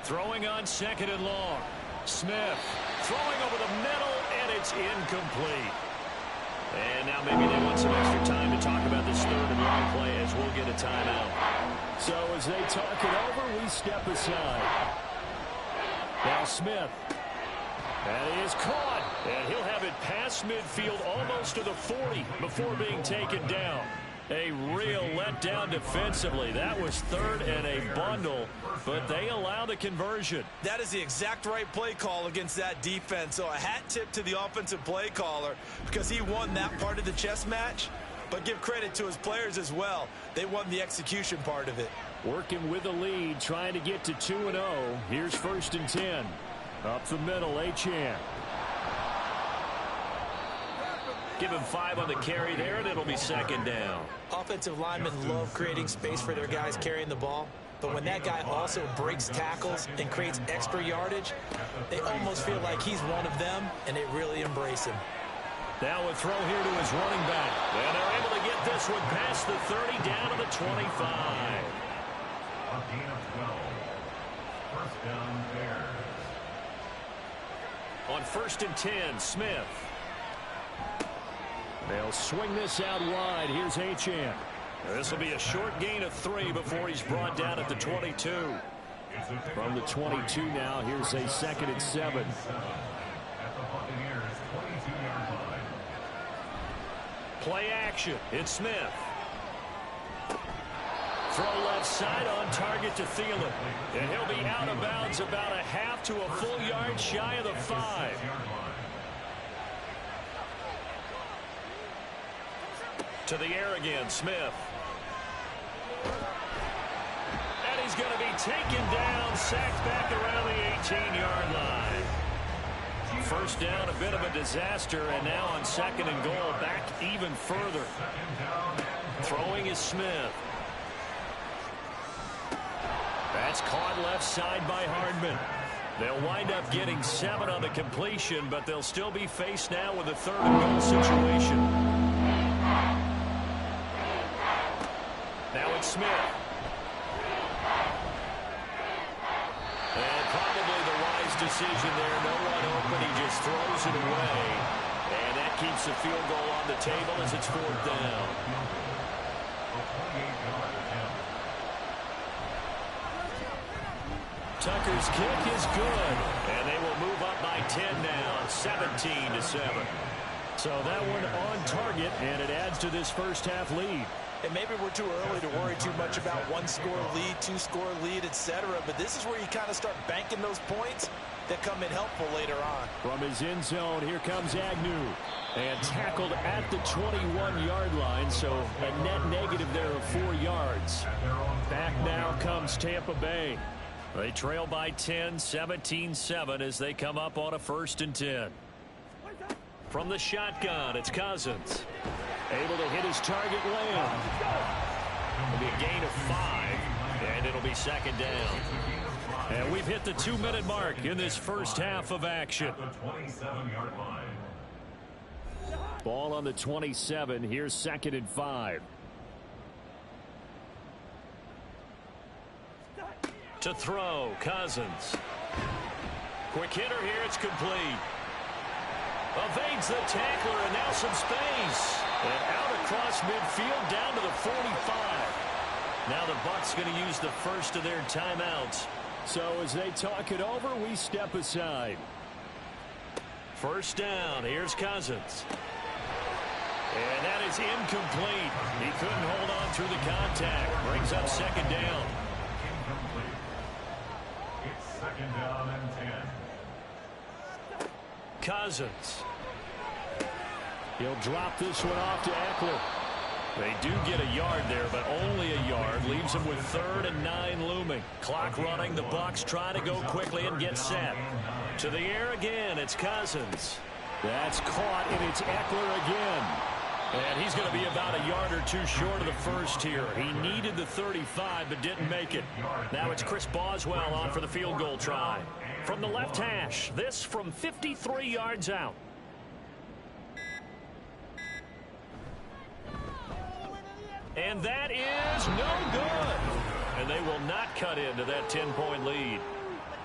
S3: Throwing on 2nd and long. Smith throwing over the middle, and it's incomplete. And now maybe they want some extra time to talk about this 3rd and long play as we'll get a timeout. So as they talk it over, we step aside. Now Smith. And he is caught. And he'll have it past midfield almost to the 40 before being taken down. A real letdown defensively. That was 3rd and a bundle, but they allow the conversion.
S4: That is the exact right play call against that defense. So a hat tip to the offensive play caller because he won that part of the chess match. But give credit to his players as well. They won the execution part of it.
S3: Working with the lead, trying to get to 2-0. Here's 1st and 10. Up the middle, Achane. Give him 5 on the carry there, and it'll be 2nd down.
S4: Offensive linemen love creating space for their guys carrying the ball. But when that guy also breaks tackles and creates extra yardage, they almost feel like he's one of them, and they really embrace him.
S3: Now a throw here to his running back. And they're able to get this one past the 30 down to the 25.
S5: A gain of 12. 1st down, Bears.
S3: On 1st and 10, Smith. They'll swing this out wide. Here's Achane. This will be a short gain of 3 before he's brought down at the 22. From the 22 now, here's a 2nd and 7.
S5: At the Buccaneers' 22-yard line.
S3: Play action. It's Smith. Throw left side on target to Thielen. And he'll be out of bounds about a half to a full yard shy of the 5. To the air again, Smith. And he's going to be taken down, sacked back around the 18-yard line. 1st down, a bit of a disaster, and now on 2nd and goal, back even further. Throwing is Smith. That's caught left side by Hardman. They'll wind up getting 7 on the completion, but they'll still be faced now with a 3rd and goal situation. Now it's Smith. And probably the wise decision there. No one open. He just throws it away. And that keeps the field goal on the table as it's 4th down. Tucker's kick is good. And they will move up by 10 now, 17-7. So that one on target, and it adds to this first half lead.
S4: And maybe we're too early to worry too much about 1-score lead, 2-score lead, etc. But this is where you kind of start banking those points that come in helpful later on.
S3: From his end zone, here comes Agnew. And tackled at the 21-yard line, so a net negative there of 4 yards. Back now comes Tampa Bay. They trail by 10, 17-7 as they come up on a 1st and 10. From the shotgun, it's Cousins. Able to hit his target, Lamb. It'll be a gain of 5, and it'll be 2nd down. And we've hit the 2-minute mark in this first half of action. Ball on the 27. Here's 2nd and 5. To throw, Cousins. Quick hitter here, it's complete. Evades the tackler, and now some space. And out across midfield down to the 45. Now the Bucs going to use the first of their timeouts. So as they talk it over, we step aside. First down. Here's Cousins. And that is incomplete. He couldn't hold on through the contact. Brings up second down.
S5: Incomplete. It's second down and 10.
S3: Cousins. He'll drop this one off to Eckler. They do get a yard there, but only a yard. Leaves them with 3rd and 9 looming. Clock running. The Bucs try to go quickly and get set. To the air again. It's Cousins. That's caught, and it's Eckler again. And he's going to be about a yard or two short of the first here. He needed the 35, but didn't make it. Now it's Chris Boswell on for the field goal try. From the left hash, this from 53 yards out. And that is no good. And they will not cut into that 10-point lead.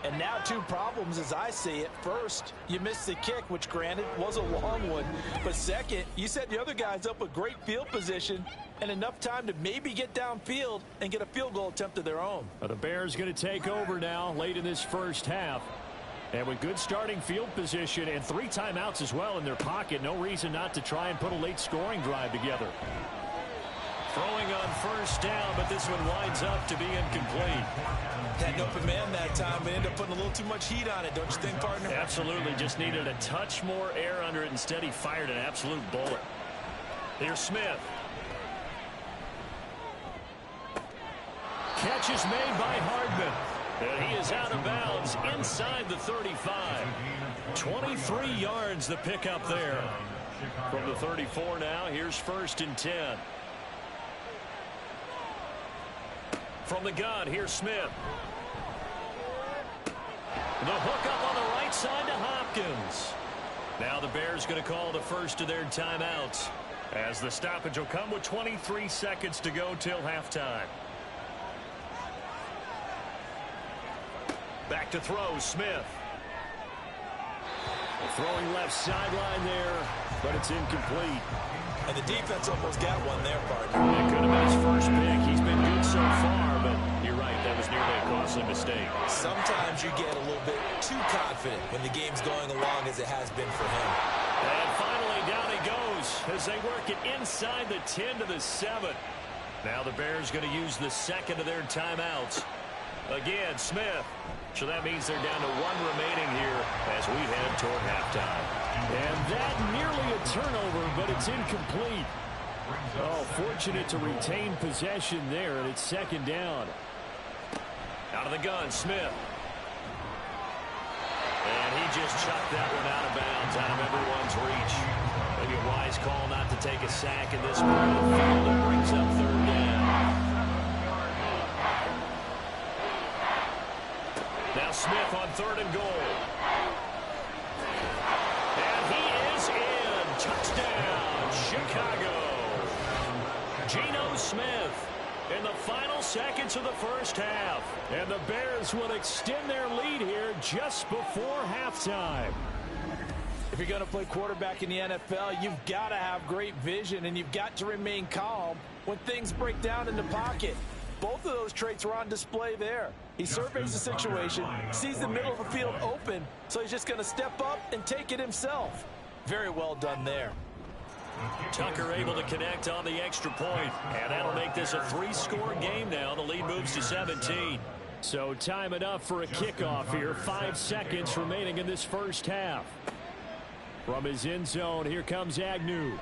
S4: And now 2 problems as I see it. First, you missed the kick, which granted was a long one. But second, you set the other guys up with great field position and enough time to maybe get downfield and get a field goal attempt of their own.
S3: The Bears going to take over now late in this first half. And with good starting field position and 3 timeouts as well in their pocket, no reason not to try and put a late scoring drive together. Throwing on first down, but this one winds up to be incomplete.
S4: Had an open man that time, but ended up putting a little too much heat on it, don't you think, partner?
S3: Absolutely. Just needed a touch more air under it. Instead, he fired an absolute bullet. Here's Smith. Catch is made by Hardman. And he is out of bounds inside the 35. 23 yards the pickup there. From the 34 now, here's 1st and 10. From the gun, here's Smith. The hook up on the right side to Hopkins. Now the Bears going to call the first of their timeouts, as the stoppage will come with 23 seconds to go till halftime. Back to throw, Smith. Throwing left sideline there, but it's incomplete.
S4: And the defense almost got one there, partner.
S3: It could have been his first pick. He's been good so far, but you're right, that was nearly a costly mistake.
S4: Sometimes you get a little bit too confident when the game's going along as it has been for him.
S3: And finally, down he goes as they work it inside the 10 to the 7. Now the Bears going to use the second of their timeouts. Again, Smith. So that means they're down to 1 remaining here as we head toward halftime. And that nearly a turnover, but it's incomplete. Oh, fortunate to retain possession there, and it's second down. Out of the gun, Smith. And he just chucked that one out of bounds, out of everyone's reach. Maybe a wise call not to take a sack in this part of the field. It brings up 3rd down. Now Smith on 3rd and goal. And he is in. Touchdown, Chicago. Geno Smith in the final seconds of the first half. And the Bears will extend their lead here just before halftime.
S4: If you're going to play quarterback in the NFL, you've got to have great vision, and you've got to remain calm when things break down in the pocket. Both of those traits were on display there. He surveys the situation, sees the middle of the field open, so he's just going to step up and take it himself. Very well done there.
S3: Tucker able to connect on the extra point, and that'll make this a 3-score game now. The lead moves to 17. So time enough for a kickoff here. 5 seconds remaining in this first half. From his end zone, here comes Agnew.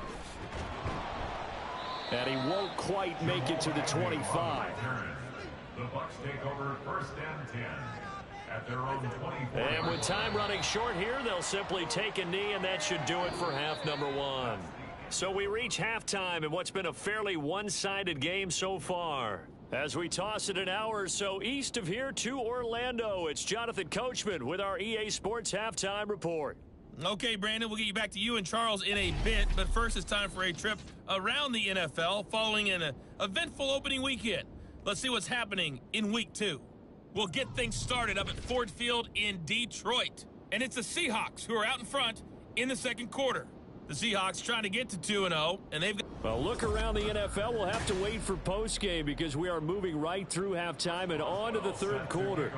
S3: And he won't quite make it to the 25.
S5: The Bucs take over 1st and 10 at their own 24.
S3: And with time running short here, they'll simply take a knee, and that should do it for half number 1. So we reach halftime in what's been a fairly one-sided game so far. As we toss it an hour or so east of here to Orlando, it's Jonathan Coachman with our EA Sports Halftime Report.
S7: Okay, Brandon, we'll get you back to you and Charles in a bit, but first it's time for a trip around the NFL following an eventful opening weekend. Let's see what's happening in Week 2. We'll get things started up at Ford Field in Detroit, and it's the Seahawks who are out in front in the second quarter. The Seahawks trying to get to 2-0, and they've got...
S3: Well, look around the NFL. We'll have to wait for postgame because we are moving right through halftime and on to the third quarter.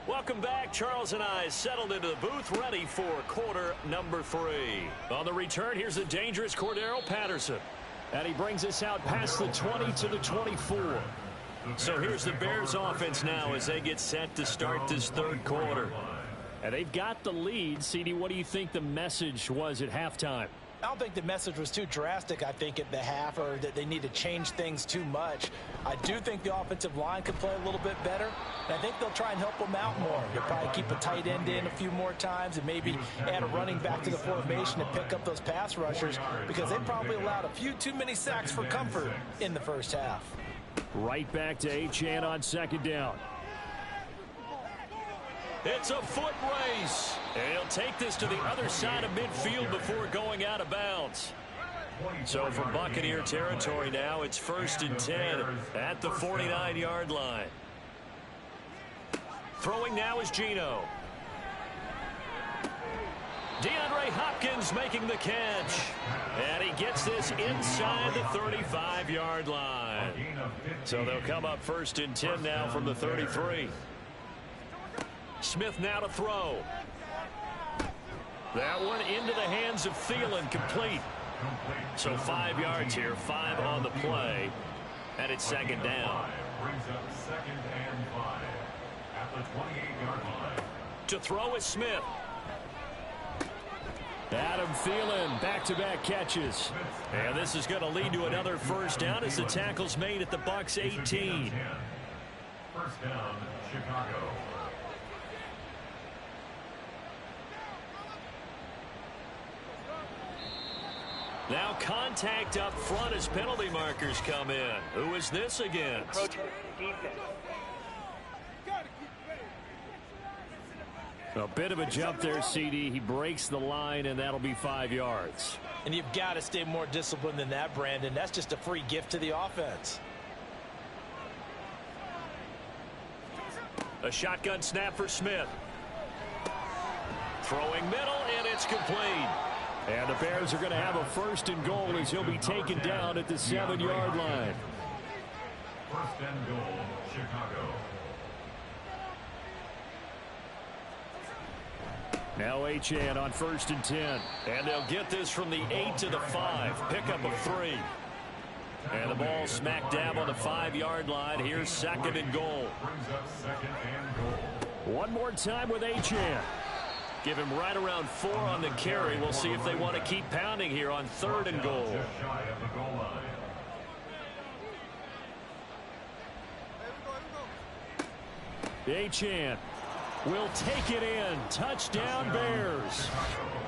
S3: Welcome back. Charles and I settled into the booth, ready for quarter number 3. On the return, here's the dangerous Cordero Patterson. And he brings us out past the 20 to the 24. So here's the Bears offense now as they get set to start this third quarter. And they've got the lead. CD, what do you think the message was at halftime?
S4: I don't think the message was too drastic, I think, at the half, or that they need to change things too much. I do think the offensive line could play a little bit better, and I think they'll try and help them out more. They'll probably keep a tight end in a few more times and maybe add a running back to the formation to pick up those pass rushers because they probably allowed a few too many sacks for comfort in the first half.
S3: Right back to Achane on second down. It's a foot race. And he'll take this to the other side of midfield before going out of bounds. So for Buccaneer territory now, it's 1st and 10 at the 49-yard line. Throwing now is Geno. DeAndre Hopkins making the catch. And he gets this inside the 35-yard line. So they'll come up 1st and 10 now from the 33. Smith now to throw. That one into the hands of Thielen, complete. So 5 yards here, 5 on the play, and it's second down.
S5: Brings up 2nd and 5 at the 28-yard line.
S3: To throw is Smith. Adam Thielen, back-to-back catches. And this is going to lead to another first down as the tackle's made at the Bucs 18.
S5: 1st down, Chicago.
S3: Now contact up front as penalty markers come in. Who is this against? A bit of a jump there, CD. He breaks the line, and that'll be 5 yards.
S4: And you've got to stay more disciplined than that, Brandon. That's just a free gift to the offense.
S3: A shotgun snap for Smith. Throwing middle, and it's complete. And the Bears are going to have a 1st and goal as he'll be taken down at the 7-yard line.
S5: 1st and goal, Chicago.
S3: Now Achane on 1st and 10. And they'll get this from the 8 to the 5. Pickup of 3. And the ball smack dab on the 5-yard line. Here's 2nd and goal.
S5: Brings up 2nd and goal.
S3: One more time with Achane. Give him right around 4 on the carry. We'll see if they want to keep pounding here on 3rd and goal.
S5: Just shy of the goal line.
S3: Achane will take it in. Touchdown, Bears.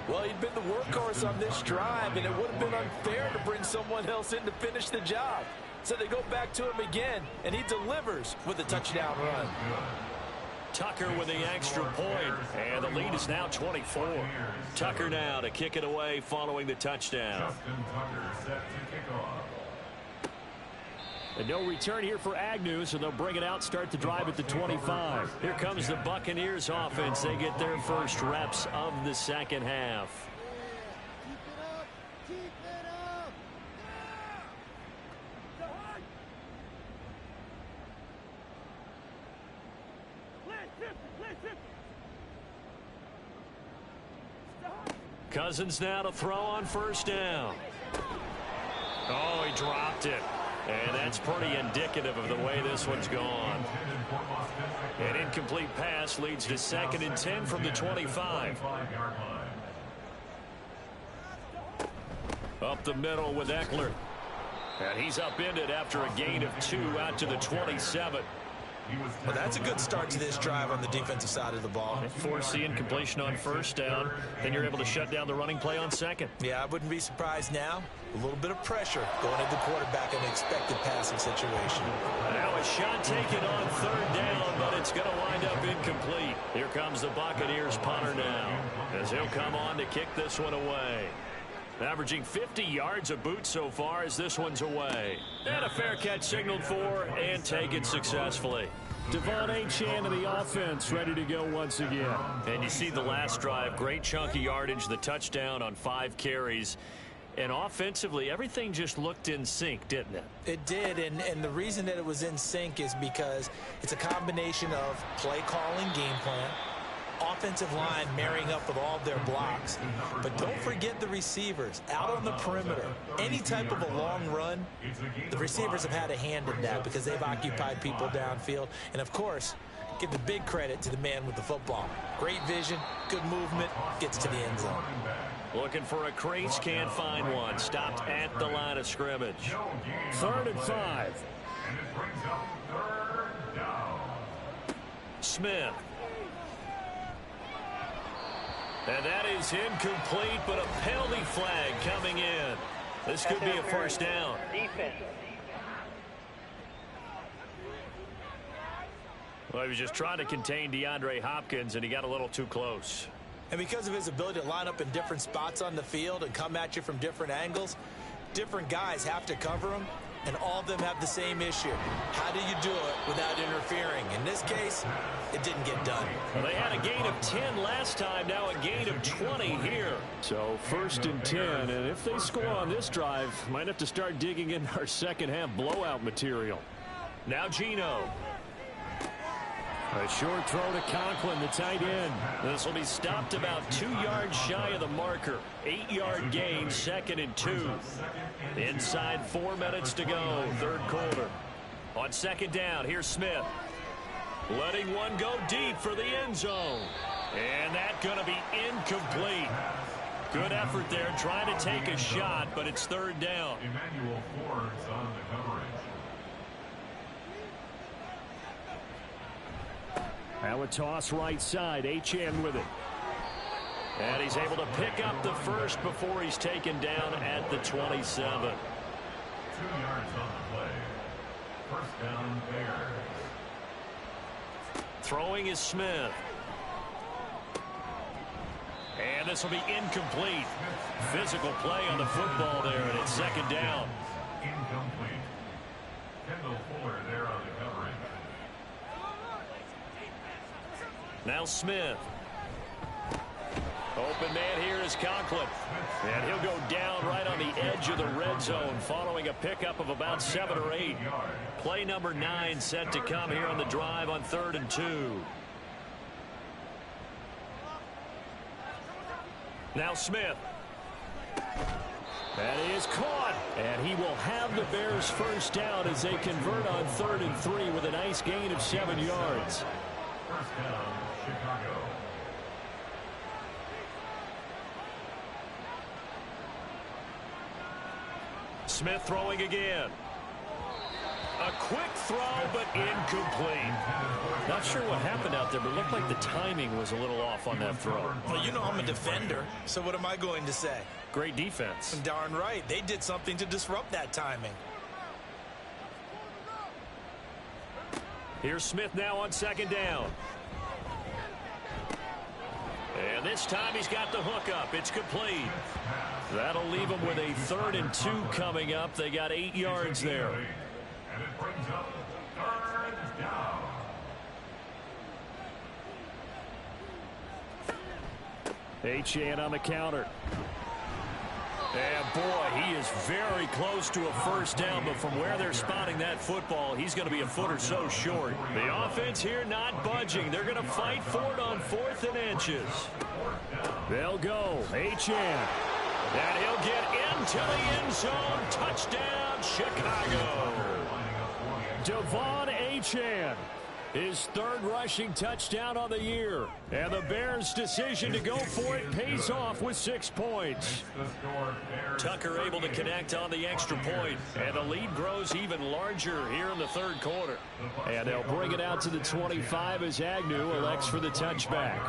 S4: Well, he'd been the workhorse on this drive, and it would have been unfair to bring someone else in to finish the job. So they go back to him again, and he delivers with a touchdown run.
S3: Tucker with the extra point, and the lead is now 24. Tucker now to kick it away following the touchdown.
S5: Justin Tucker set to kick off.
S3: And no return here for Agnew, so they'll bring it out, start the drive at the 25. Here comes the Buccaneers offense. They get their first reps of the second half. Cousins now to throw on 1st down. Oh, he dropped it. And that's pretty indicative of the way this one's gone. An incomplete pass leads to 2nd and 10 from the 25. Up the middle with Eckler. And he's upended after a gain of 2 out to the 27.
S4: Well, that's a good start to this drive on the defensive side of the ball.
S3: Force the incompletion on 1st down. Then you're able to shut down the running play on 2nd.
S4: Yeah, I wouldn't be surprised now. A little bit of pressure going into the quarterback in an expected passing situation.
S3: Now a shot taken on 3rd down, but it's going to wind up incomplete. Here comes the Buccaneers punter now, as he'll come on to kick this one away. Averaging 50 yards a boot so far as this one's away. And a fair catch signaled for and taken successfully. Devon Achane to the offense, ready to go once again.
S8: And you see the last drive, great chunk of yardage, the touchdown on 5 carries. And offensively, everything just looked in sync, didn't it?
S4: It did, and the reason that it was in sync is because it's a combination of play calling, game plan, offensive line marrying up with all of their blocks. But don't forget the receivers out on the perimeter. Any type of a long run, the receivers have had a hand in that because they've occupied people downfield. And, of course, give the big credit to the man with the football. Great vision, good movement, gets to the end zone.
S8: Looking for a crease, can't find one. Stopped at the line of scrimmage.
S3: 3rd and 5.
S5: And it brings up 3rd down.
S8: Smith. And that is incomplete, but a penalty flag coming in. This could be a first down.
S6: Defense.
S8: Well, he was just trying to contain DeAndre Hopkins, and he got a little too close.
S4: And because of his ability to line up in different spots on the field and come at you from different angles, different guys have to cover him, and all of them have the same issue. How do you do it without interfering? In this case, it didn't get done.
S8: Well, they had a gain of 10 last time, now a gain of 20 here.
S3: So 1st and 10, and if they score on this drive, might have to start digging in our second half blowout material.
S8: Now Geno.
S3: A short throw to Conklin, the tight end.
S8: This will be stopped about 2 yards shy of the marker. 8-yard gain, 2nd and 2. Inside 4 minutes to go, 3rd quarter. On 2nd down, here's Smith. Letting one go deep for the end zone. And that's going to be incomplete. Good effort there, trying to take a shot, but it's 3rd down.
S5: Emmanuel Ford's on the coverage.
S3: Now a toss right side, Achane with it.
S8: And he's able to pick up the first before he's taken down at the 27.
S5: 2 yards on the play. First down, Bears.
S8: Throwing is Smith. And this will be incomplete. Physical play on the football there, and it's 2nd down.
S5: Incomplete. Kendall Fuller there on the coverage.
S8: Now Smith. Open man here is Conklin. And he'll go down right on the edge of the red zone following a pickup of about 7 or 8. Play number 9 set to come here on the drive on 3rd and 2. Now Smith.
S3: That is caught. And he will have the Bears first down as they convert on 3rd and 3 with a nice gain of 7 yards.
S5: First down, Chicago.
S8: Smith throwing again. A quick throw, but incomplete.
S3: Not sure what happened out there, but it looked like the timing was a little off on that throw.
S4: Well, you know I'm a defender, so what am I going to say?
S3: Great defense.
S4: Darn right. They did something to disrupt that timing.
S8: Here's Smith now on 2nd down. And this time he's got the hookup. It's complete. That'll leave them with a 3rd and 2 coming up. They got 8 yards there.
S5: And it brings up 3rd down.
S3: Achane on the counter.
S8: And boy, he is very close to a first down, but from where they're spotting that football, he's going to be a foot or so short. The offense here not budging. They're going to fight for it on 4th and inches.
S3: They'll go. Achane.
S8: And he'll get into the end zone. Touchdown, Chicago.
S3: Devon Achane. His 3rd rushing touchdown on the year. And the Bears' decision to go for it pays off with 6 points.
S8: Tucker able to connect on the extra point. And the lead grows even larger here in the 3rd quarter.
S3: And they'll bring it out to the 25 as Agnew elects for the touchback.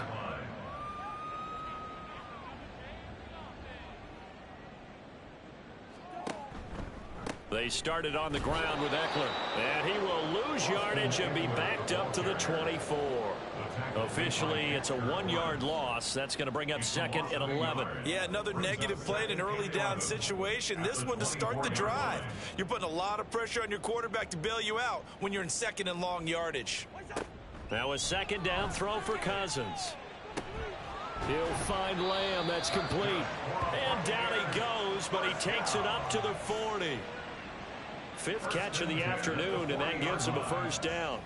S8: They They started on the ground with Eckler. And he will lose yardage and be backed up to the 24. Officially, it's a 1-yard loss. That's going to bring up 2nd and 11.
S4: Yeah, another negative play in an early down situation. This one to start the drive. You're putting a lot of pressure on your quarterback to bail you out when you're in 2nd and long yardage.
S8: Now a 2nd down throw for Cousins. He'll find Lamb. That's complete. And down he goes, but he takes it up to the 40. 5th catch of the afternoon, and that gives him a 1st down.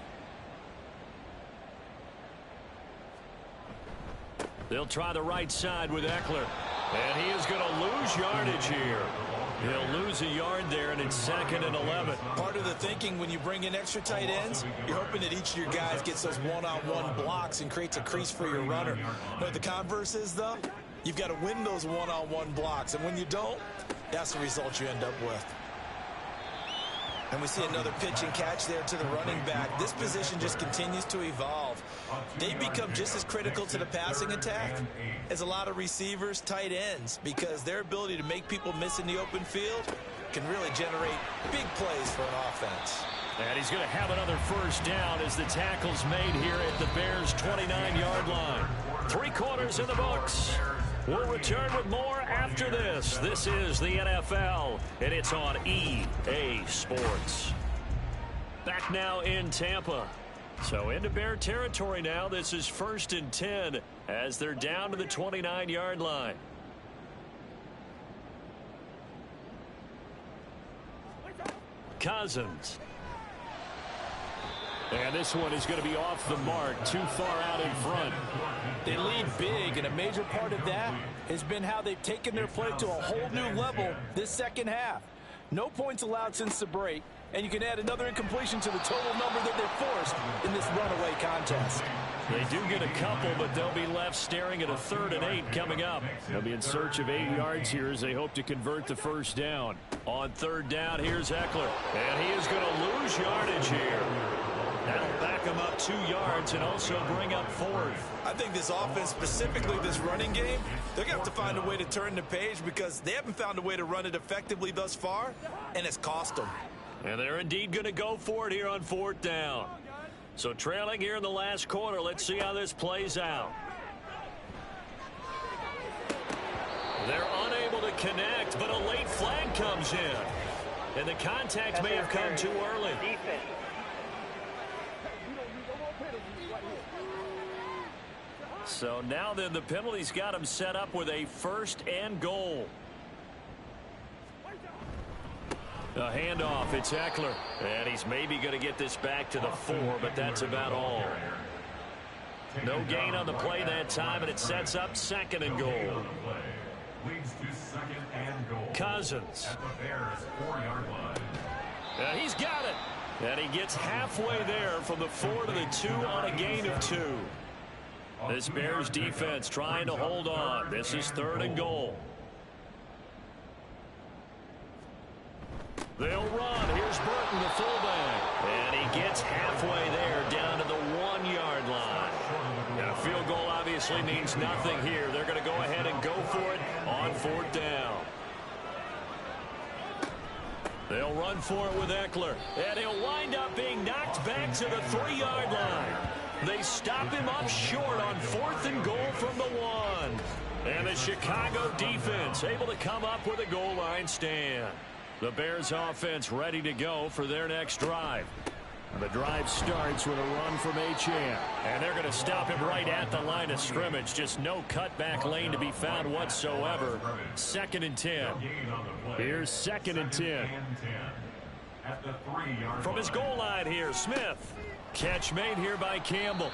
S8: They'll try the right side with Eckler. And he is going to lose yardage here. He'll lose a yard there, and it's 2nd and 11.
S4: Part of the thinking when you bring in extra tight ends, you're hoping that each of your guys gets those one-on-one blocks and creates a crease for your runner. You know what the converse is, though? You've got to win those one-on-one blocks, and when you don't, that's the result you end up with. And we see another pitch and catch there to the running back. This position just continues to evolve. They become just as critical to the passing attack as a lot of receivers, tight ends, because their ability to make people miss in the open field can really generate big plays for an offense.
S8: And he's going to have another 1st down as the tackle's made here at the Bears' 29-yard line. 3 quarters in the books. We'll return with more after this. This is the NFL, and it's on EA Sports. Back now in Tampa. So into Bear territory now. This is 1st and 10 as they're down to the 29-yard line. Cousins. And this one is going to be off the mark, too far out in front.
S4: They lead big, and a major part of that has been how they've taken their play to a whole new level this 2nd half. No points allowed since the break, and you can add another incompletion to the total number that they've forced in this runaway contest.
S8: They do get a couple, but they'll be left staring at a 3rd and 8 coming up. They'll be in search of 8 yards here as they hope to convert the 1st down. On 3rd down, here's Eckler, and he is going to lose yardage here. That'll back him up 2 yards and also bring up 4th.
S4: I think this offense, specifically this running game, they're going to have to find a way to turn the page because they haven't found a way to run it effectively thus far, and it's cost them.
S8: And they're indeed going to go for it here on 4th down. So trailing here in the last quarter, let's see how this plays out. They're unable to connect, but a late flag comes in. And the contact may have come too early. So now then the penalty's got him set up with a 1st and goal. A handoff, it's Eckler. And he's maybe going to get this back to the 4, but that's about all. No gain on the play that time, and it sets up 2nd and goal. Cousins. And he's got it. And he gets halfway there from the 4 to the 2 on a gain of 2. This Bears defense trying to hold on. This is 3rd and goal. They'll run. Here's Burton, the fullback. And he gets halfway there down to the 1-yard line. Now, a field goal obviously means nothing here. They're going to go ahead and go for it on 4th down. They'll run for it with Eckler. And he'll wind up being knocked back to the 3-yard line. They stop him up short on 4th and goal from the 1. And the Chicago defense able to come up with a goal line stand. The Bears offense ready to go for their next drive. The drive starts with a run from Achane. And they're going to stop him right at the line of scrimmage. Just no cutback lane to be found whatsoever. 2nd and 10. Here's 2nd and 10. From his goal line here, Smith. Catch made here by Campbell.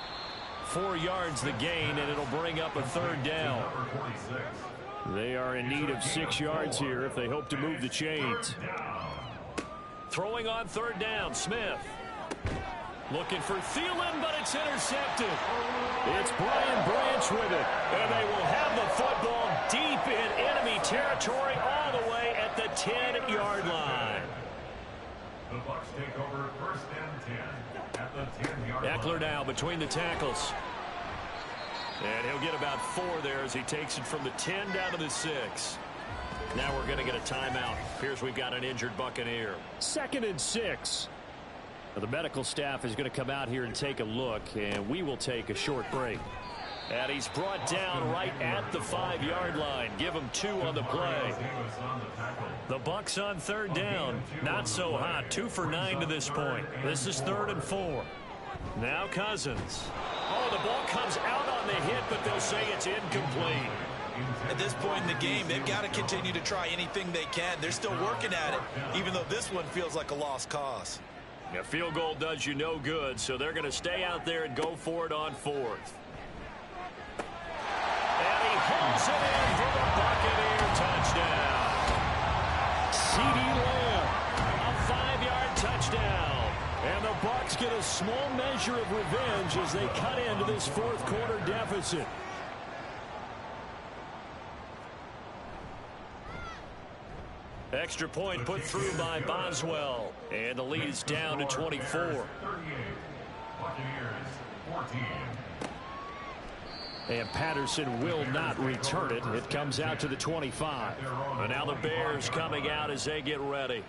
S8: 4 yards the gain, and it'll bring up a 3rd down. They are in need of 6 yards here if they hope to move the chains. Throwing on 3rd down, Smith. Looking for Thielen, but it's intercepted. It's Brian Branch with it. And they will have the football deep in enemy territory all the way at the 10-yard line.
S5: The Bucs take over 1st and 10.
S8: Eckler now between the tackles. And he'll get about 4 there as he takes it from the 10 down to the 6. Now we're going to get a timeout. Appears we've got an injured Buccaneer.
S3: 2nd and 6.
S8: The medical staff is going to come out here and take a look, and we will take a short break. And he's brought down right at the 5-yard line. Give him 2 on the play. The Bucs on 3rd down. Not so hot. 2 for 9 to this point. This is 3rd and 4. Now Cousins. Oh, the ball comes out on the hit, but they'll say it's incomplete.
S4: At this point in the game, they've got to continue to try anything they can. They're still working at it, even though this one feels like a lost cause.
S8: A field goal does you no good, so they're going to stay out there and go for it on 4th. And he hauls it in for the Buccaneer touchdown.
S3: CeeDee Lamb.
S8: A 5-yard touchdown.
S3: And the Bucs get a small measure of revenge as they cut into this 4th quarter deficit.
S8: Extra point put through by Boswell. And the lead is down to 24.
S5: 38. Buccaneers 14.
S3: And Patterson will not return it. It comes out to the 25.
S8: And now the Bears coming out as they get ready.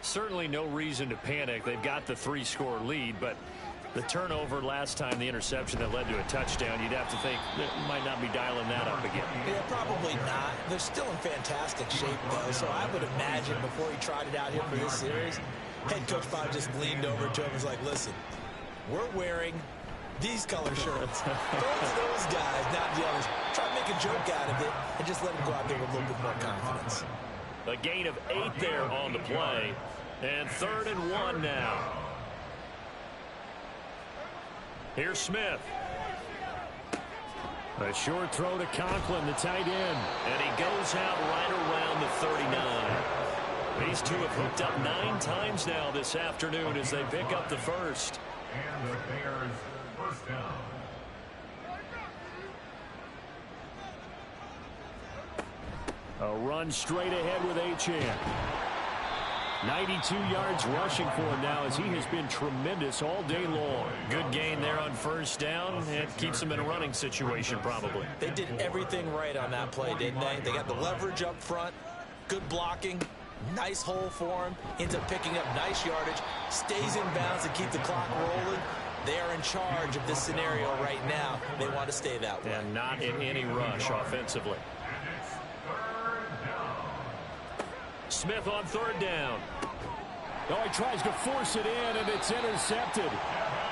S8: Certainly no reason to panic. They've got the 3-score lead, but the turnover last time, the interception that led to a touchdown, you'd have to think that might not be dialing that up again.
S4: Yeah, probably not. They're still in fantastic shape, though, so I would imagine before he tried it out here for this series, head coach probably just leaned over to him and was like, listen, we're wearing these color shirts. Those guys, not the others. Try to make a joke out of it and just let them go out there with a little bit more confidence.
S8: A gain of 8 there on the play. And 3rd and 1 now. Here's Smith.
S3: A short throw to Conklin, the tight end.
S8: And he goes out right around the 39. These two have hooked up 9 times now this afternoon as they pick up the first.
S5: And the Bears first down.
S3: A run straight ahead with Achane. 92 yards rushing for him now as he has been tremendous all day long.
S8: Good gain there on 1st down. It keeps them in a running situation probably.
S4: They did everything right on that play, didn't they? They got the leverage up front, good blocking, nice hole for him, ends up picking up nice yardage, stays in bounds and keep the clock rolling. They are in charge of this scenario right now. They want to stay that way.
S8: And not in any rush offensively. Smith on 3rd down.
S3: Oh, he tries to force it in, and it's intercepted.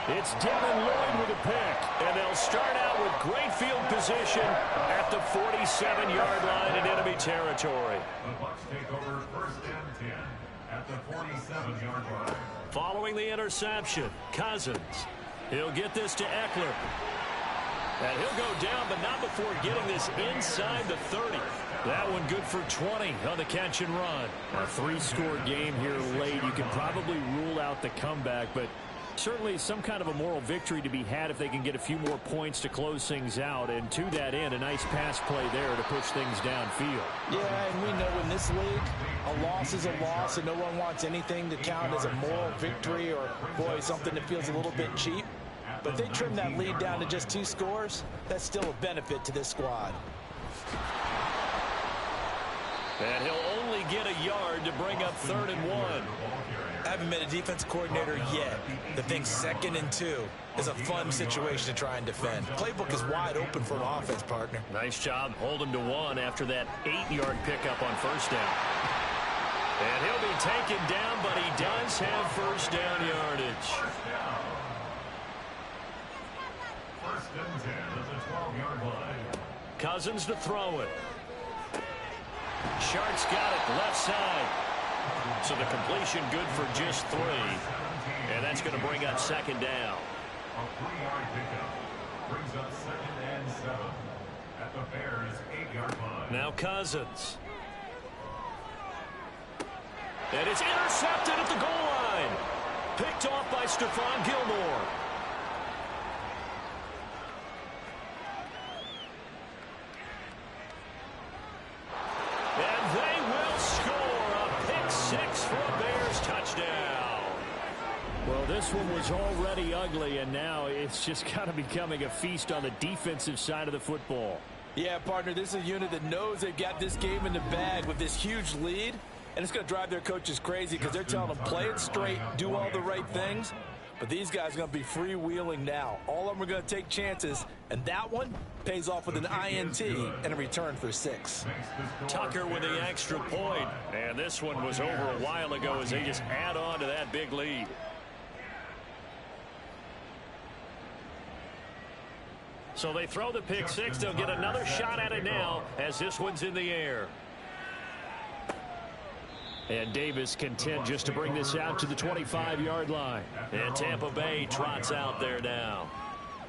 S3: It's Devin Lloyd with a pick.
S8: And they'll start out with great field position at the 47-yard line in enemy territory.
S5: The Bucs take over 1st and 10 at the 47-yard line.
S8: Following the interception, Cousins. He'll get this to Eckler. And he'll go down, but not before getting this inside the 30. That one good for 20 on the catch and run.
S3: A 3-score game here late. You can probably rule out the comeback, but certainly some kind of a moral victory to be had if they can get a few more points to close things out. And to that end, a nice pass play there to push things downfield.
S4: Yeah, and we know in this league, a loss is a loss, and no one wants anything to count as a moral victory or, boy, something that feels a little bit cheap. But if they trim that lead down to just 2 scores, that's still a benefit to this squad.
S8: And he'll only get a yard to bring up 3rd and 1.
S4: I haven't been a defense coordinator yet that thinks 2nd and 2 is a fun situation to try and defend. Playbook is wide open for an offense, partner.
S8: Nice job holding to 1 after that 8-yard pickup on 1st down. And he'll be taken down, but he does have 1st down yardage.
S5: 1st and 10 at the 12-yard line.
S8: Cousins to throw it. Sharks got it left side. So the completion good for just 3. And that's going to bring up 2nd down.
S5: A 3-yard pickup brings up 2nd and 7 at the Bears' 8-yard line.
S8: Now Cousins. And it's intercepted at the goal line. Picked off by Stephon Gilmore. And they will score a pick 6 for a Bears touchdown.
S3: Well, this one was already ugly, and now it's just kind of becoming a feast on the defensive side of the football.
S4: Yeah, partner, this is a unit that knows they've got this game in the bag with this huge lead, and it's going to drive their coaches crazy because they're telling them play it straight, do all the right things. But these guys are going to be freewheeling now. All of them are going to take chances, and that one pays off with an INT and a return for 6.
S8: Tucker with the extra point, and this one was over a while ago as they just add on to that big lead. So they throw the pick six. They'll get another shot at it now as this one's in the air. And Davis content just to bring this out to the 25-yard line. And Tampa Bay trots out there now.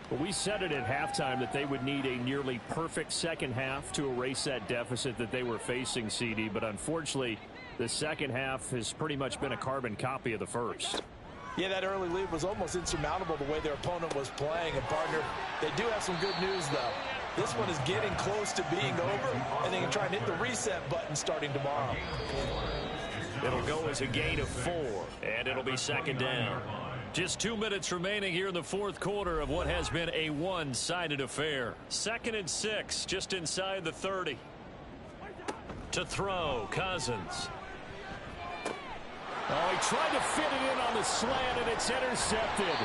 S3: Well, we said it at halftime that they would need a nearly perfect second half to erase that deficit that they were facing, CD. But unfortunately, the second half has pretty much been a carbon copy of the first.
S4: Yeah, that early lead was almost insurmountable the way their opponent was playing. And, partner, they do have some good news, though. This one is getting close to being over, and they can try and hit the reset button starting tomorrow.
S8: It'll go as a gain of 4, and it'll be second down. Just 2 minutes remaining here in the fourth quarter of what has been a one-sided affair. 2nd and 6, just inside the 30. To throw, Cousins.
S3: Oh, he tried to fit it in on the slant, and it's intercepted.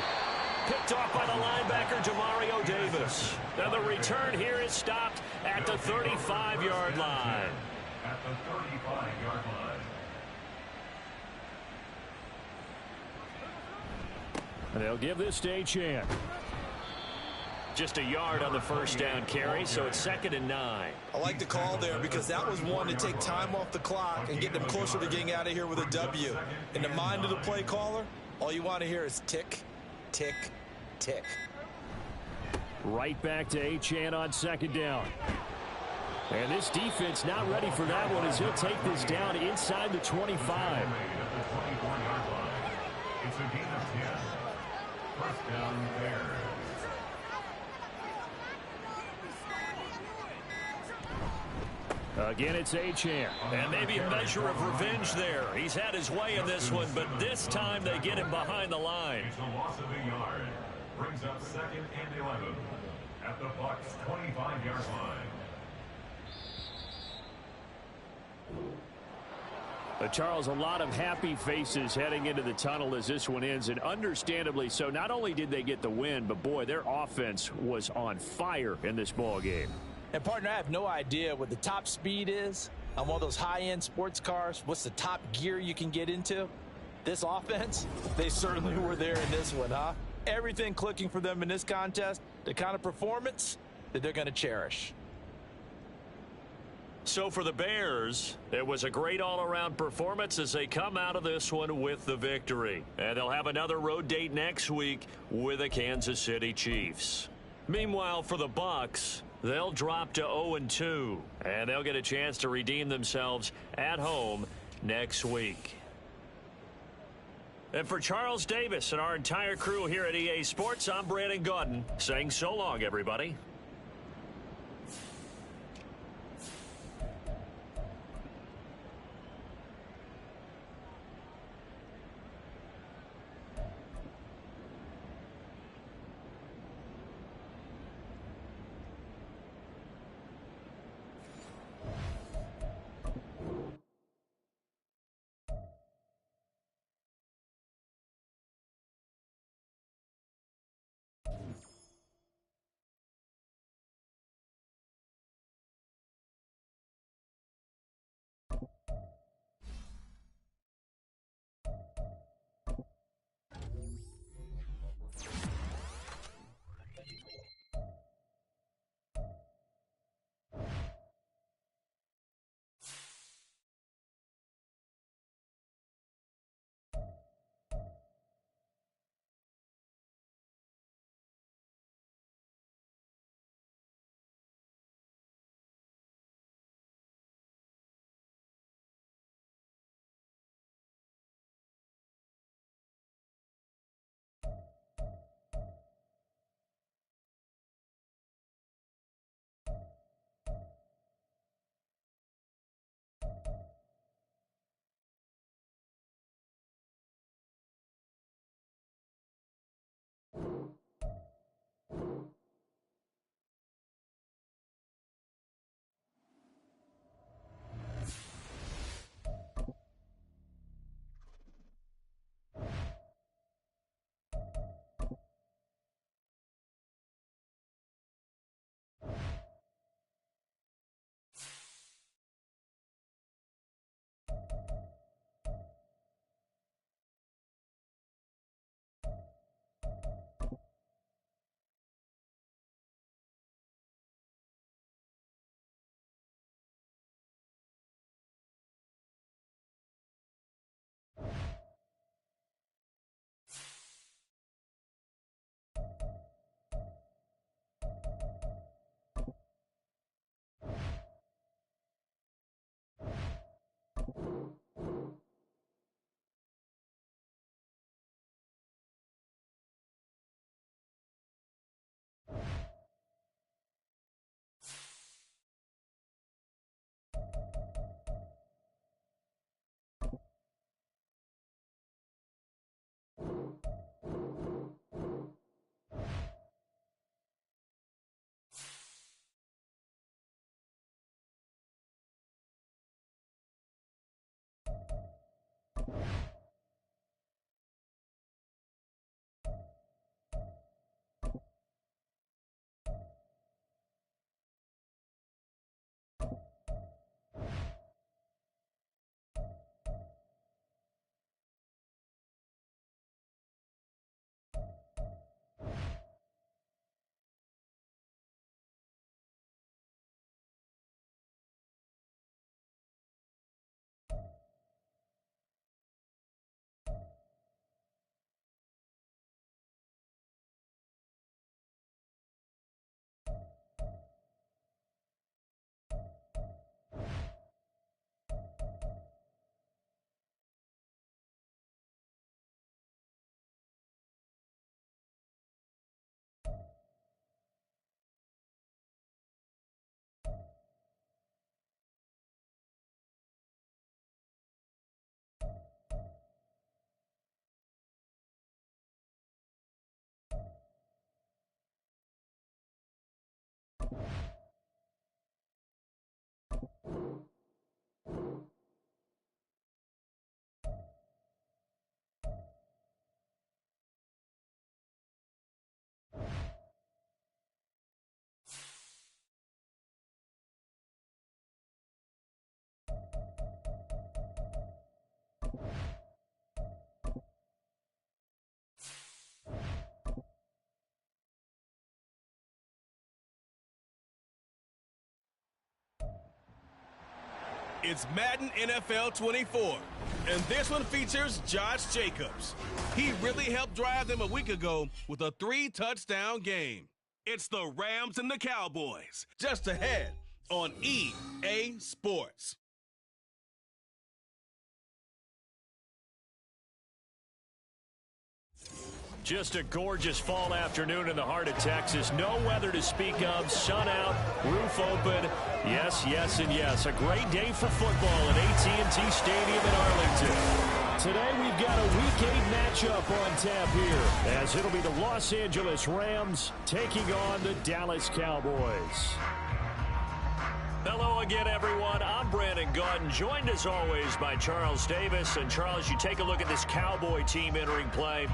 S8: Picked off by the linebacker, Demario Davis. Now the return here is stopped at the 35-yard line.
S5: At the 35-yard line.
S3: And they'll give this to Achane.
S8: Just a yard on the first down carry, so it's 2nd and 9.
S4: I like the call there because that was one to take time off the clock and get them closer to getting out of here with a W. In the mind of the play caller, all you want to hear is tick, tick, tick.
S3: Right back to Achane on second down. And this defense not ready for that one as he'll take this down inside the 25.
S5: It's a gain of 10. First down, Bears.
S3: Again, it's Achane.
S8: And maybe a measure of revenge there. He's had his way in this one, but this time they get him behind the line.
S5: It's a loss of a yard. Brings up 2nd and 11 at the Bucs' 25-yard line.
S3: Charles, a lot of happy faces heading into the tunnel as this one ends, and understandably so. Not only did they get the win, but boy, their offense was on fire in this ball game.
S4: And, partner, I have no idea what the top speed is on one of those high-end sports cars. What's the top gear you can get into? This offense, they certainly were there in this one, huh? Everything clicking for them in this contest, the kind of performance that they're going to cherish.
S8: So for the Bears, it was a great all-around performance as they come out of this one with the victory. And they'll have another road date next week with the Kansas City Chiefs. Meanwhile, for the Bucs, they'll drop to 0-2, and they'll get a chance to redeem themselves at home next week. And for Charles Davis and our entire crew here at EA Sports, I'm Brandon Gaudin saying so long, everybody.
S2: It's Madden NFL 24, and this one features Josh Jacobs. He really helped drive them a week ago with a 3-touchdown game. It's the Rams and the Cowboys, just ahead on EA Sports.
S8: Just a gorgeous fall afternoon in the heart of Texas. No weather to speak of. Sun out, roof open. Yes, yes, and yes. A great day for football at AT&T Stadium in Arlington. Today we've got a Week 8 matchup on tap here, as it'll be the Los Angeles Rams taking on the Dallas Cowboys. Hello again, everyone. I'm Brandon Gaudin, joined as always by Charles Davis. And Charles, you take a look at this Cowboy team entering play.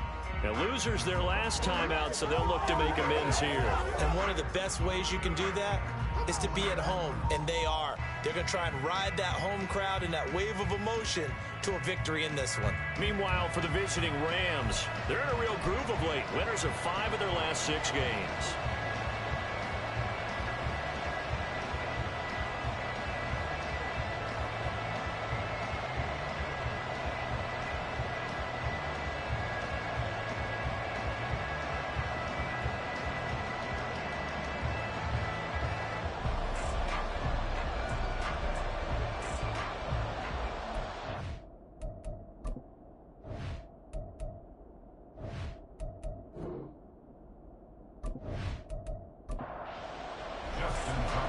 S8: Now, losers their last time out, so they'll look to make amends here.
S4: And one of the best ways you can do that is to be at home, and they are. They're going to try and ride that home crowd and that wave of emotion to a victory in this one.
S8: Meanwhile, for the visiting Rams, they're in a real groove of late. Winners of 5 of their last 6 games.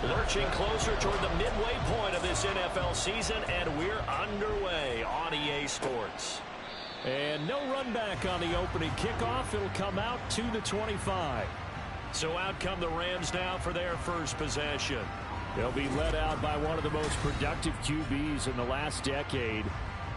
S8: Lurching closer toward the midway point of this NFL season, and we're underway on EA Sports.
S3: And no run back on the opening kickoff. It'll come out 2-25.
S8: So out come the Rams now for their first possession.
S3: They'll be led out by one of the most productive QBs in the last decade.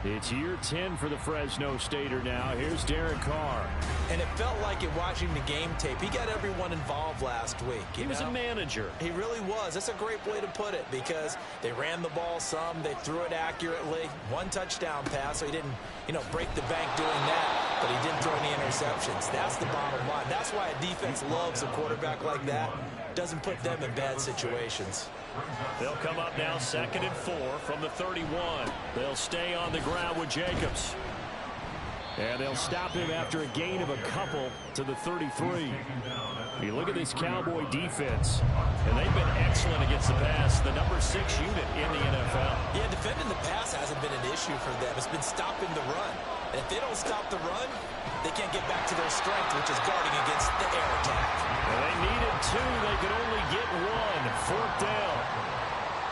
S3: It's year 10 for the Fresno Stater now. Here's Derek Carr.
S4: And it felt like it watching the game tape. He got everyone involved last week.
S8: He was a manager.
S4: He really was. That's a great way to put it, because they ran the ball some. They threw it accurately. 1 touchdown pass, so he didn't, break the bank doing that. But he didn't throw any interceptions. That's the bottom line. That's why a defense loves a quarterback like that. Doesn't put them in bad situations.
S8: They'll come up now 2nd and 4 from the 31. They'll stay on the ground with Jacobs.
S3: And they'll stop him after a gain of a couple to the 33. You look at this Cowboy defense,
S8: and they've been excellent against the pass. The number 6 unit in the NFL.
S4: Yeah, defending the pass hasn't been an issue for them. It's been stopping the run. And if they don't stop the run, they can't get back to their strength, which is guarding against the air attack.
S8: Well, they needed 2. They could only get 1. 4th down.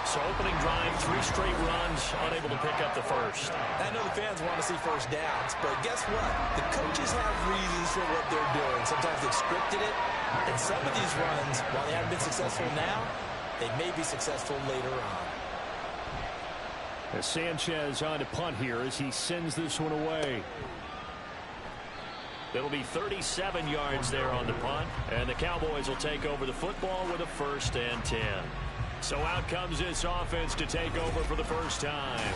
S8: So opening drive, 3 straight runs, unable to pick up the first.
S4: I know the fans want to see first downs, but guess what? The coaches have reasons for what they're doing. Sometimes they've scripted it, and some of these runs, while they haven't been successful now, they may be successful later on.
S3: As Sanchez on to punt here as he sends this one away.
S8: It'll be 37 yards there on the punt, and the Cowboys will take over the football with a 1st and 10. So out comes this offense to take over for the first time.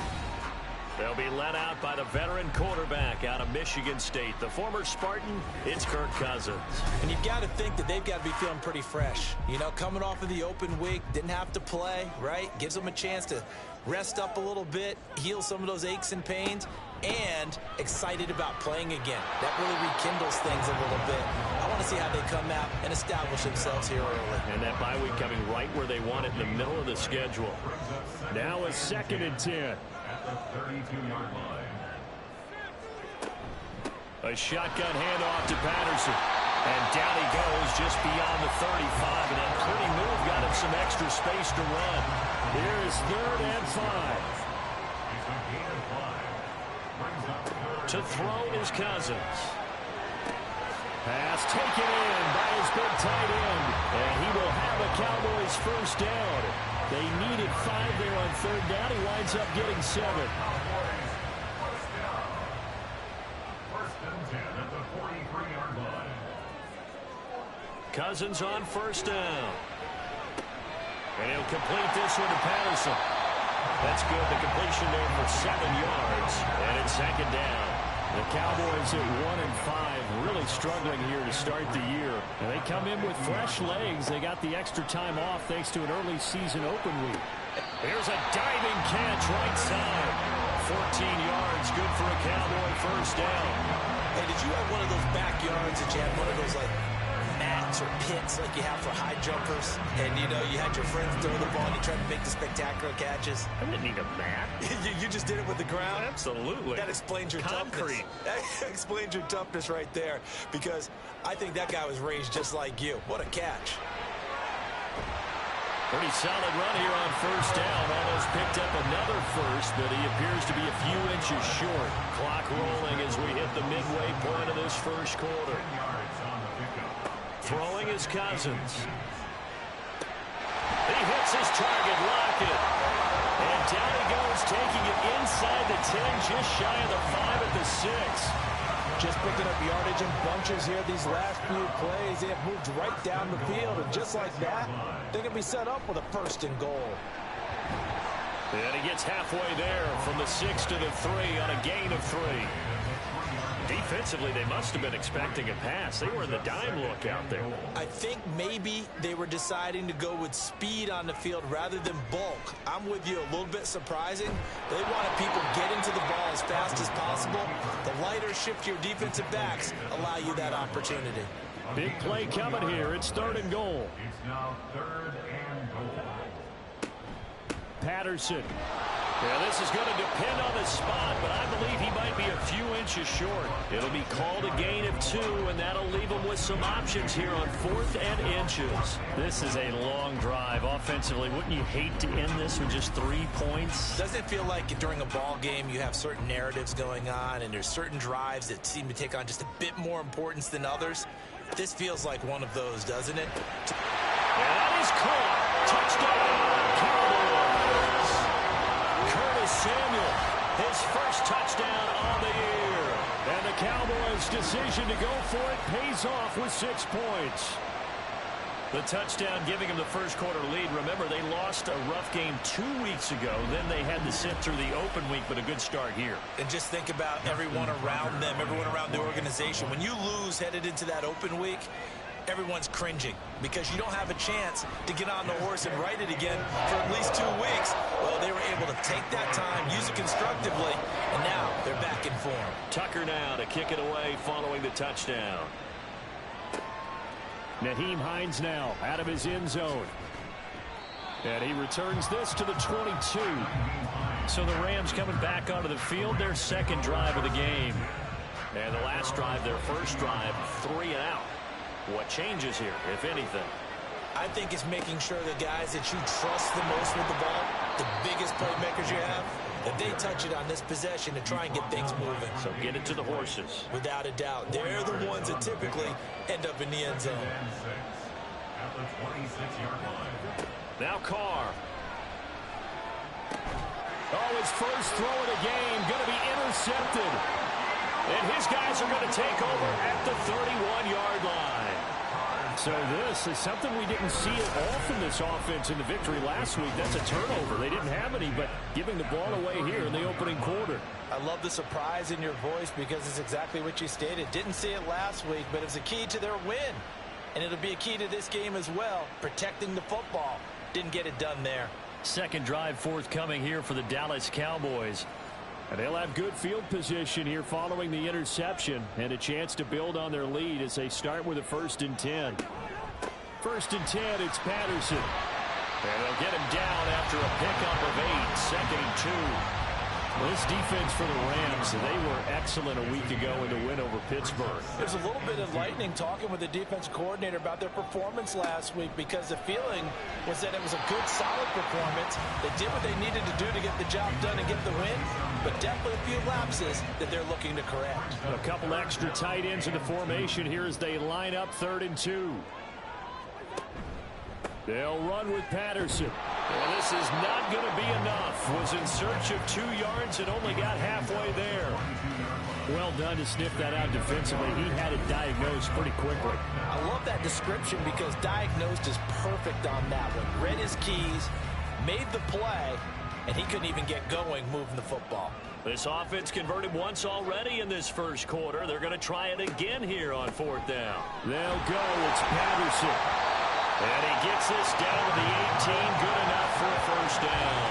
S8: They'll be led out by the veteran quarterback out of Michigan State. The former Spartan, it's Kirk Cousins.
S4: And you've got to think that they've got to be feeling pretty fresh. Coming off of the open week, didn't have to play, right? Gives them a chance to rest up a little bit, heal some of those aches and pains, and excited about playing again. That really rekindles things a little bit. I want to see how they come out and establish themselves here early.
S8: And that bye week coming right where they want it, in the middle of the schedule.
S3: Now a 2nd and 10.
S5: At the 32-yard line.
S8: A shotgun handoff to Patterson. And down he goes just beyond the 35. And that pretty move got him some extra space to run.
S3: Here is 3rd and 5.
S8: To throw is Cousins.
S3: Pass taken in by his big tight end. And he will have a Cowboys first down. They needed 5 there on 3rd down. He winds up getting 7.
S5: First and 10 at the 43-yard line.
S8: Cousins on 1st down. And he'll complete this one to Patterson. That's good. The completion there for 7 yards. And it's 2nd down.
S3: The Cowboys at 1-5, really struggling here to start the year. And they come in with fresh legs. They got the extra time off thanks to an early season open week. Here's a diving catch right side. 14 yards, good for a Cowboy first down.
S4: Hey, did you have one of those backyards that you had one of those like mats or pits like you have for high jumpers? And you know, you had your friends throw the ball and you tried to make the spectacular catches?
S8: I didn't need a mat.
S4: You just did it with the ground?
S8: Absolutely.
S4: That explains your
S8: concrete.
S4: Toughness. That explains your toughness right there, because I think that guy was raised just like you. What a catch.
S8: Pretty solid run here on first down. Almost picked up another first, but he appears to be a few inches short. Clock rolling as we hit the midway point of this first quarter. Throwing is Cousins. He hits his target, Lockett. And down he goes, taking it inside the 10, just shy of the 5 at the 6.
S4: Just picking up yardage in bunches here these last few plays. They have moved right down the field, and just like that, they can be set up with a first and goal.
S8: And he gets halfway there from the 6 to the 3 on a gain of 3. Defensively, they must have been expecting a pass. They were in the dime look out there.
S4: I think maybe they were deciding to go with speed on the field rather than bulk. I'm with you, a little bit surprising. They wanted people getting to the ball as fast as possible. The lighter, shiftier defensive backs allow you that opportunity.
S3: Big play coming here. It's 3rd and goal.
S5: It's now 3rd and goal.
S3: Patterson.
S8: Yeah, this is going to depend on the spot, but I believe he might be a few inches short. It'll be called a gain of 2, and that'll leave him with some options here on 4th and inches. This is a long drive offensively. Wouldn't you hate to end this with just 3 points?
S4: Doesn't it feel like during a ball game you have certain narratives going on, and there's certain drives that seem to take on just a bit more importance than others? This feels like one of those, doesn't it?
S8: And that is caught. Touchdown, Cowboys. Curtis Samuel, his first touchdown on the year.
S3: And the Cowboys' decision to go for it pays off with 6 points.
S8: The touchdown giving him the first quarter lead. Remember, they lost a rough game 2 weeks ago. Then they had to sit through the open week, but a good start here.
S4: And just think about everyone around them, everyone around the organization. When you lose headed into that open week, everyone's cringing because you don't have a chance to get on the horse and ride it again for at least 2 weeks. Well, they were able to take that time, use it constructively, and now they're back in form.
S8: Tucker now to kick it away following the touchdown.
S3: Nyheim Hines now out of his end zone. And he returns this to the 22.
S8: So the Rams coming back onto the field, their second drive of the game. And the last drive, their first drive, 3 and out. What changes here, if anything?
S4: I think it's making sure the guys that you trust the most with the ball, the biggest playmakers you have, that they touch it on this possession to try and get things moving.
S8: So get it to the horses.
S4: Without a doubt. They're the ones that typically end up in the end zone.
S5: At the 26-yard line.
S8: Now Carr.
S3: Oh, his first throw of the game going to be intercepted.
S8: And his guys are going to take over at the 31-yard line.
S3: So this is something we didn't see at all from this offense in the victory last week. That's a turnover. They didn't have any, but giving the ball away here in the opening quarter.
S4: I love the surprise in your voice because it's exactly what you stated. Didn't see it last week, but it's a key to their win. And it'll be a key to this game as well, protecting the football. Didn't get it done there.
S8: Second drive forthcoming here for the Dallas Cowboys.
S3: And they'll have good field position here following the interception and a chance to build on their lead as they start with a 1st and 10. 1st and 10, it's Patterson.
S8: And they'll get him down after a pickup of 8, 2nd and 2.
S3: Well, this defense for the Rams, they were excellent a week ago in the win over Pittsburgh.
S4: There's a little bit enlightening talking with the defense coordinator about their performance last week because the feeling was that it was a good, solid performance. They did what they needed to do to get the job done and get the win, but definitely a few lapses that they're looking to correct.
S3: A couple extra tight ends in the formation here as they line up 3rd and 2. They'll run with Patterson.
S8: Well, this is not going to be enough. Was in search of 2 yards and only got halfway there.
S3: Well done to sniff that out defensively. He had it diagnosed pretty quickly.
S4: I love that description because diagnosed is perfect on that one. Read his keys, made the play, and he couldn't even get going moving the football.
S8: This offense converted once already in this first quarter. They're going to try it again here on 4th down.
S3: They'll go. It's Patterson.
S8: And he gets this down to the 18. Good enough for a first down.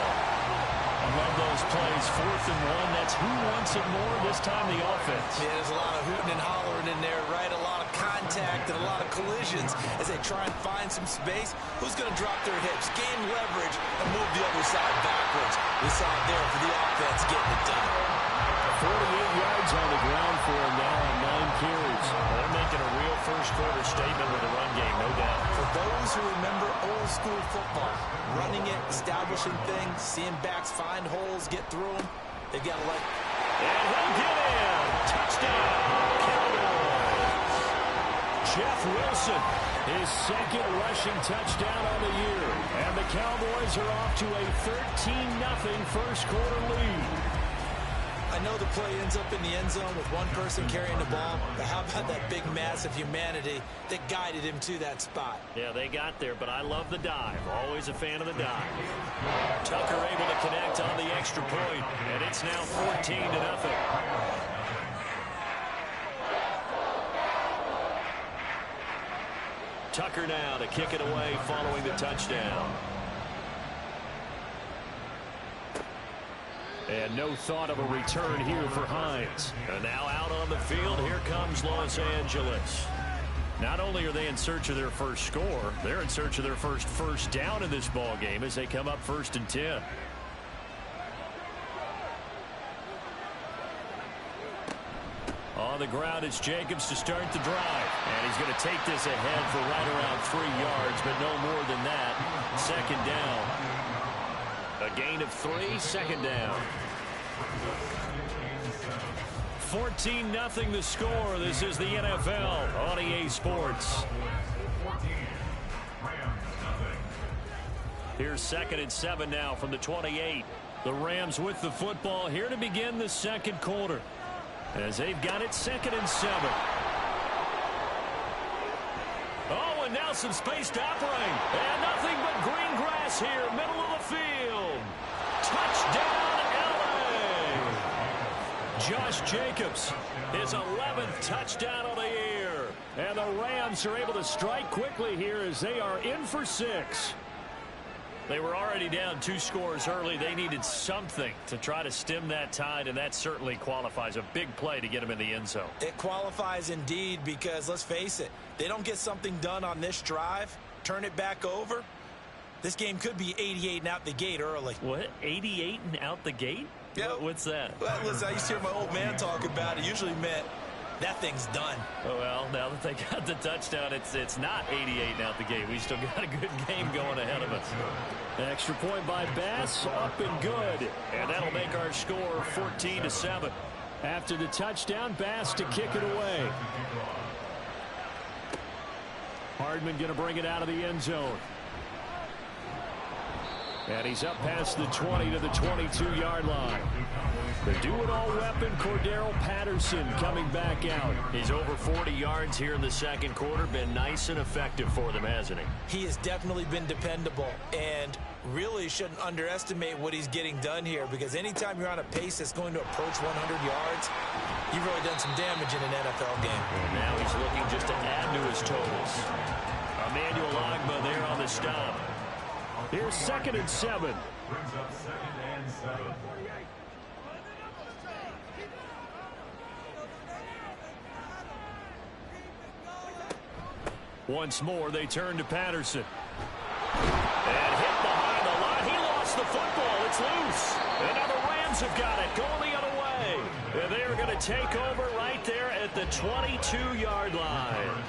S4: I love those plays. 4th and 1. That's who wants it more, this time the offense.
S9: Yeah, there's a lot of hooting and hollering in there, right? A lot of contact and a lot of collisions as they try and find some space. Who's going to drop their hips, gain leverage, and move the other side backwards? We saw it there for the offense getting it done.
S3: 48 yards on the ground for him now on 9 carries.
S8: They're making a real first-quarter statement with the run game, no doubt.
S9: For those who remember old-school football, running it, establishing things, seeing backs find holes, get through them, they've got to let...
S8: And he'll get in. Touchdown, Cowboys.
S3: Jeff Wilson, his second rushing touchdown on the year. And the Cowboys are off to a 13-0 first-quarter lead.
S9: I know the play ends up in the end zone with one person carrying the ball, but how about that big mass of humanity that guided him to that spot?
S8: Yeah, they got there, but I love the dive. Always a fan of the dive. Tucker able to connect on the extra point, and it's now 14-0. Tucker now to kick it away following the touchdown.
S3: And no thought of a return here for Hines.
S8: And now out on the field, here comes Los Angeles. Not only are they in search of their first score, they're in search of their first down in this ball game as they come up 1st and 10. On the ground, it's Jacobs to start the drive. And he's going to take this ahead for right around 3 yards, but no more than that. 2nd down. A gain of 3, 2nd down. 14-0 the score. This is the NFL on EA Sports. Here's 2nd and 7 now from the 28. The Rams with the football here to begin the second quarter, as they've got it 2nd and 7. Oh, and now some space to operate. And nothing but green grass here, middle of the field. Touchdown, LA! Josh Jacobs, his 11th touchdown of the year.
S3: And the Rams are able to strike quickly here as they are in for 6.
S8: They were already down 2 scores early. They needed something to try to stem that tide, and that certainly qualifies. A big play to get them in the end zone.
S9: It qualifies indeed because, let's face it, they don't get something done on this drive, turn it back over, this game could be 88 and out the gate early.
S8: What? 88 and out the gate?
S9: Yeah.
S8: What's that?
S9: Well, listen, I used to hear my old man talk about it. Usually meant that thing's done.
S8: Oh, well, now that they got the touchdown, it's not 88 and out the gate. We still got a good game going ahead of us.
S3: Extra point by Bass, up and good.
S8: And that'll make our score 14-7.
S3: After the touchdown, Bass to kick it away. Hardman going to bring it out of the end zone. And he's up past the 20 to the 22-yard line. The do-it-all weapon, Cordero Patterson, coming back out.
S8: He's over 40 yards here in the second quarter. Been nice and effective for them, hasn't he?
S9: He has definitely been dependable, and really shouldn't underestimate what he's getting done here, because anytime you're on a pace that's going to approach 100 yards, you've really done some damage in an NFL game.
S8: And now he's looking just to add to his totals. Emmanuel Ogbah there on the stop.
S3: Here's 2nd and 7.
S5: Brings up 2nd and 7.
S3: Once more, they turn to Patterson.
S8: And hit behind the line. He lost the football. It's loose. And now the Rams have got it going the other way. And they are going to take over right there at the 22-yard line.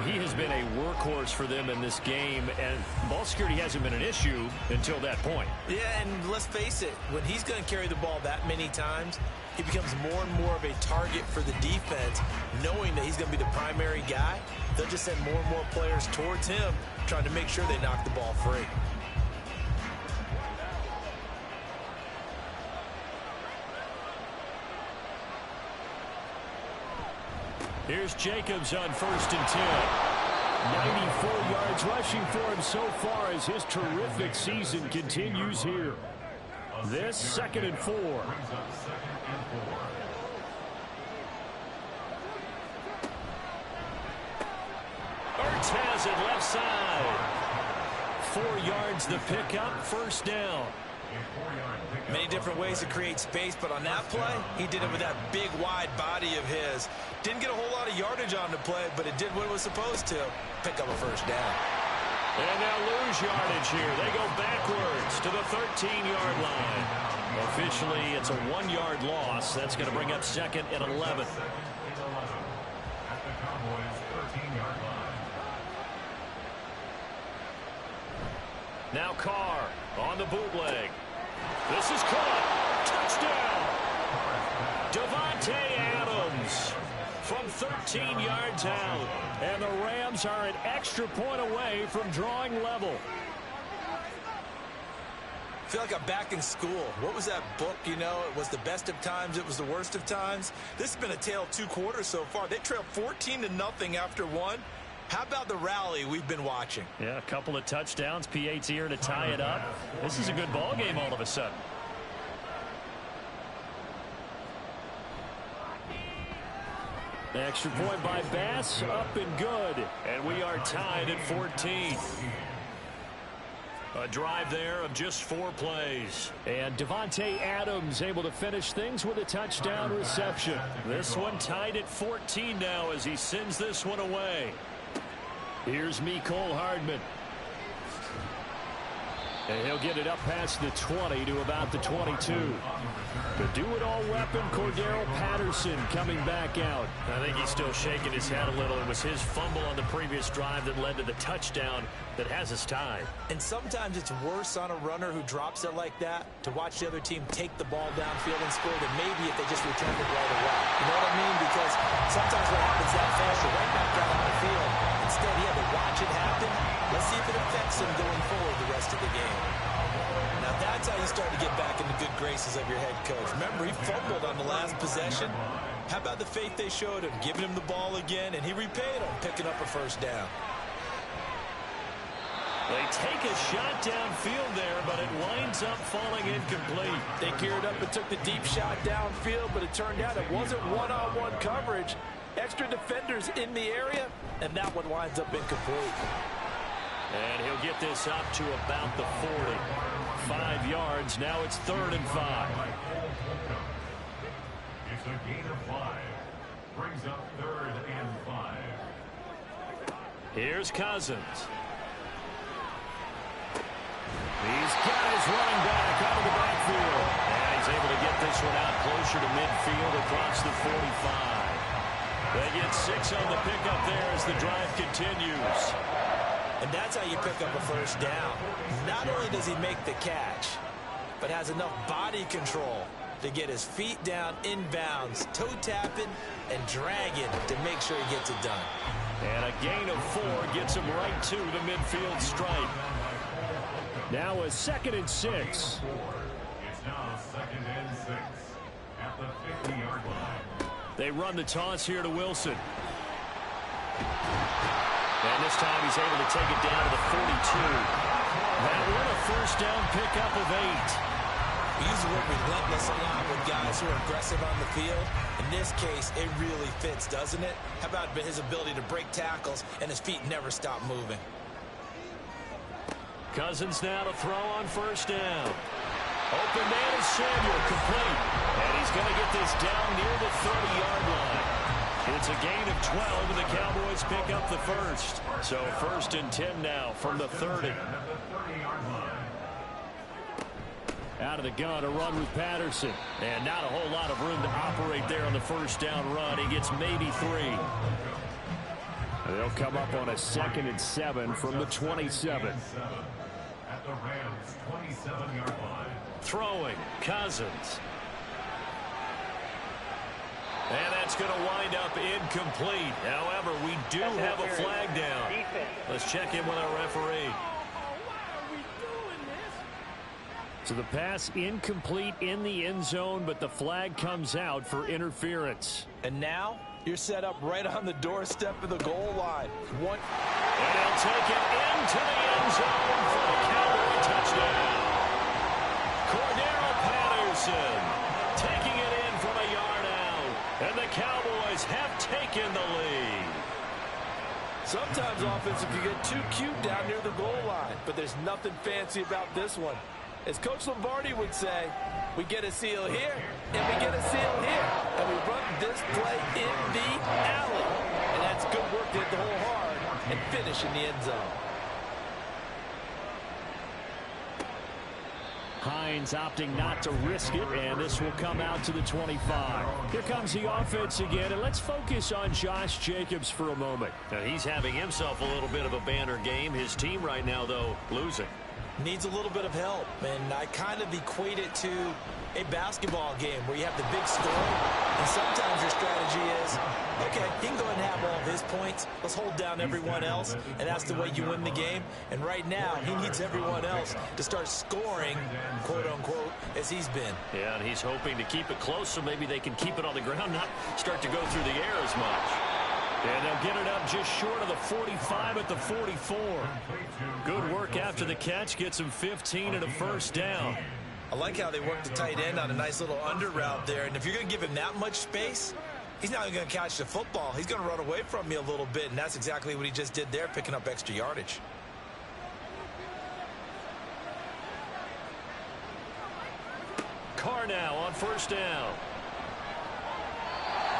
S8: He has been a workhorse for them in this game, and ball security hasn't been an issue until that point.
S9: Yeah, and let's face it, when he's going to carry the ball that many times, he becomes more and more of a target for the defense, knowing that he's going to be the primary guy. They'll just send more and more players towards him, trying to make sure they knock the ball free.
S3: Here's Jacobs on 1st and 10. 94 yards rushing for him so far as his terrific season continues here. This 2nd and 4.
S5: Brings up 2nd and 4.
S8: Ertz has it left side. 4 yards the pickup, 1st down.
S9: Many different ways to create space, but on that play, he did it with that big, wide body of his. Didn't get a whole lot of yardage on the play, but it did what it was supposed to. Pick up a 1st down.
S8: And they'll lose yardage here. They go backwards to the 13-yard line. Officially, it's a 1-yard loss. That's going to bring up 2nd and 11.
S5: At the Cowboys' 13-yard line.
S8: Now Carr on the bootleg. This is caught. Touchdown. Davante Adams from 13 yards out.
S3: And the Rams are an extra point away from drawing level.
S9: I feel like I'm back in school. What was that book, you know? It was the best of times. It was the worst of times. This has been a tale of 2 quarters so far. They trailed 14-0 after 1. How about the rally we've been watching?
S8: Yeah, a couple of touchdowns. P8's here to tie it up. This is a good ball game all of a sudden.
S3: Extra point by Bass, up and good.
S8: And we are tied at 14. A drive there of just 4 plays.
S3: And Davante Adams able to finish things with a touchdown reception.
S8: This one tied at 14 now as he sends this one away.
S3: Here's Mecole Hardman. And he'll get it up past the 20 to about the 22. The do-it-all weapon, Cordero Patterson, coming back out.
S8: I think he's still shaking his head a little. It was his fumble on the previous drive that led to the touchdown that has us tied.
S9: And sometimes it's worse on a runner who drops it like that to watch the other team take the ball downfield and score than maybe if they just returned it right away. You know what I mean? Because sometimes what happens that fast, you're right back out on the field. Instead, he had to watch it happen. Let's see if it affects him going forward the rest of the game. Now that's how you start to get back in the good graces of your head coach. Remember, he fumbled on the last possession. How about the faith they showed him, giving him the ball again, and he repaid them, picking up a 1st down.
S8: They take a shot downfield there, but it winds up falling incomplete.
S9: They geared up and took the deep shot downfield, but it turned out it wasn't one-on-one coverage. Extra defenders in the area, and that one winds up incomplete.
S8: And he'll get this up to about the 40. 5 yards. Now it's 3rd and 5.
S5: It's a gain of 5. Brings up 3rd and 5.
S8: Here's Cousins.
S3: He's got his running back out of the backfield.
S8: And he's able to get this one out closer to midfield across the 45. They get 6 on the pickup there as the drive continues.
S9: And that's how you pick up a 1st down. Not only does he make the catch, but has enough body control to get his feet down inbounds, toe tapping and dragging to make sure he gets it done.
S8: And a gain of 4 gets him right to the midfield stripe.
S3: Now a 2nd and 6.
S5: It's now 2nd and 6 at the 50-yard line.
S3: They run the toss here to Wilson.
S8: And this time he's able to take it down to the 42. That one a 1st down pickup of 8.
S9: We use the word relentless a lot with guys who are aggressive on the field. In this case, it really fits, doesn't it? How about his ability to break tackles and his feet never stop moving?
S8: Cousins now to throw on 1st down. Open man is Samuel, complete. And he's going to get this down near the 30-yard line. It's a gain of 12, and the Cowboys pick up the 1st. So 1st and 10 now from the 30.
S3: Out of the gun, a run with Patterson.
S8: And not a whole lot of room to operate there on the 1st down run. He gets maybe 3.
S3: They'll come up on a 2nd and 7 from the 27.
S5: At the Rams' 27-yard line.
S8: Throwing, Cousins. And that's going to wind up incomplete. However, we do have a flag down. Let's check in with our referee.
S3: So the pass incomplete in the end zone, but the flag comes out for interference.
S9: And now you're set up right on the doorstep of the goal line.
S8: And he'll take it into the end zone for the Cowboy touchdown. Cordero Jefferson taking it in from a yard out. And the Cowboys have taken the lead.
S4: Sometimes offensive can get too cute down near the goal line, but there's nothing fancy about this one. As Coach Lombardi would say, we get a seal here, and we get a seal here, and we run this play in the alley. And that's good work to hit the hole hard and finish in the end zone.
S3: Hines opting not to risk it, and this will come out to the 25. Here comes the offense again, and let's focus on Josh Jacobs for a moment.
S8: Now, he's having himself a little bit of a banner game. His team right now, though, losing.
S9: Needs a little bit of help, and I kind of equate it to a basketball game where you have the big score, and sometimes your strategy is, okay, he can go ahead and have all of his points. Let's hold down everyone else, and that's the way you win the game. And right now, he needs everyone else to start scoring, quote-unquote, as he's been.
S8: Yeah, and he's hoping to keep it close so maybe they can keep it on the ground, not start to go through the air as much.
S3: And they'll get it up just short of the 45 at the 44. Good work after the catch. Gets him 15 and a first down.
S9: I like how they work the tight end on a nice little under route there. And if you're going to give him that much space, he's not going to catch the football. He's going to run away from you a little bit, and that's exactly what he just did there, picking up extra yardage.
S8: Carr now on first down.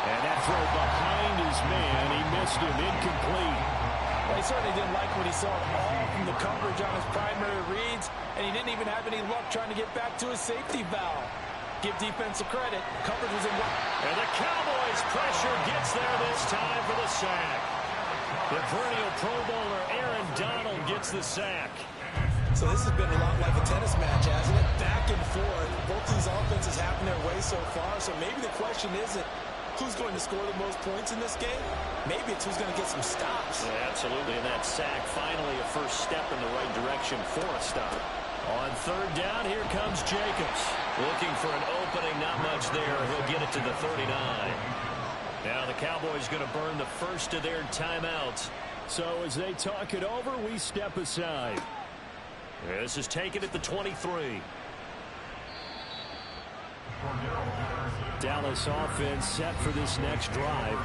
S3: And that throw behind his man, he missed him, incomplete.
S4: Well, he certainly didn't like what he saw all from the coverage on his primary reads, and he didn't even have any luck trying to get back to his safety valve. Give defensive credit. Coverage was in.
S8: And the Cowboys' pressure gets there this time for the sack. The perennial Pro Bowler Aaron Donald gets the sack.
S9: So this has been a lot like a tennis match, hasn't it? Back and forth. Both these offenses having their way so far, so maybe the question isn't who's going to score the most points in this game? Maybe it's who's going to get some stops.
S8: Yeah, absolutely, and that sack finally a first step in the right direction for a stop.
S3: On third down, here comes Jacobs.
S8: Looking for an opening, not much there. He'll get it to the 39. Now the Cowboys going to burn the first of their timeouts.
S3: So as they talk it over, we step aside.
S8: This is taken at the 23.
S3: Dallas offense set for this next drive.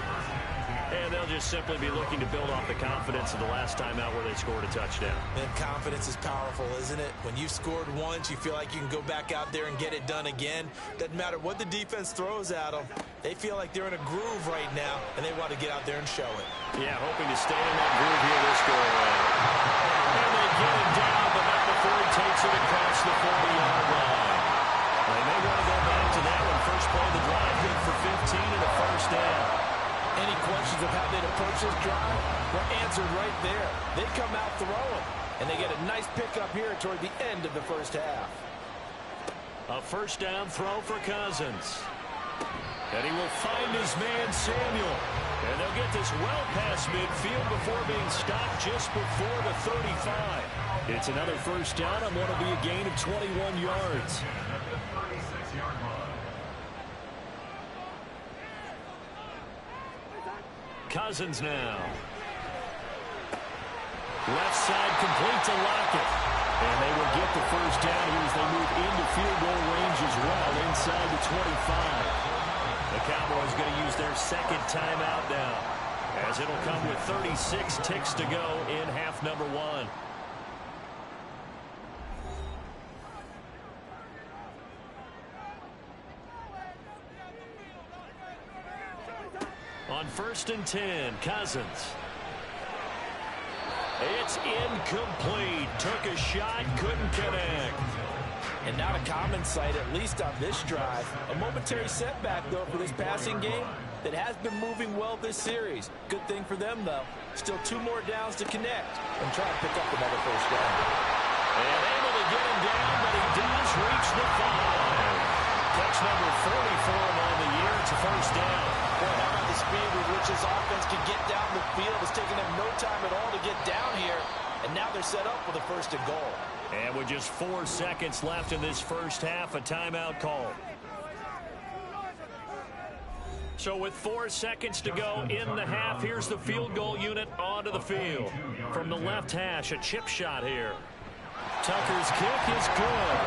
S8: And they'll just simply be looking to build off the confidence of the last time out where they scored a touchdown.
S9: And confidence is powerful, isn't it? When you've scored once, you feel like you can go back out there and get it done again. Doesn't matter what the defense throws at them. They feel like they're in a groove right now, and they want to get out there and show it.
S8: Yeah, hoping to stay in that groove here this go-around. And they get him down, but not before he takes it across the 40-yard line. They may want to go back to that one. First play of the drive, good for 15 and a first down.
S4: Any questions of how they'd approach this drive were answered right there. They come out throwing, and they get a nice pickup here toward the end of the first half.
S8: A first down throw for Cousins. And he will find his man Samuel. And they'll get this well past midfield before being stopped just before the 35.
S3: It's another first down on what will be a gain of 21 yards.
S8: Cousins now. Left side complete to Lockett.
S3: And they will get the first down here as they move into field goal range as well inside the 25.
S8: The Cowboys going to use their second timeout now, as it'll come with 36 ticks to go in half number one. On first and 10, Cousins. It's incomplete. Took a shot, couldn't connect.
S4: And not a common sight, at least on this drive. A momentary setback, though, for this passing game that has been moving well this series. Good thing for them, though. Still 2 more downs to connect and try to pick up another first down.
S8: And able to get him down, but he does reach the 5. Catch number 40 for him on the year. It's a first down.
S4: Boy, how about the speed with which this offense can get down the field? It's taken them no time at all to get down here. And now they're set up for the first and goal.
S8: And with just 4 seconds left in this first half, a timeout call. So with 4 seconds to go in the half, here's the field goal unit onto the field. From the left hash, a chip shot here. Tucker's kick is good.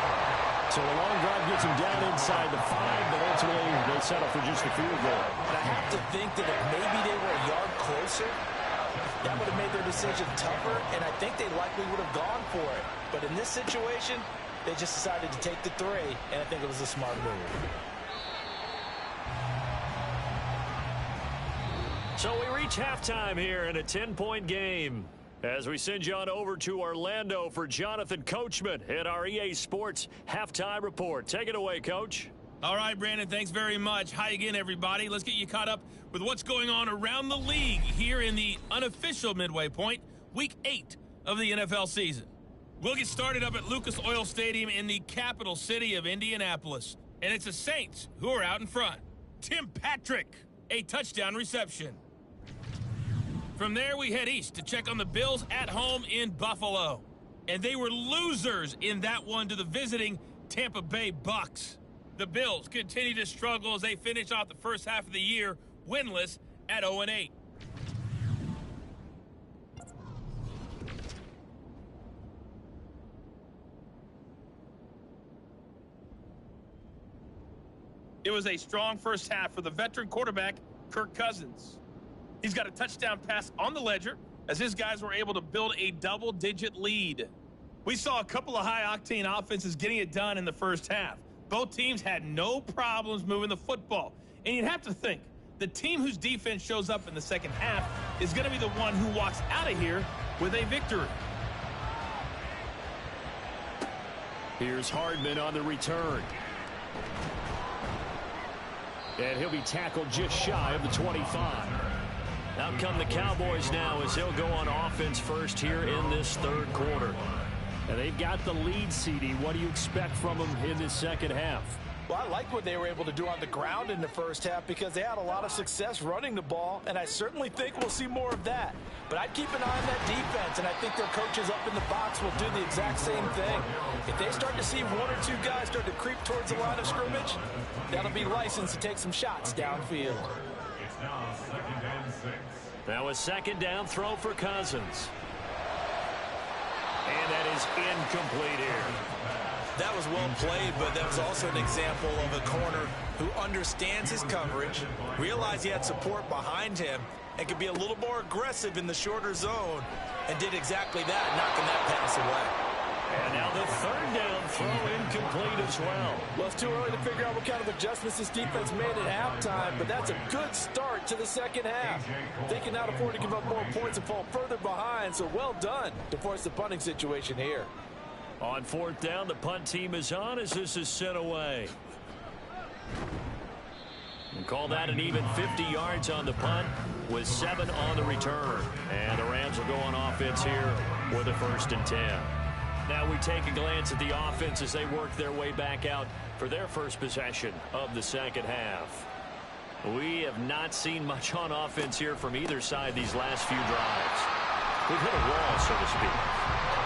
S3: So a long drive gets him down inside the 5, but ultimately they settle for just a field goal.
S4: And I have to think that if maybe they were a yard closer, that would have made their decision tougher, and I think they likely would have gone for it. But in this situation, they just decided to take the 3, and I think it was a smart move.
S8: So we reach halftime here in a 10-point game. As we send you on over to Orlando for Jonathan Coachman at our EA Sports Halftime Report. Take it away, Coach.
S7: All right, Brandon, thanks very much. Hi again, everybody. Let's get you caught up with what's going on around the league here in the unofficial midway point, Week 8 of the NFL season. We'll get started up at Lucas Oil Stadium in the capital city of Indianapolis. And it's the Saints who are out in front. Tim Patrick, a touchdown reception. From there, we head east to check on the Bills at home in Buffalo. And they were losers in that one to the visiting Tampa Bay Bucks. The Bills continue to struggle as they finish off the first half of the year winless at 0-8. It was a strong first half for the veteran quarterback, Kirk Cousins. He's got a touchdown pass on the ledger as his guys were able to build a double-digit lead. We saw a couple of high-octane offenses getting it done in the first half. Both teams had no problems moving the football. And you'd have to think, the team whose defense shows up in the second half is going to be the one who walks out of here with a victory.
S3: Here's Hardman on the return. And he'll be tackled just shy of the 25.
S8: Out come the Cowboys now as they'll go on offense first here in this third quarter.
S3: And they've got the lead, CD. What do you expect from them in this second half?
S4: Well, I like what they were able to do on the ground in the first half because they had a lot of success running the ball, and I certainly think we'll see more of that. But I'd keep an eye on that defense, and I think their coaches up in the box will do the exact same thing. If they start to see 1 or 2 guys start to creep towards the line of scrimmage, that'll be licensed to take some shots downfield.
S5: It's now 2nd and 6.
S8: Now a second down throw for Cousins. And that is incomplete here.
S9: That was well played, but that was also an example of a corner who understands his coverage, realized he had support behind him, and could be a little more aggressive in the shorter zone, and did exactly that, knocking that pass away.
S8: And now the third down throw incomplete as well.
S4: Well, it's too early to figure out what kind of adjustments this defense made at halftime, but that's a good start to the second half. They cannot afford to give up more points and fall further behind, so well done to force the punting situation here.
S8: On fourth down, the punt team is on as this is sent away. And call that an even 50 yards on the punt with 7 on the return. And the Rams will go on offense here with a 1st and 10. Now we take a glance at the offense as they work their way back out for their first possession of the second half. We have not seen much on offense here from either side these last few drives. We've hit a wall, so to speak.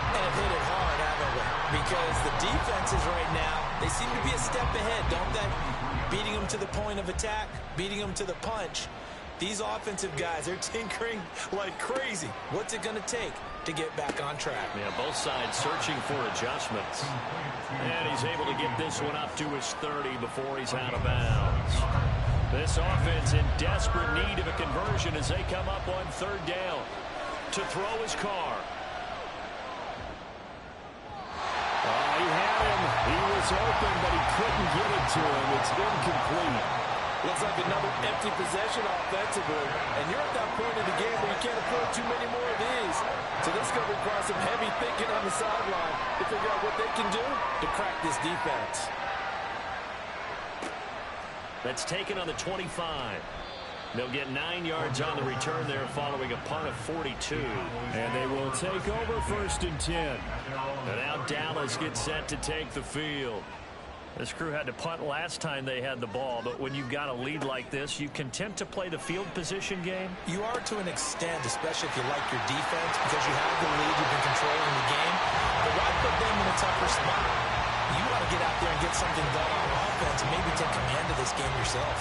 S9: And have hit it hard, haven't we? Because the defenses right now, they seem to be a step ahead, don't they? Beating them to the point of attack, beating them to the punch. These offensive guys are tinkering like crazy. What's it going to take to get back on track?
S8: Yeah, both sides searching for adjustments. And he's able to get this one up to his 30 before he's out of bounds. This offense in desperate need of a conversion as they come up on third down. To throw his Carr.
S3: He had him. He was open, but he couldn't get it to him. It's incomplete.
S4: Looks like another empty possession offensively. And you're at that point in the game where you can't afford too many more of these. So this is going to require some heavy thinking on the sideline to figure out what they can do to crack this defense.
S8: That's taken on the 25. They'll get 9 yards on the return there following a punt of 42.
S3: And they will take over 1st and 10.
S8: And now Dallas gets set to take the field. This crew had to punt last time they had the ball, but when you've got a lead like this, you content to play the field position game?
S9: You are to an extent, especially if you like your defense, because you have the lead, you've been controlling the game. But why put them in a tougher spot? You want to get out there and get something done on offense and maybe take command of this game yourself.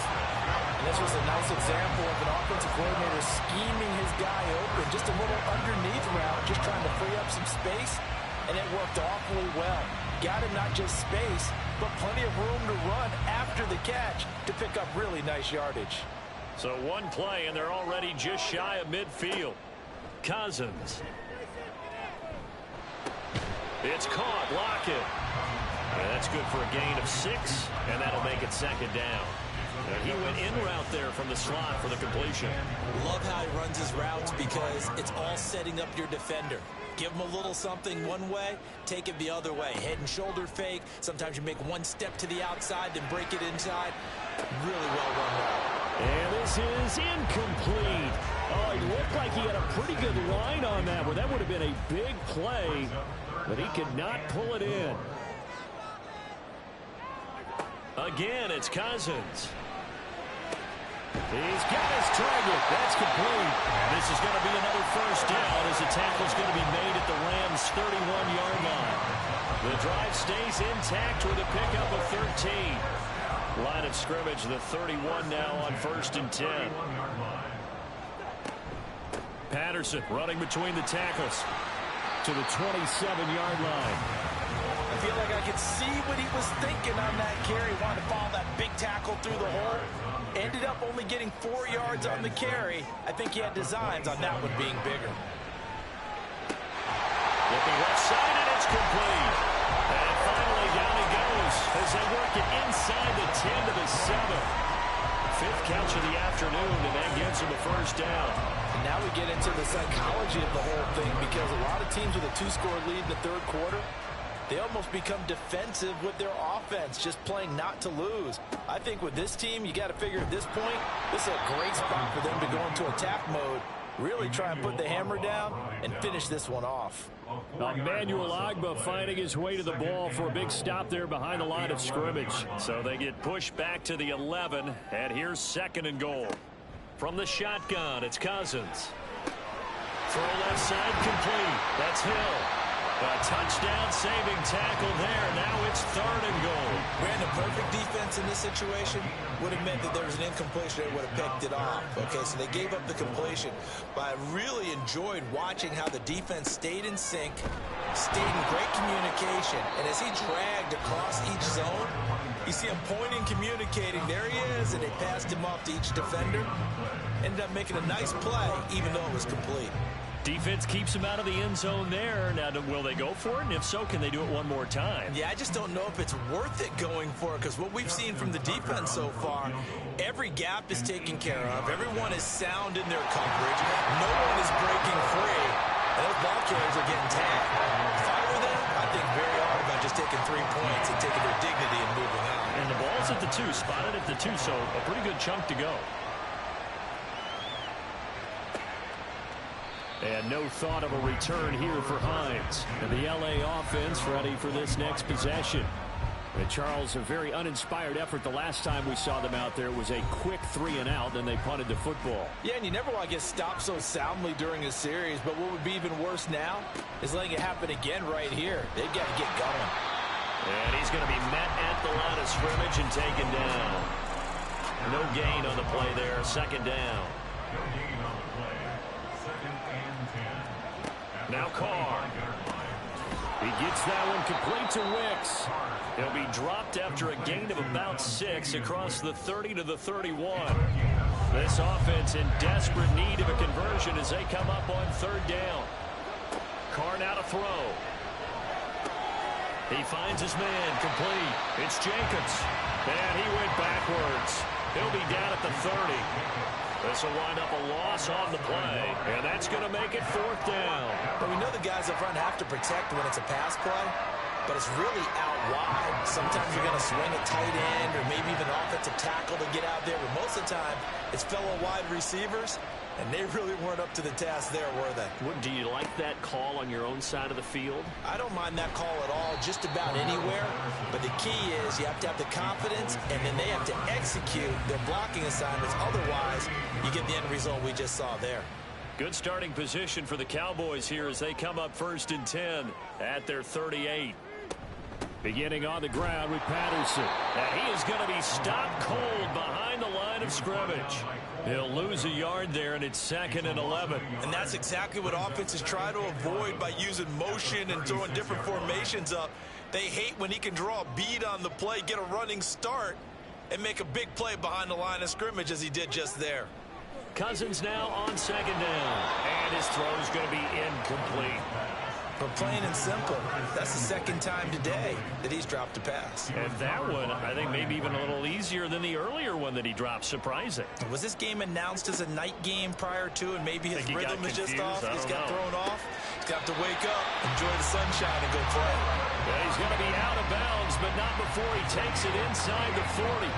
S9: And this was a nice example of an offensive coordinator scheming his guy open, just a little underneath route, just trying to free up some space, and it worked awfully well. Got him not just space,
S4: but plenty of room to run after the catch to pick up really nice yardage.
S8: So one play, and they're already just shy of midfield. Cousins. It's caught. Lockett. And that's good for a gain of 6, and that'll make it second down. He went in route there from the slot for the completion.
S9: Love how he runs his routes because it's all setting up your defender. Give him a little something one way, take it the other way. Head and shoulder fake. Sometimes you make one step to the outside, then break it inside. Really well run route.
S3: And this is incomplete. Oh, he looked like he had a pretty good line on that one. That would have been a big play, but he could not pull it in.
S8: Again, it's Cousins.
S3: He's got his target. That's complete.
S8: This is going to be another first down as the tackle's going to be made at the Rams' 31-yard line. The drive stays intact with a pickup of 13. Line of scrimmage, the 31 now on 1st and 10. Patterson running between the tackles
S3: to the 27-yard line.
S9: I feel like I could see what he was thinking on that carry. Wanted to follow that big tackle through the hole. Ended up only getting 4 yards on the carry. I think he had designs on that one being bigger.
S8: Looking left side, and it's complete. And finally down he goes as they work it inside the 10 to the 7. 5th catch of the afternoon, and that gets him a first down.
S9: And now we get into the psychology of the whole thing because a lot of teams with a 2-score lead in the 3rd quarter, they almost become defensive with their offense, just playing not to lose. I think with this team, you got to figure at this point, this is a great spot for them to go into attack mode, really try and put the hammer down and finish this one off.
S3: Emmanuel Ogbah finding his way to the ball for a big stop there behind the line of scrimmage.
S8: So they get pushed back to the 11, and here's 2nd and goal. From the shotgun, it's Cousins. Throw left side complete. That's Hill. A touchdown saving tackle there. Now it's 3rd and goal.
S9: Brandon, perfect defense in this situation would have meant that there was an incompletion. They would have picked it off. Okay, so they gave up the completion. But I really enjoyed watching how the defense stayed in sync, stayed in great communication. And as he dragged across each zone, you see him pointing, communicating. There he is, and they passed him off to each defender. Ended up making a nice play, even though it was complete.
S8: Defense keeps him out of the end zone there. Now, will they go for it? And if so, can they do it one more time?
S9: Yeah, I just don't know if it's worth it going for it because what we've seen from the defense so far, every gap is taken care of. Everyone is sound in their coverage. No one is breaking free. And those ball carriers are getting tagged. If I were them, I'd think very hard about just taking 3 points and taking their dignity and moving on.
S8: And the ball's at the 2, spotted at the 2, so a pretty good chunk to go.
S3: And no thought of a return here for Hines. And the L.A. offense ready for this next possession. And Charles, a very uninspired effort the last time we saw them out there was a quick 3-and-out, then they punted the football.
S9: Yeah, and you never want to get stopped so soundly during a series, but what would be even worse now is letting it happen again right here. They've got to get going.
S8: And he's going to be met at the line of scrimmage and taken down. No gain on the play there, 2nd down. Now Carr.
S3: He gets that one complete to Wicks.
S8: He'll be dropped after a gain of about 6 across the 30 to the 31. This offense in desperate need of a conversion as they come up on 3rd down. Carr now to throw. He finds his man complete. It's Jenkins. And he went backwards. He'll be down at the 30. This will wind up a loss on the play, and that's going to make it 4th down.
S9: But we know the guys up front have to protect when it's a pass play, but it's really out wide. Sometimes you're going to swing a tight end or maybe even offensive tackle to get out there, but most of the time it's fellow wide receivers, and they really weren't up to the task there, were they?
S8: Do you like that call on your own side of the field?
S9: I don't mind that call at all, just about anywhere. But the key is you have to have the confidence, and then they have to execute their blocking assignments. Otherwise, you get the end result we just saw there.
S8: Good starting position for the Cowboys here as they come up 1st and 10 at their 38.
S3: Beginning on the ground with Patterson.
S8: And he is going to be stopped cold behind the line of scrimmage. He'll lose a yard there, and it's 2nd and 11.
S9: And that's exactly what offenses try to avoid by using motion and throwing different formations up. They hate when he can draw a bead on the play, get a running start, and make a big play behind the line of scrimmage as he did just there.
S8: Cousins now on 2nd down. And his throw is going to be incomplete.
S9: But plain and simple, that's the 2nd time today that he's dropped a pass.
S8: And that one, I think, maybe even a little easier than the earlier one that he dropped. Surprising.
S9: Was this game announced as a night game prior to, and maybe his rhythm is just off? He's got thrown off. He's got to wake up, enjoy the sunshine, and go play.
S8: Yeah, he's going to be out of bounds, but not before he takes it inside the 40.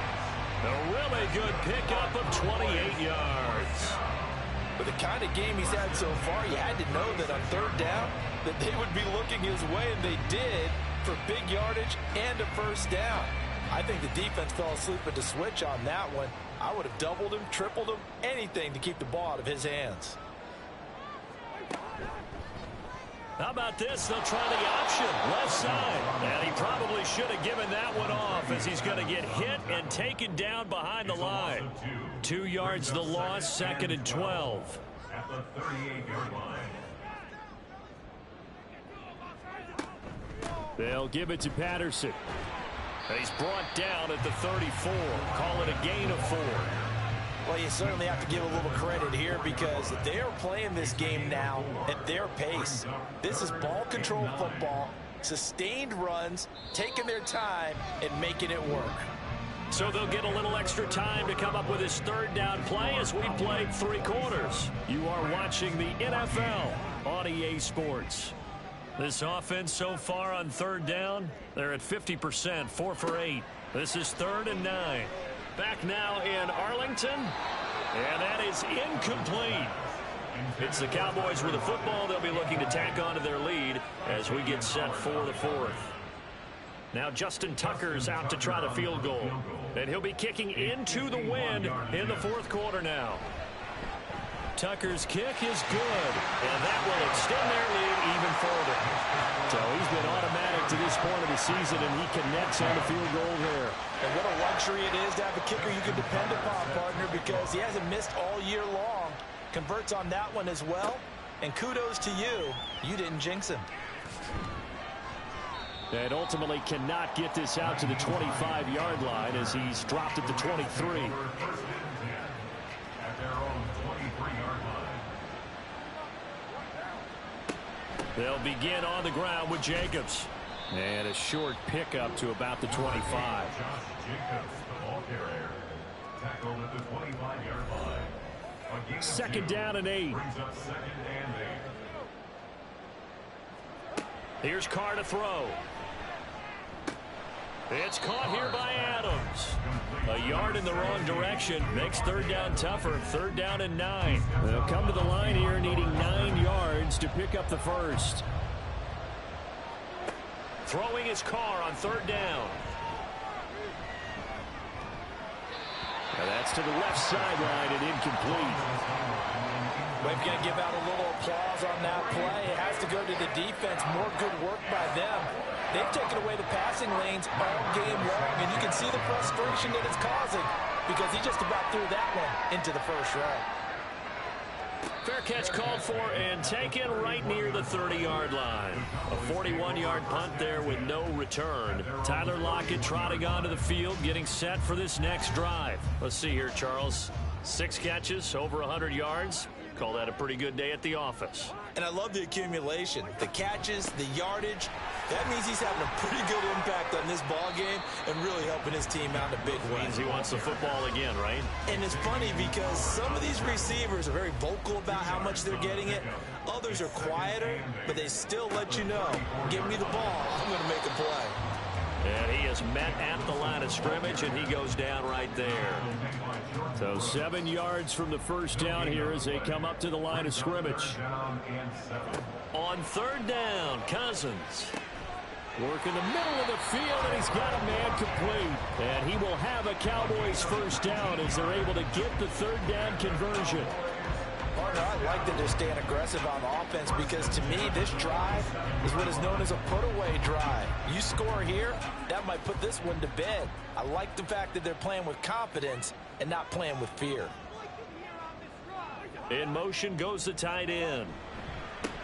S8: A really good pickup of 28 yards.
S9: With the kind of game he's had so far, you had to know that on 3rd down that they would be looking his way, and they did, for big yardage and a 1st down. I think the defense fell asleep at the switch on that one. I would have doubled him, tripled him, anything to keep the ball out of his hands.
S8: How about this? They'll try the option, left side. And he probably should have given that one off as he's going to get hit and taken down behind the line. 2 yards the loss, 2nd and 12.
S5: At the 38-yard line.
S3: They'll give it to Patterson.
S8: He's brought down at the 34. Call it a gain of 4.
S9: Well, you certainly have to give a little credit here because they're playing this game now at their pace. This is ball control football, sustained runs, taking their time, and making it work.
S8: So they'll get a little extra time to come up with his 3rd down play as we played 3 quarters. You are watching the NFL on EA Sports. This offense so far on 3rd down, they're at 50%, 4 for 8. This is 3rd and 9. Back now in Arlington, and that is incomplete. It's the Cowboys with the football. They'll be looking to tack onto their lead as we get set for the 4th. Now Justin Tucker's out to try the field goal, and he'll be kicking into the wind in the 4th quarter now. Tucker's kick is good, and that will extend their lead even further.
S3: So he's been automatic to this point of the season, and he connects on the field goal there.
S9: And what a luxury it is to have a kicker you can depend upon, partner, because he hasn't missed all year long. Converts on that one as well, and kudos to you. You didn't jinx him.
S3: And ultimately cannot get this out to the 25-yard line as he's dropped at the 23.
S8: They'll begin on the ground with Jacobs.
S3: And a short pickup to about the 25.
S5: Josh Jacobs, the ball carrier, tackled at the 25-yard line.
S3: 2nd down and 8.
S5: Brings up 2nd and 8.
S8: Here's Carr to throw. It's caught here by Adams. A yard in the wrong direction makes 3rd down tougher. 3rd down and 9.
S3: They'll come to the line here needing 9 yards to pick up the 1st.
S8: Throwing his Carr on 3rd down.
S3: Now that's to the left sideline and incomplete.
S9: We're going to give out a little applause on that play. It has to go to the defense. More good work by them. They've taken away the passing lanes all game long, and you can see the frustration that it's causing because he just about threw that one into the 1st row.
S8: Fair catch called for and taken right near the 30-yard line. A 41-yard punt there with no return. Tyler Lockett trotting onto the field, getting set for this next drive. Let's see here, Charles. 6 catches, over 100 yards. Call that a pretty good day at the office.
S9: And I love the accumulation, the catches, the yardage. That means he's having a pretty good impact on this ball game and really helping his team out in a big way.
S8: Means he wants the football again, right?
S9: And it's funny because some of these receivers are very vocal about how much they're getting it. Others are quieter, but they still let you know, give me the ball, I'm going to make a play.
S8: And he is met at the line of scrimmage, and he goes down right there.
S3: So 7 yards from the 1st down here as they come up to the line of scrimmage.
S8: On 3rd down, Cousins.
S3: Work in the middle of the field, and he's got a man complete. And he will have a Cowboys 1st down as they're able to get the 3rd down conversion.
S9: Partner, I like that they're staying aggressive on offense because to me, this drive is what is known as a put-away drive. You score here, that might put this one to bed. I like the fact that they're playing with confidence and not playing with fear.
S8: In motion goes the tight end.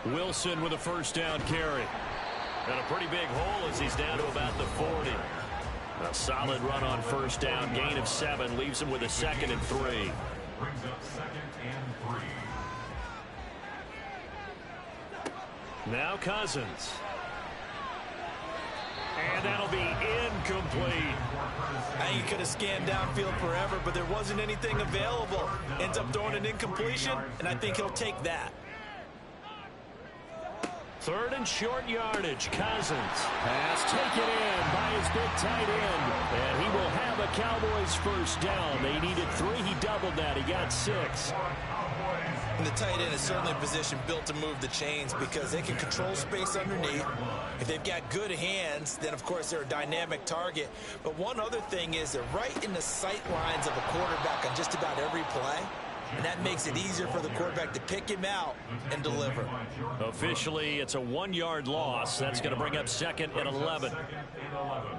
S8: Wilson with a first down carry. And a pretty big hole as he's down to about the 40. A solid run on first down. Gain of 7 leaves him with a 2nd and 3.
S5: Brings up 2nd and 3.
S8: Now Cousins. And that'll be incomplete.
S9: I think he could have scanned downfield forever, but there wasn't anything available. Ends up throwing an incompletion, and I think he'll take that.
S8: 3rd and short yardage. Cousins. Pass taken in by his big tight end. And he will have a Cowboys first down. They needed 3. He doubled that. He got 6.
S9: And the tight end is certainly a position built to move the chains because they can control space underneath. If they've got good hands, then, of course, they're a dynamic target. But one other thing is they're right in the sight lines of a quarterback on just about every play. And that makes it easier for the quarterback to pick him out and deliver.
S8: Officially, it's a 1-yard loss. That's going to bring up 2nd and 11.
S5: 2nd and 11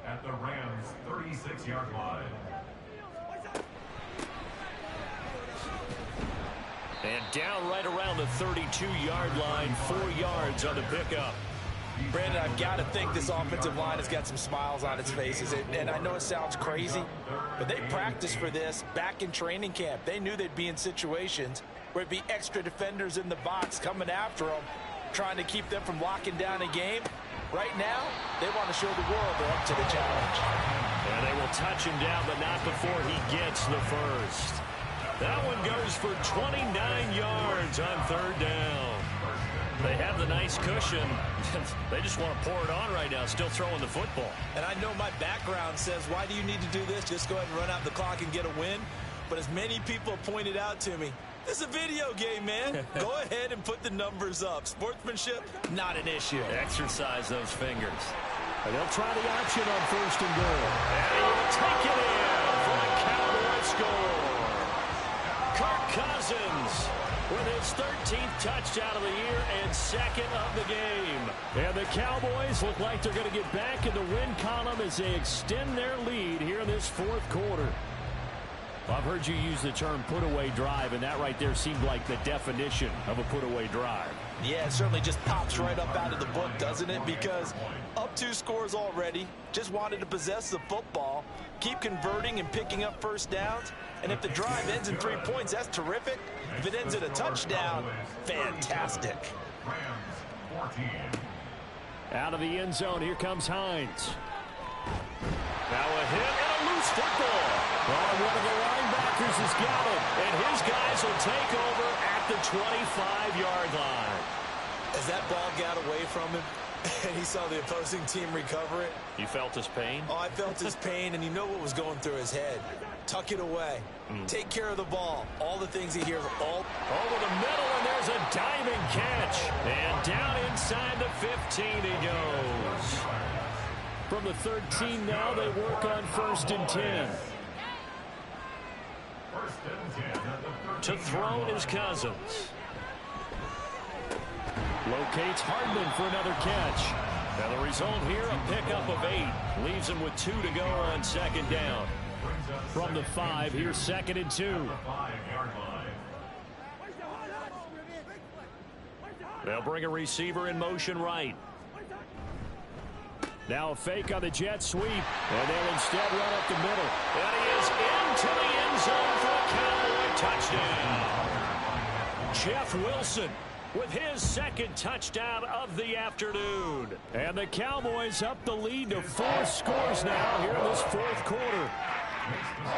S5: at the Rams' 36-yard line.
S8: And down right around the 32-yard line, 4 yards on the pickup.
S9: Brandon, I've got to think this offensive line has got some smiles on its faces. And I know it sounds crazy, but they practiced for this back in training camp. They knew they'd be in situations where it'd be extra defenders in the box coming after them, trying to keep them from locking down a game. Right now, they want to show the world they're up to the challenge.
S8: And they will touch him down, but not before he gets the first. That one goes for 29 yards on 3rd down. They have the nice cushion. They just want to pour it on right now, still throwing the football.
S9: And I know my background says, why do you need to do this? Just go ahead and run out the clock and get a win. But as many people have pointed out to me, this is a video game, man. Go ahead and put the numbers up. Sportsmanship, not an issue.
S8: Exercise those fingers.
S3: And they'll try the option on 1st and goal.
S8: And he will take it in for a Cowboy score. Kirk Cousins with his 13th touchdown of the year and 2nd of the game.
S3: And the Cowboys look like they're going to get back in the win column as they extend their lead here in this 4th quarter. I've heard you use the term put-away drive, and that right there seemed like the definition of a put-away drive.
S9: Yeah, it certainly just pops right up out of the book, doesn't it? Because up 2 scores already, just wanted to possess the football, keep converting and picking up first downs. And if the drive ends in 3 points, that's terrific. If it ends in a touchdown, fantastic.
S5: Rams 14.
S3: Out of the end zone, here comes Hines.
S8: Now a hit and a loose football.
S3: Oh, one of the linebackers has got it.
S8: And his guys will take over at the 25-yard line.
S9: As that ball got away from him and he saw the opposing team recover it.
S8: You felt his pain?
S9: Oh, I felt his pain, and you know what was going through his head. Tuck it away. Take care of the ball. All the things he hears all
S8: over the middle, and there's a diving catch. And down inside the 15 he goes.
S3: From the 13 now, they work on 1st and 10.
S8: To throw is Cousins.
S3: Locates Hardman for another catch.
S8: Now the result here, a pickup of 8. Leaves him with 2 to go on 2nd down.
S3: From the 5, here's 2nd and 2.
S8: They'll bring a receiver in motion right.
S3: Now a fake on the jet sweep, and they'll instead run up the middle.
S8: And he is into the end zone for a Cowboy touchdown. Jeff Wilson with his 2nd touchdown of the afternoon.
S3: And the Cowboys up the lead to 4 scores now here in this 4th quarter.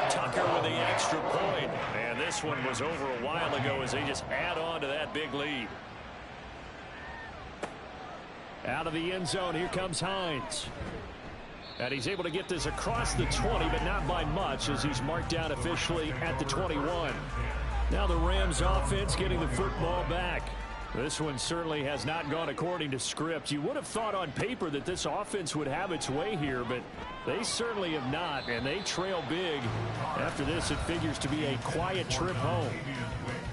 S8: Tucker with the extra point. And this one was over a while ago as they just add on to that big lead.
S3: Out of the end zone, here comes Hines. And he's able to get this across the 20, but not by much as he's marked down officially at the 21. Now the Rams offense getting the football back. This one certainly has not gone according to script. You would have thought on paper that this offense would have its way here, but they certainly have not, and they trail big. After this, it figures to be a quiet trip home.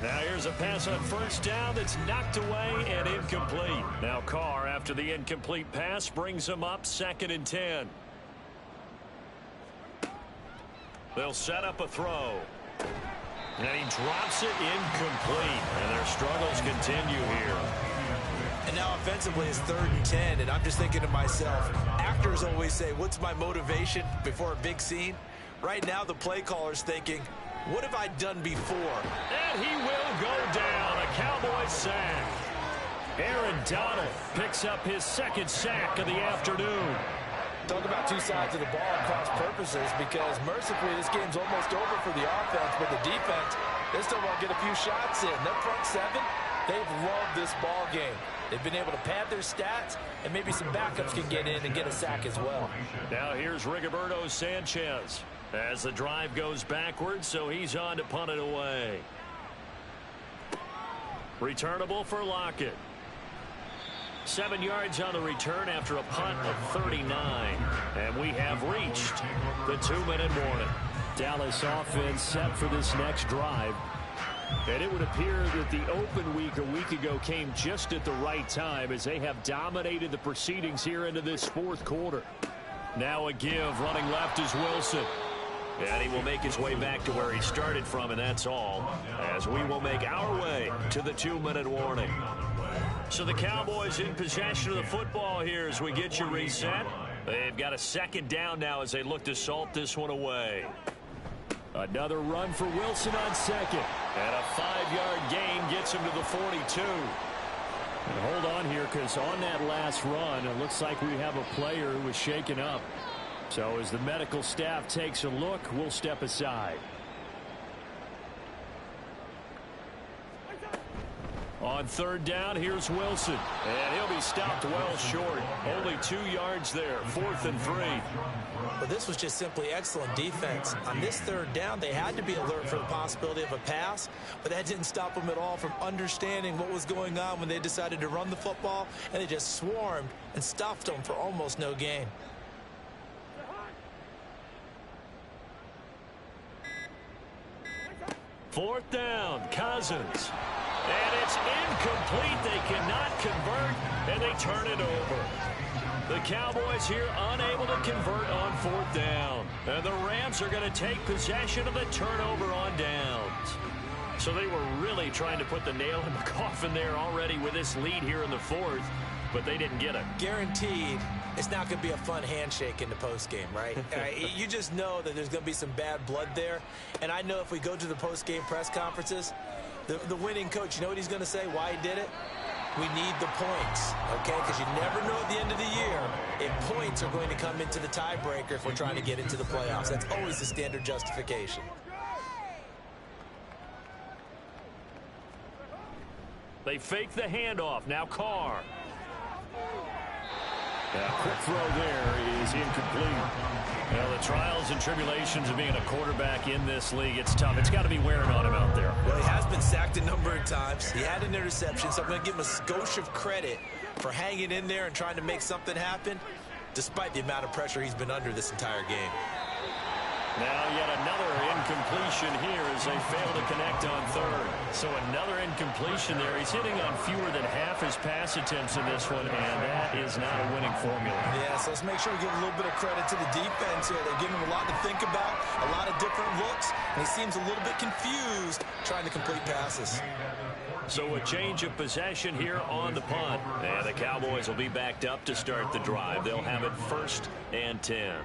S8: Now here's a pass on 1st down that's knocked away and incomplete. Now Carr, after the incomplete pass, brings him up 2nd and 10. They'll set up a throw. And he drops it incomplete. And their struggles continue here.
S9: And now offensively it's 3rd and 10, and I'm just thinking to myself, actors always say, what's my motivation before a big scene? Right now the play caller's thinking, what have I done before?
S8: And he will go down. A Cowboys sack. Aaron Donald picks up his 2nd sack of the afternoon.
S9: Talk about two sides of the ball and cross purposes, because mercifully this game's almost over for the offense, but the defense, they still want to get a few shots in. Their front 7, they've loved this ball game. They've been able to pad their stats, and maybe some backups can get in and get a sack as well.
S8: Now here's Rigoberto Sanchez as the drive goes backwards, so he's on to punt it away. Returnable for Lockett. 7 yards on the return after a punt of 39. And we have reached the 2-minute warning.
S3: Dallas offense set for this next drive. And it would appear that the open week a week ago came just at the right time, as they have dominated the proceedings here into this 4th quarter. Now a give, running left is Wilson.
S8: And he will make his way back to where he started from, and that's all, as we will make our way to the 2-minute warning. So the Cowboys in possession of the football here as we get you reset. They've got a 2nd down now as they look to salt this one away.
S3: Another run for Wilson on 2nd.
S8: And a 5-yard gain gets him to the 42.
S3: And hold on here, because on that last run, it looks like we have a player who was shaken up. So as the medical staff takes a look, we'll step aside. On 3rd down, here's Wilson.
S8: And he'll be stopped well short. Only 2 yards there. 4th and 3.
S9: But this was just simply excellent defense. On this 3rd down, they had to be alert for the possibility of a pass, but that didn't stop them at all from understanding what was going on when they decided to run the football, and they just swarmed and stuffed them for almost no gain.
S8: Fourth down, Cousins. And it's incomplete. They cannot convert, and they turn it over. The Cowboys here unable to convert on 4th down. And the Rams are going to take possession of the turnover on downs. So they were really trying to put the nail in the coffin there already with this lead here in the 4th, but they didn't get it.
S9: Guaranteed it's not going to be a fun handshake in the postgame, right? You just know that there's going to be some bad blood there. And I know if we go to the postgame press conferences, the winning coach, you know what he's going to say, why he did it? We need the points, okay? Because you never know at the end of the year if points are going to come into the tiebreaker if we're trying to get into the playoffs. That's always the standard justification.
S8: They fake the handoff. Now Carr.
S3: A quick throw there is incomplete.
S8: Well, the trials and tribulations of being a quarterback in this league, it's tough. It's got to be wearing on him out there.
S9: Well, he has been sacked a number of times. He had an interception, so I'm going to give him a skosh of credit for hanging in there and trying to make something happen, despite the amount of pressure he's been under this entire game.
S8: Now yet another incompletion here as they fail to connect on 3rd. So another incompletion there. He's hitting on fewer than half his pass attempts in this one, and that is not a winning formula.
S9: Yeah, so let's make sure we give a little bit of credit to the defense here. They're giving him a lot to think about, a lot of different looks, and he seems a little bit confused trying to complete passes.
S8: So a change of possession here on the punt. And the Cowboys will be backed up to start the drive. They'll have it 1st and 10.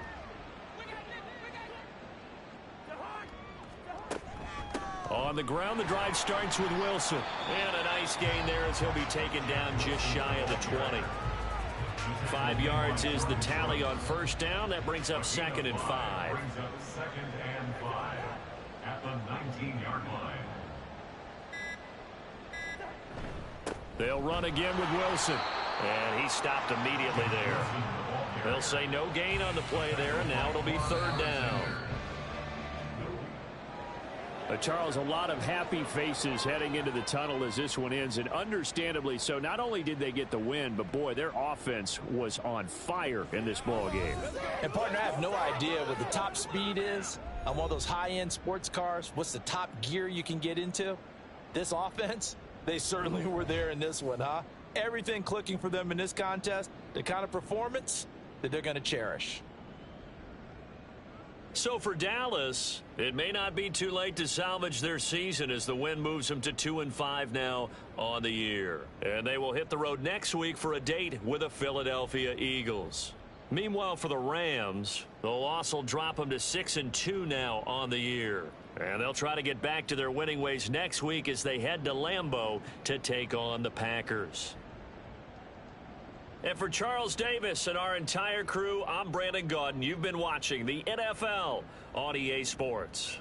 S3: On the ground, the drive starts with Wilson.
S8: And a nice gain there as he'll be taken down just shy of the 20. 5 yards is the tally on 1st down. That brings up 2nd and 5.
S5: Brings up 2nd and 5 at the 19-yard line.
S3: They'll run again with Wilson.
S8: And he stopped immediately there. They'll say no gain on the play there, and now it'll be 3rd down.
S3: Charles, a lot of happy faces heading into the tunnel as this one ends, and understandably so. Not only did they get the win, but boy, their offense was on fire in this ball game.
S9: And partner, I have no idea what the top speed is on one of those high-end sports cars. What's the top gear you can get into? This offense, they certainly were there in this one, huh? Everything clicking for them in this contest, the kind of performance that they're going to cherish.
S8: So for Dallas, it may not be too late to salvage their season as the win moves them to 2-5 now on the year. And they will hit the road next week for a date with the Philadelphia Eagles. Meanwhile, for the Rams, the loss will drop them to 6-2 now on the year. And they'll try to get back to their winning ways next week as they head to Lambeau to take on the Packers. And for Charles Davis and our entire crew, I'm Brandon Gaudin. You've been watching the NFL on EA Sports.